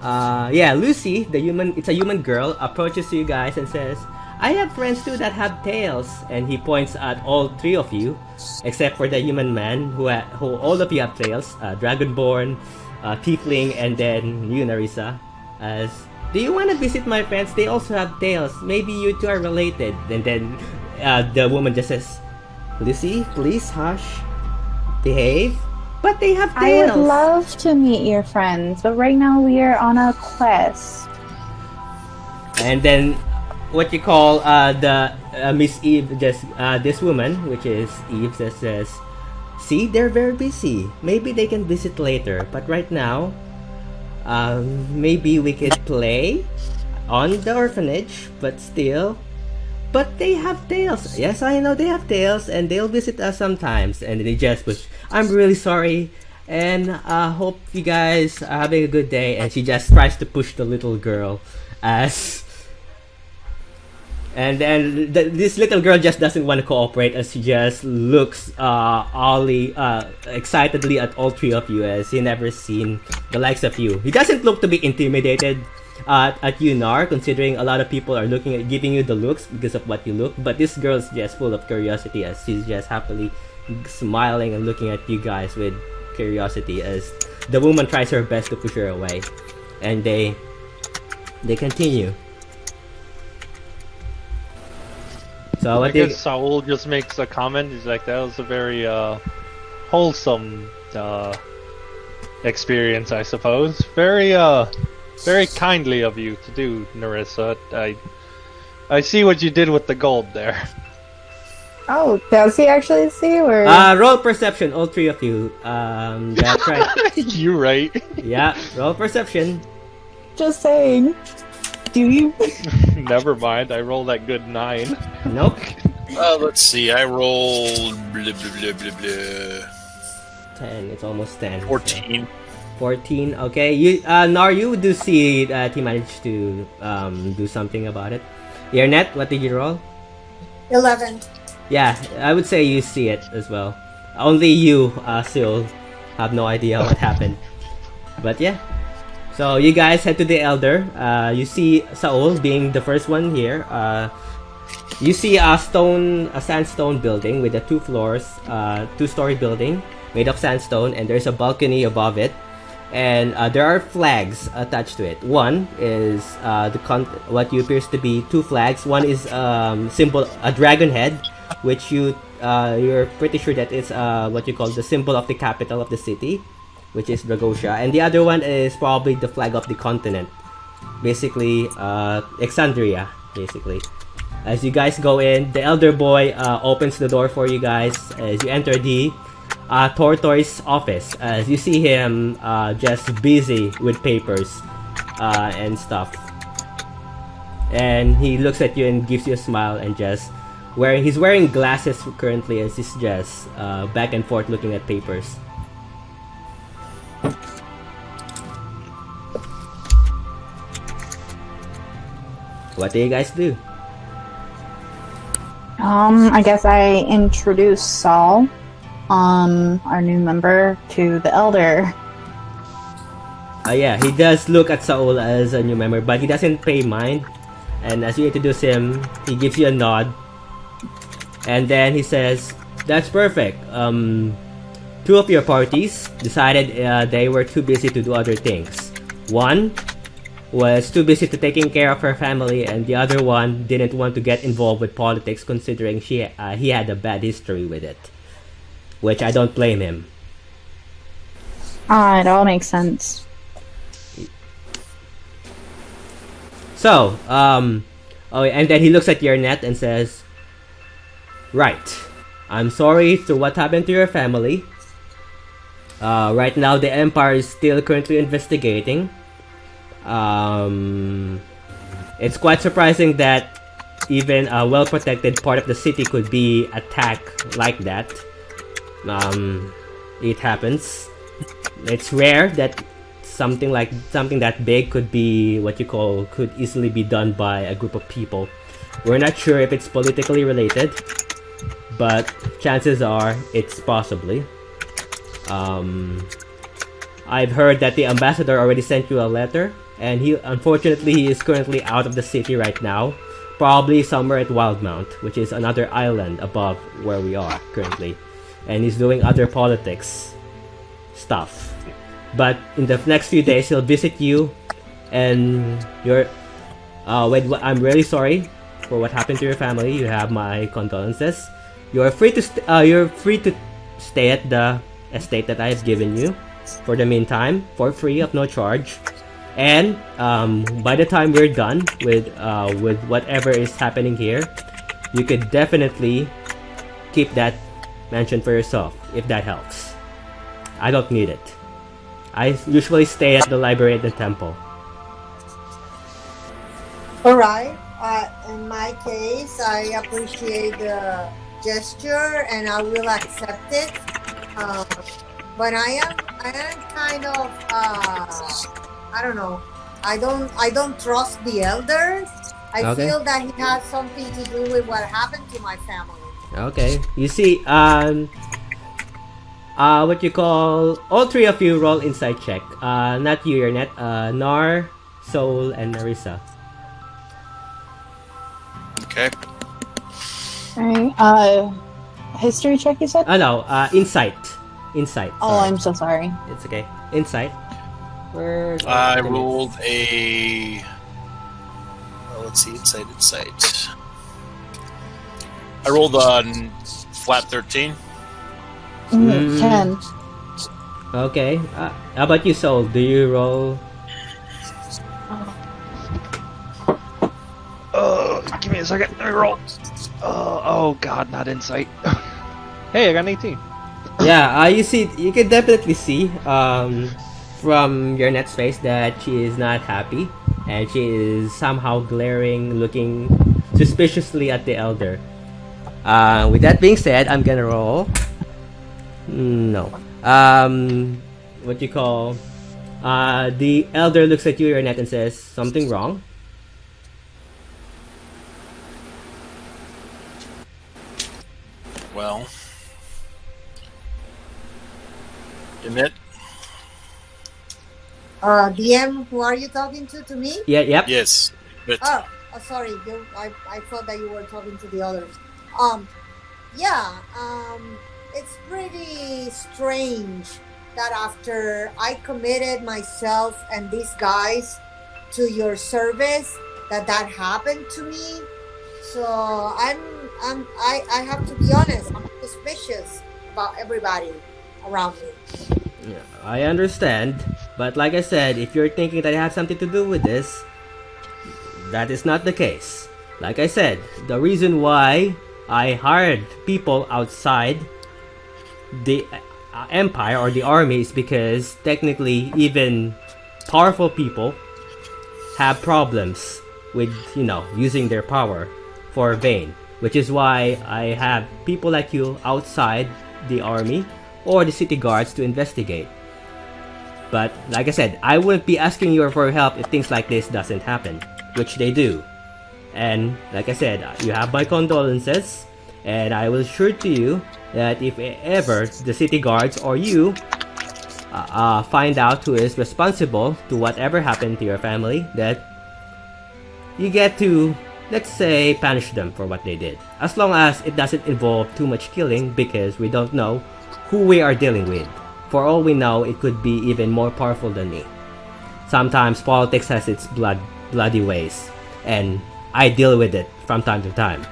Yeah, Lucy, the human. It's a human girl. Approaches you guys and says, "I have friends too that have tails." And he points at all three of you, except for the human man, who all of you have tails. Dragonborn, Tiefling, and then you, Narissa. As, do you want to visit my friends? They also have tails. Maybe you two are related. And then the woman just says, "Lucy, please hush, behave." But they have I tails. would love to meet your friends, but right now we are on a quest. And then, what you call the Miss Eve, just this woman, which is Eve, just says, "See, they're very busy. Maybe they can visit later. But right now, maybe we could play on the orphanage. But still, but they have tails. Yes, I know they have tails, and they'll visit us sometimes." And they just push. "I'm really sorry, and hope you guys are having a good day." And she just tries to push the little girl, and then this little girl just doesn't want to cooperate, as she just looks excitedly at all three of you, as he never seen the likes of you. He doesn't look to be intimidated at you, Gnarr, considering a lot of people are giving you the looks because of what you look. But this girl's just full of curiosity, as she's just happily smiling and looking at you guys with curiosity, as the woman tries her best to push her away, and they continue. So I what do you, guess Saul just makes a comment. He's like, "That was a very wholesome experience, I suppose. Very very kindly of you to do, Narissa. I see what you did with the gold there." Oh, does he actually see? Or roll perception, all three of you. That's right. You right. Yeah, roll perception. just saying? Do you? Never mind. I rolled that good 9. Nope. Let's see. I rolled blah, blah, blah, blah, blah. 10. It's almost 10. 14. 14. Okay. You, Gnarr, you do see that he managed to do something about it. Yenret, what did you roll? 11. Yeah, I would say you see it as well. Only you still have no idea what happened. But yeah. So you guys head to the Elder. You see Saul being the first one here. You see a sandstone building with the 2 floors, 2-story building made of sandstone, and there's a balcony above it. And there are flags attached to it. One is what you appears to be 2 flags. One is symbol a dragon head, which you're pretty sure that it's what you call the symbol of the capital of the city, which is Dragosha. And the other one is probably the flag of the continent, basically Exandria, basically. As you guys go in, the elder boy opens the door for you guys as you enter the Tortoise office. As you see him just busy with papers and stuff. And he looks at you and gives you a smile, and just he's wearing glasses currently, as he's just back and forth looking at papers. What do you guys do? I guess I introduce Saul, our new member, to the elder. Yeah, he does look at Saul as a new member, but he doesn't pay mind. And as you introduce him, he gives you a nod. And then he says, "That's perfect. 2 of your parties decided they were too busy to do other things. One was too busy to taking care of her family, and the other one didn't want to get involved with politics, considering he had a bad history with it. Which I don't blame him." It all makes sense. So, and then he looks at Yenret and says, "Right. I'm sorry for what happened to your family. Right now, the Empire is still currently investigating. It's quite surprising that even a well-protected part of the city could be attacked like that. It happens. It's rare that something that big could be could easily be done by a group of people. We're not sure if it's politically related, but chances are it's possibly. I've heard that the ambassador already sent you a letter, and he is currently out of the city right now, probably somewhere at Wildmount, which is another island above where we are currently, and he's doing other politics stuff. But in the next few days, he'll visit you, and I'm really sorry for what happened to your family. You have my condolences. You're free to stay at the estate that I have given you for the meantime, for free of no charge. And by the time we're done with whatever is happening here, you could definitely keep that mansion for yourself if that helps. I don't need it. I usually stay at the library at the temple. All right. In my case, I appreciate the gesture and I will accept it. But I am kind of I don't know. I don't trust the elders. I feel that he has something to do with what happened to my family. Okay. You see, all three of you roll insight check. Not you, Yenret. Gnarr, Soul, and Narissa. Okay. Alright, history check you said? No, insight. Insight. Oh, sorry. I'm so sorry. It's okay. Insight. I rolled a... let's see, insight. I rolled a flat 13. 10. Okay. How about you, Soul? Do you roll? Give me a second. Let me roll. Oh god, not insight. Hey, I got an 18. Yeah, you can definitely see from Yenret's face that she is not happy, and she is somehow glaring, looking suspiciously at the elder. With that being said, I'm gonna roll. No. The elder looks at you, Yenret, and says, "Something wrong?" Well, Yenret? DM, who are you talking to? To me? Yeah, yep. Yes. But Sorry. I thought that you were talking to the others. It's pretty strange that after I committed myself and these guys to your service, that happened to me. So I have to be honest. I'm suspicious about everybody around me. Yeah, I understand, but like I said, if you're thinking that it has something to do with this, that is not the case. Like I said, the reason why I hired people outside the empire or the army is because technically even powerful people have problems with, using their power for vain, which is why I have people like you outside the army or the city guards to investigate. But like I said, I wouldn't be asking you for help if things like this doesn't happen, which they do. And like I said, you have my condolences, and I will assure to you that if ever the city guards or you find out who is responsible to whatever happened to your family, that you get to, let's say, punish them for what they did. As long as it doesn't involve too much killing, because we don't know who we are dealing with. For all we know, it could be even more powerful than me. Sometimes politics has its bloody ways, and I deal with it from time to time.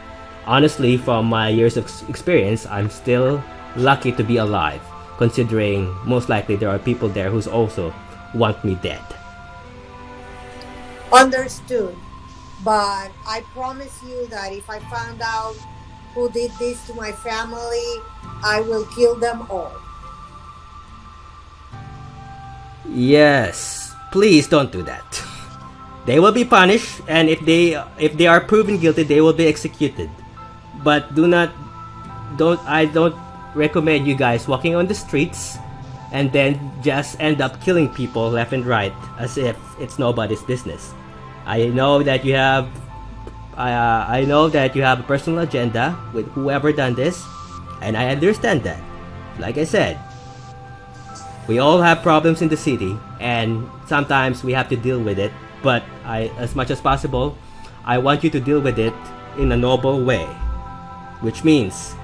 Honestly, from my years of experience, I'm still lucky to be alive, considering most likely there are people there who also want me dead. Understood. But I promise you that if I found out who did this to my family, I will kill them all. Yes, please don't do that. They will be punished, and if they are proven guilty, they will be executed. But I don't recommend you guys walking on the streets and then just end up killing people left and right as if it's nobody's business. I know that you have a personal agenda with whoever done this, and I understand that. Like I said, we all have problems in the city, and sometimes we have to deal with it. But as much as possible, I want you to deal with it in a noble way, which means,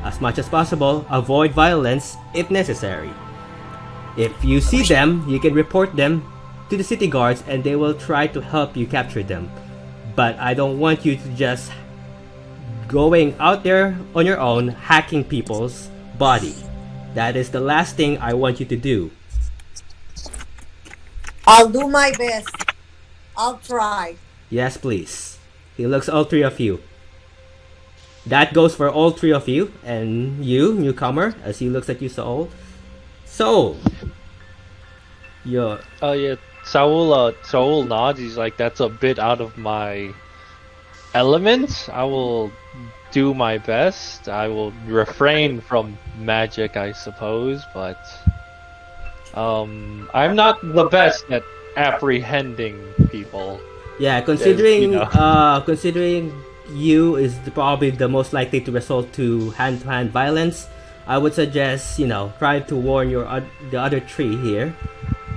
as much as possible, avoid violence if necessary. If you see them, you can report them to the city guards, and they will try to help you capture them. But I don't want you to just going out there on your own, hacking people's body. That is the last thing I want you to do. I'll do my best. I'll try. Yes, please. He looks all three of you. That goes for all three of you, and you, newcomer, as he looks at you, Saul. Saul! Oh yeah, Saul nods. He's like, that's a bit out of my element. I will do my best. I will refrain from magic, I suppose, but I'm not the best at apprehending people. Yeah, considering Yes, you know. considering you is probably the most likely to result to hand-to-hand violence, I would suggest, try to warn the other three here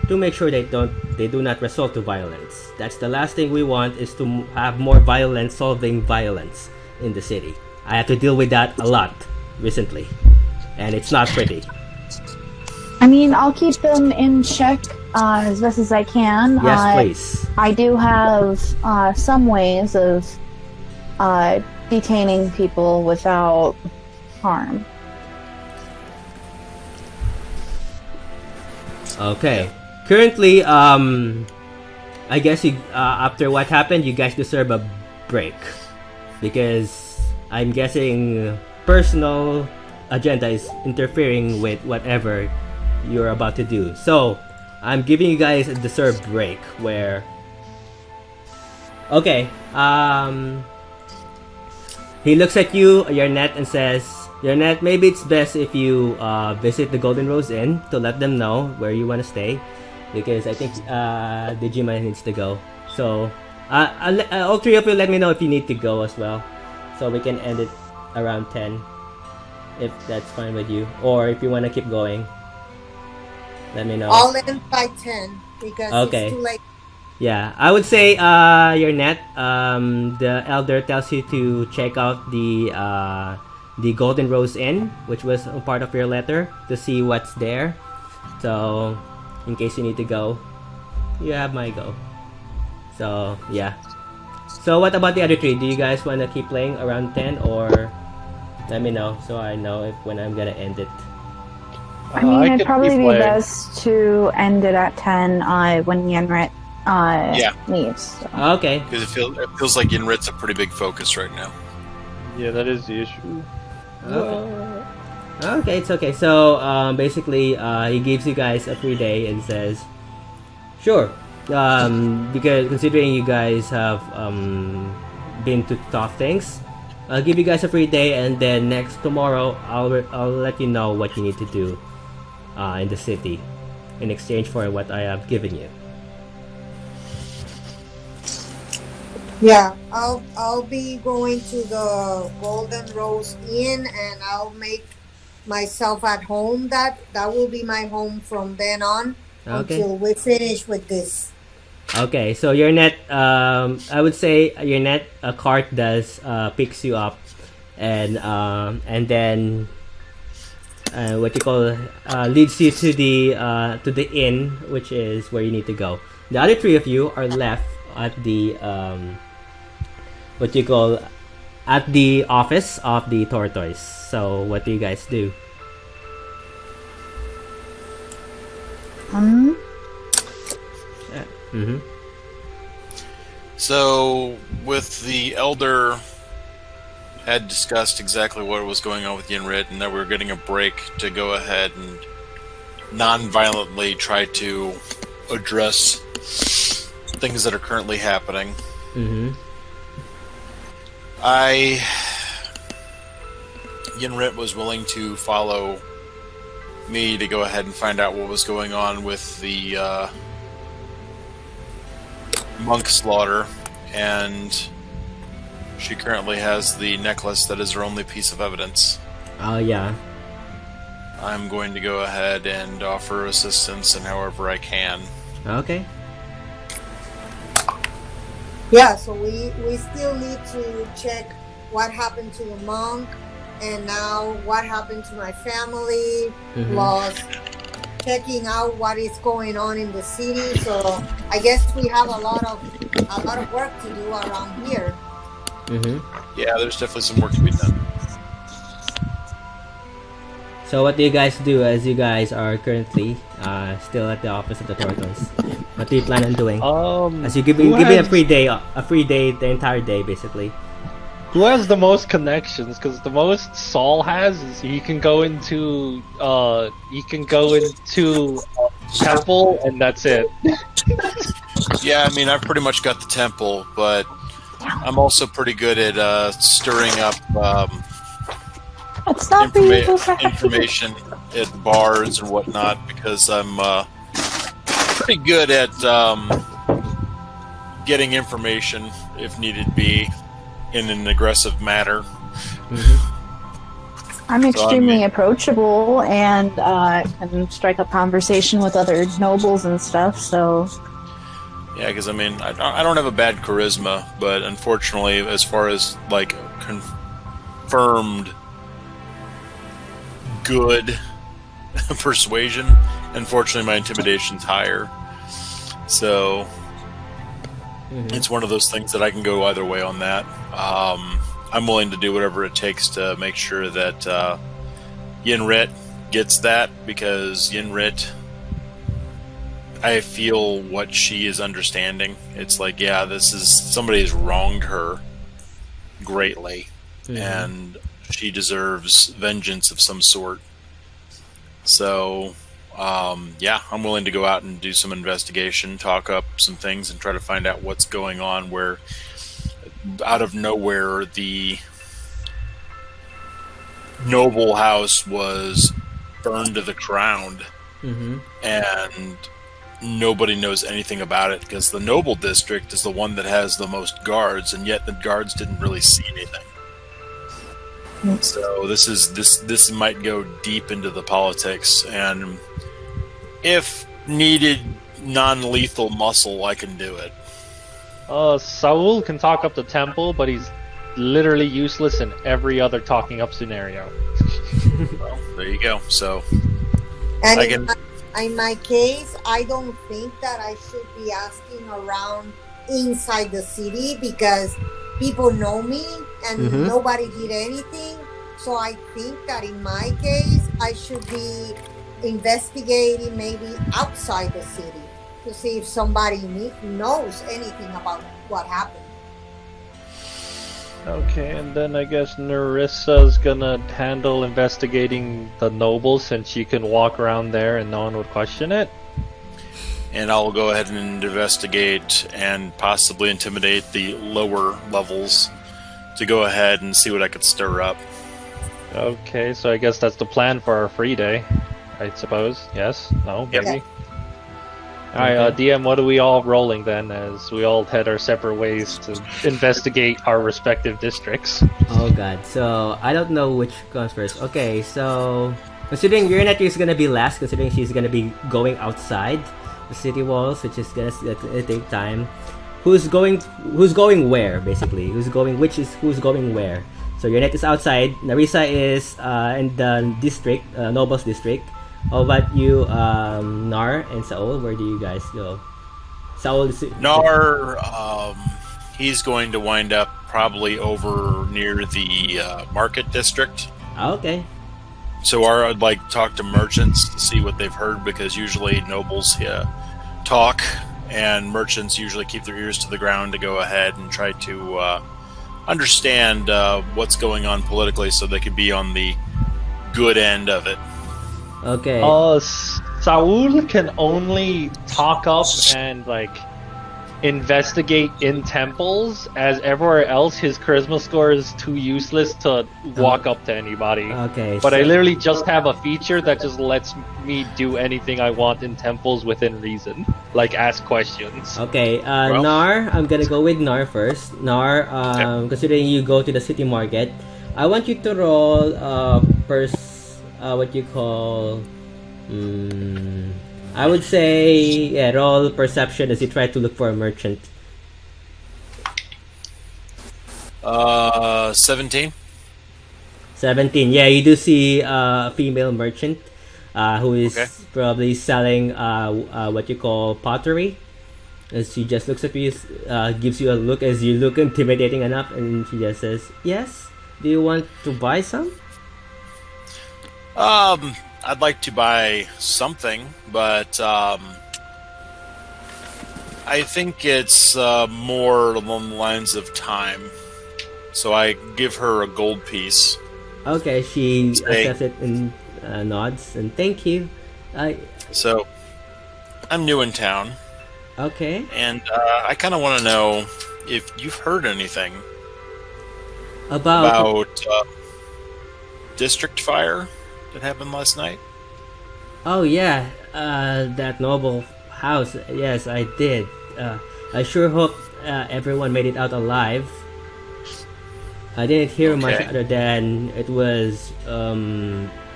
to make sure they do not resort to violence. That's the last thing we want, is to have more violence solving violence in the city. I have to deal with that a lot recently, and it's not pretty. I mean, I'll keep them in check as best as I can. Yes, please. I do have some ways of detaining people without harm. Okay. Currently, I guess you after what happened, you guys deserve a break, because I'm guessing personal agenda is interfering with whatever you're about to do. So I'm giving you guys a deserved break where, okay, he looks at you, Yenret, and says, Yenret, maybe it's best if you visit the Golden Rose Inn to let them know where you want to stay, because I think Digimon needs to go. So all three of you, let me know if you need to go as well, so we can end it around 10, if that's fine with you, or if you want to keep going, let me know. I'll end by 10 because Okay. it's too late. Yeah, I would say, Yenret, the elder tells you to check out the Golden Rose Inn, which was a part of your letter, to see what's there. So, in case you need to go, you have my go. So, yeah. So, what about the other three? Do you guys want to keep playing around 10, or let me know so I know when I'm gonna end it. I mean, it'd could probably keep be playing. best to end it at 10 when Yenret Yeah. leaves. So. Okay. Because it feels like Yenret's a pretty big focus right now. Yeah, that is the issue. Okay, it's okay. So, basically, he gives you guys a free day and says, sure, because considering you guys have been to tough things, I'll give you guys a free day, and then tomorrow I'll let you know what you need to do in the city in exchange for what I have given you. Yeah, I'll be going to the Golden Rose Inn, and I'll make myself at home. That will be my home from then on until we finish with this. Okay, so Yenret, I would say Yenret, a cart does picks you up, and then what you call leads you to the inn, which is where you need to go. The other three of you are left at the what you call at the office of the tortoise. So what do you guys do? So, with the elder had discussed exactly what was going on with Yenret, and that we were getting a break to go ahead and non-violently try to address things that are currently happening. Mm-hmm. Yenret was willing to follow me to go ahead and find out what was going on with the monk slaughter, and she currently has the necklace that is her only piece of evidence. Oh, yeah. I'm going to go ahead and offer assistance in however I can. Okay. Yeah, so we still need to check what happened to the monk, and now what happened to my family, plus checking out what is going on in the city. So I guess we have a lot of work to do around here. Yeah, there's definitely some work to be done. So what do you guys do as you guys are currently still at the office of the Tortoise? What do you plan on doing? As you give me a free day, the entire day, basically. Who has the most connections? Because the most Saul has is he can go into temple and that's it. Yeah, I mean, I've pretty much got the temple, but I'm also pretty good at stirring up It's not for you to information at bars or whatnot, because I'm pretty good at getting information if needed be in an aggressive manner. I'm extremely approachable and can strike up conversation with other nobles and stuff, so... Yeah, because I mean, I don't have a bad charisma, but unfortunately, as far as like confirmed good persuasion, unfortunately my intimidation's higher. So it's one of those things that I can go either way on that. I'm willing to do whatever it takes to make sure that Yenret gets that, because Yenret, I feel what she is understanding. It's like, yeah, this is somebody's wronged her greatly, and she deserves vengeance of some sort. So, yeah, I'm willing to go out and do some investigation, talk up some things, and try to find out what's going on. Where, out of nowhere, the noble house was burned to the ground, and nobody knows anything about it, because the noble district is the one that has the most guards, and yet the guards didn't really see anything. So this might go deep into the politics, and if needed non-lethal muscle, I can do it. Saul can talk up the temple, but he's literally useless in every other talking up scenario. Well, there you go. So, And in my case, I don't think that I should be asking around inside the city, because people know me and nobody did anything. So I think that in my case, I should be investigating maybe outside the city to see if somebody knows anything about what happened. Okay, and then I guess Narissa's gonna handle investigating the nobles, since she can walk around there and no one would question it. And I'll go ahead and investigate and possibly intimidate the lower levels to go ahead and see what I could stir up. Okay, so I guess that's the plan for our free day, I suppose. Yes? No? Yep. Maybe? Alright, DM, what are we all rolling then, as we all head our separate ways to investigate our respective districts? Oh god, so I don't know which comes first. Okay, so considering Yenret is gonna be last, considering she's gonna be going outside the city walls, which is gonna take time. Who's going where, basically? Who's going where? So Yenret is outside, Narissa is in the district, Nobles district. How about you, Gnarr and Saul? Where do you guys go? Saul is... Gnarr, he's going to wind up probably over near the market district. Okay. So I'd like to talk to merchants to see what they've heard, because usually nobles talk, and merchants usually keep their ears to the ground to go ahead and try to understand what's going on politically, so they could be on the good end of it. Okay. Saul can only talk up and investigate in temples, as everywhere else his charisma score is too useless to walk up to anybody. Okay. But I so- literally just have a feature that just lets me do anything I want in temples within reason, like ask questions. Okay, Well- Gnarr, I'm gonna go with Gnarr first. Gnarr, considering you go to the city market, I want you to roll what you call, I would say, roll perception as you try to look for a merchant. 17. 17. Yeah, you do see a female merchant who is Okay. probably selling what you call pottery. As she just looks at you, gives you a look as you look intimidating enough, and she just says, "Yes, do you want to buy some?" I'd like to buy something, but I think it's more along the lines of time. So I give her a gold piece. Okay, she Say- accepts it and nods, and thank you. So I'm new in town, Okay. and I kind of want to know if you've heard anything About about district fire that happened last night. oh yeah, that noble house. Yes, I did. I sure hope everyone made it out alive. I didn't hear much Okay. other than it was,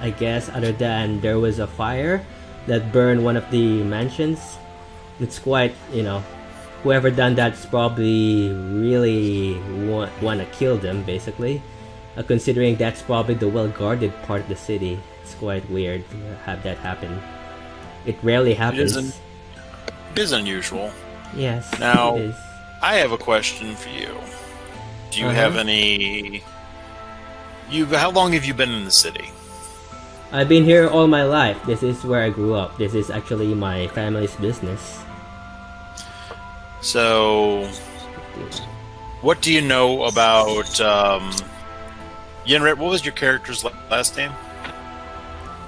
I guess, other than there was a fire that burned one of the mansions. It's quite, whoever done that's probably really want to kill them, basically. Considering that's probably the well-guarded part of the city. It's quite weird to have that happen. It rarely happens. It is unusual. Yes, Now- it is. I have a question for you. Do you Uh-huh. have any? How long have you been in the city? I've been here all my life. This is where I grew up. This is actually my family's business. So, what do you know about Yenret? What was your character's last name?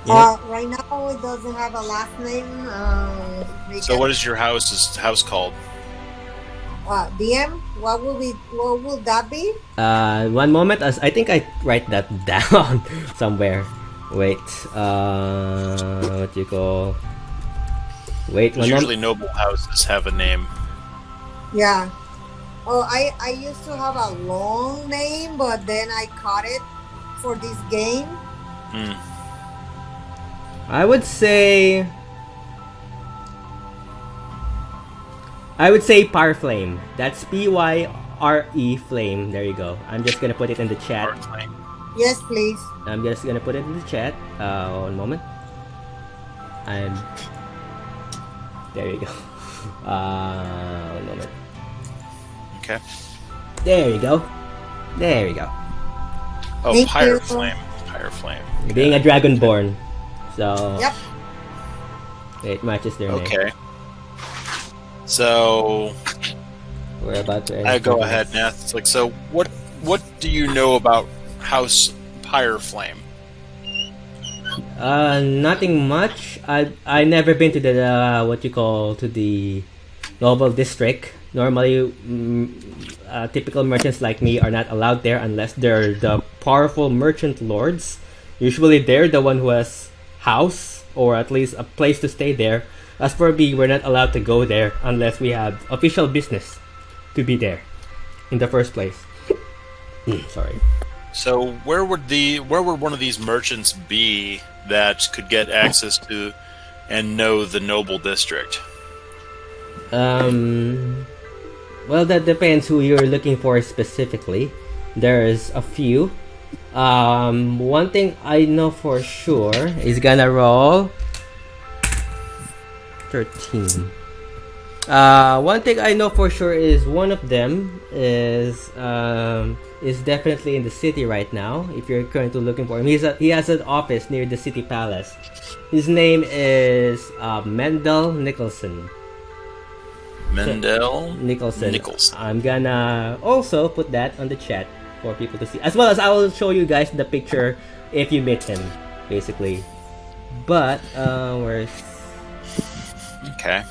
Right now it doesn't have a last name. So, what is your house called? DM? What will that be? One moment, as I think I write that down somewhere. Wait, what do you call? Wait, Because one usually moment. noble houses have a name. Yeah. Oh, I used to have a long name, but then I cut it for this game. Hmm. I would say Pyre Flame. That's Pyre Flame. There you go. I'm just gonna put it in the chat. Arclay. Yes, please. I'm just gonna put it in the chat. One moment. There you go. One moment. Okay. There you go. There you go. Oh, Thank Pyre you. Flame. Pyre Flame. Being a Dragonborn, so Yep. it matches their name. Okay. So We're about to. I go ahead and ask. It's like, so what do you know about House Pyre Flame? Nothing much. I never been to the to the noble district. Normally, typical merchants like me are not allowed there unless they're the powerful merchant lords. Usually, they're the one who has house or at least a place to stay there. As for me, we're not allowed to go there unless we have official business to be there in the first place. Sorry. So where would one of these merchants be that could get access to and know the noble district? Well, that depends who you're looking for specifically. There's a few. One thing I know for sure is gonna roll 13. One thing I know for sure is one of them is definitely in the city right now. If you're currently looking for him, he has an office near the city palace. His name is Mendel Nicholson. Mendel Nicholson. Nicholson. I'm gonna also put that on the chat for people to see, as well as I will show you guys the picture if you meet him, basically. But where's Okay.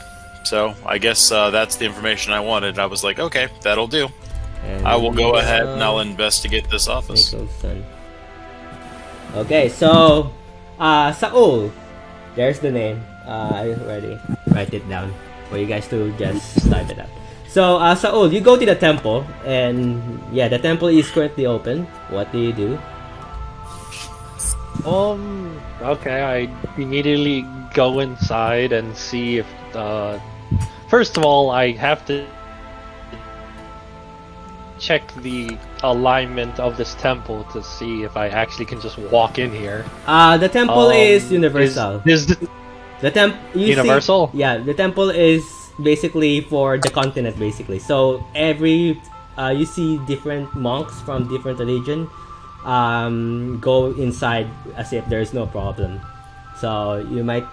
So I guess that's the information I wanted. I was like, okay, that'll do. And I will go ahead and I'll investigate this office. Nicholson. Okay, so Saul. There's the name. I already write it down for you guys to just type it out. So Saul, you go to the temple, and yeah, the temple is currently open. What do you do? Okay, I immediately go inside and see if, first of all, I have to check the alignment of this temple to see if I actually can just walk in here. The temple is universal. Is The universal? Yeah, the temple is basically for the continent, basically. So every you see different monks from different religion go inside as if there's no problem. So you might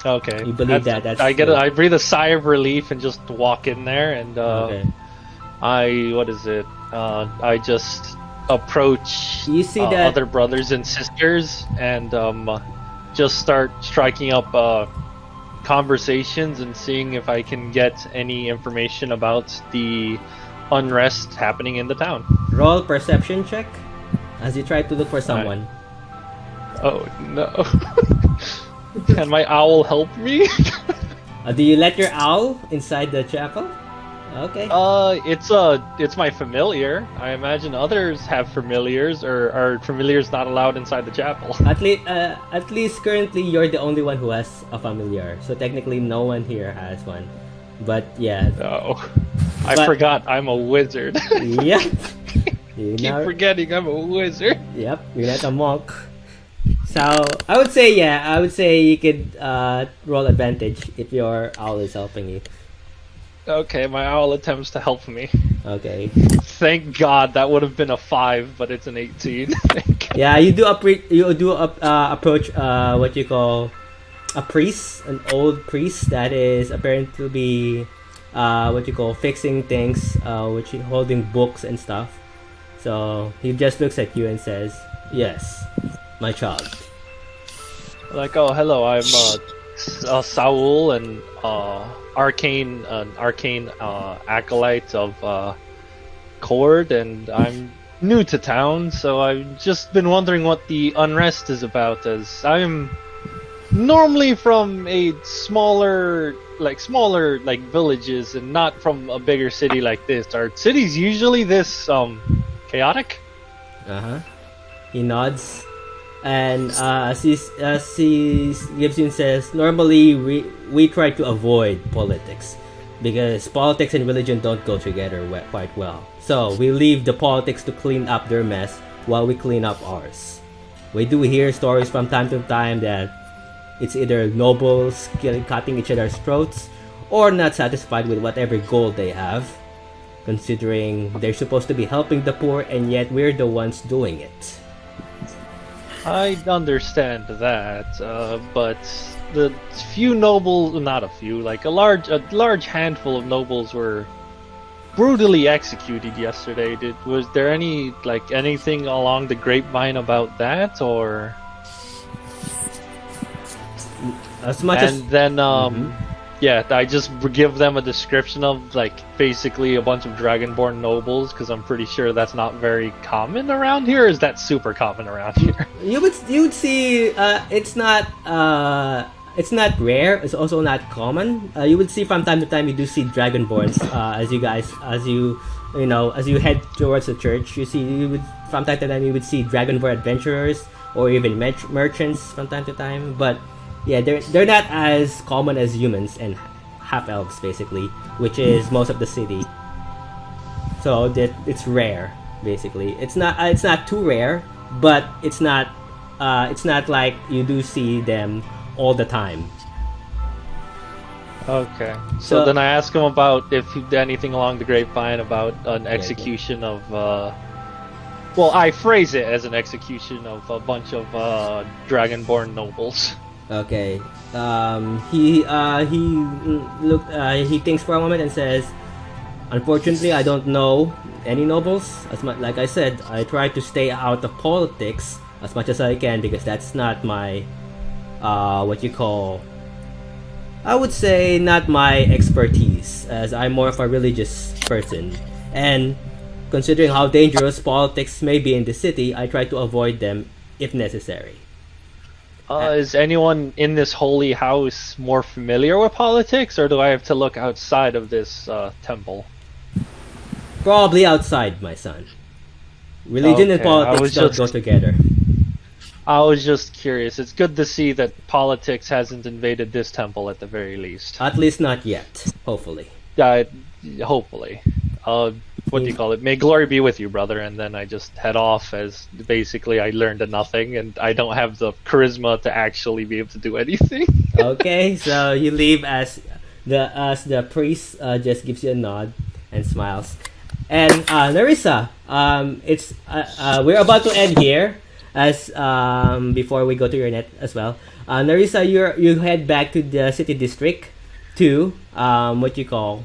you believe that's I breathe a sigh of relief and just walk in there, and I just approach you see that other brothers and sisters and just start striking up conversations and seeing if I can get any information about the unrest happening in the town. Roll perception check as you try to look for someone. Oh no. Can my owl help me? Do you let your owl inside the chapel? Okay. It's my familiar. I imagine others have familiars, or are familiars not allowed inside the chapel? At least currently you're the only one who has a familiar. So technically no one here has one. But yeah. No. I forgot I'm a wizard. Yeah. Keep forgetting I'm a wizard. Yep, you're not a monk. So I would say you could roll advantage if your owl is helping you. Okay, my owl attempts to help me. Okay. Thank God that would have been a 5, but it's an 18. Yeah, you do approach what you call a priest, an old priest that is apparent to be what you call fixing things, which is holding books and stuff. So he just looks at you and says, "Yes, my child." Like, oh, hello, I'm Saul, and arcane acolyte of Cord, and I'm new to town, so I've just been wondering what the unrest is about, as I'm normally from a smaller villages and not from a bigger city like this. Are cities usually this chaotic? He nods. And as he gives you and says, normally we try to avoid politics because politics and religion don't go together quite well. So we leave the politics to clean up their mess while we clean up ours. We do hear stories from time to time that it's either nobles cutting each other's throats or not satisfied with whatever goal they have, considering they're supposed to be helping the poor and yet we're the ones doing it. I understand that, but the few nobles, not a few, like a large handful of nobles were brutally executed yesterday. Was there anything along the grapevine about that, or? Yeah, I just give them a description of basically a bunch of dragonborn nobles, because I'm pretty sure that's not very common around here. Or is that super common around here? You would see it's not rare. It's also not common. You would see from time to time you do see dragonborns as you head towards the church. From time to time you would see dragonborn adventurers or even merchants from time to time, but. Yeah, they're not as common as humans and half elves basically, which is most of the city. So it's rare basically. It's not too rare, but it's not like you do see them all the time. Okay. So then I ask him about if anything along the grapevine about an execution of well, I phrase it as an execution of a bunch of dragonborn nobles. Okay. He thinks for a moment and says, "Unfortunately, I don't know any nobles. As much like I said, I try to stay out of politics as much as I can because that's not my I would say not my expertise, as I'm more of a religious person. And considering how dangerous politics may be in the city, I try to avoid them if necessary. Is anyone in this holy house more familiar with politics, or do I have to look outside of this temple? Probably outside, my son. Religion and Okay, I politics was don't just- go together. I was just curious. It's good to see that politics hasn't invaded this temple at the very least. At least not yet, hopefully. Hopefully. What do you call it? May glory be with you, brother. And then I just head off as basically I learned nothing and I don't have the charisma to actually be able to do anything. Okay, so you leave as the priest just gives you a nod and smiles. And Narissa, it's we're about to end here as before we go to your net as well. Narissa, you head back to the city district to what you call.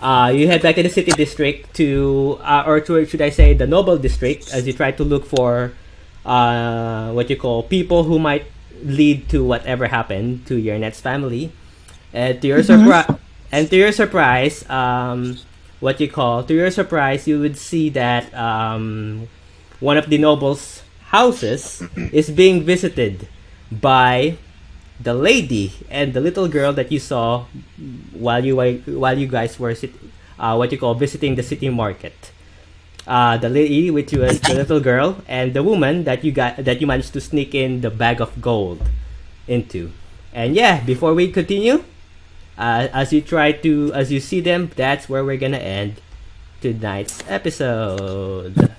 You head back to the city district to, or to, should I say, the noble district, as you try to look for what you call people who might lead to whatever happened to your net's family. And to your surprise, what you call, to your surprise, you would see that one of the noble's houses is being visited by the lady and the little girl that you saw while you guys were visiting the city market. The lady, which was the little girl, and the woman that you managed to sneak in the bag of gold into. And yeah, before we continue, as you see them, that's where we're gonna end tonight's episode.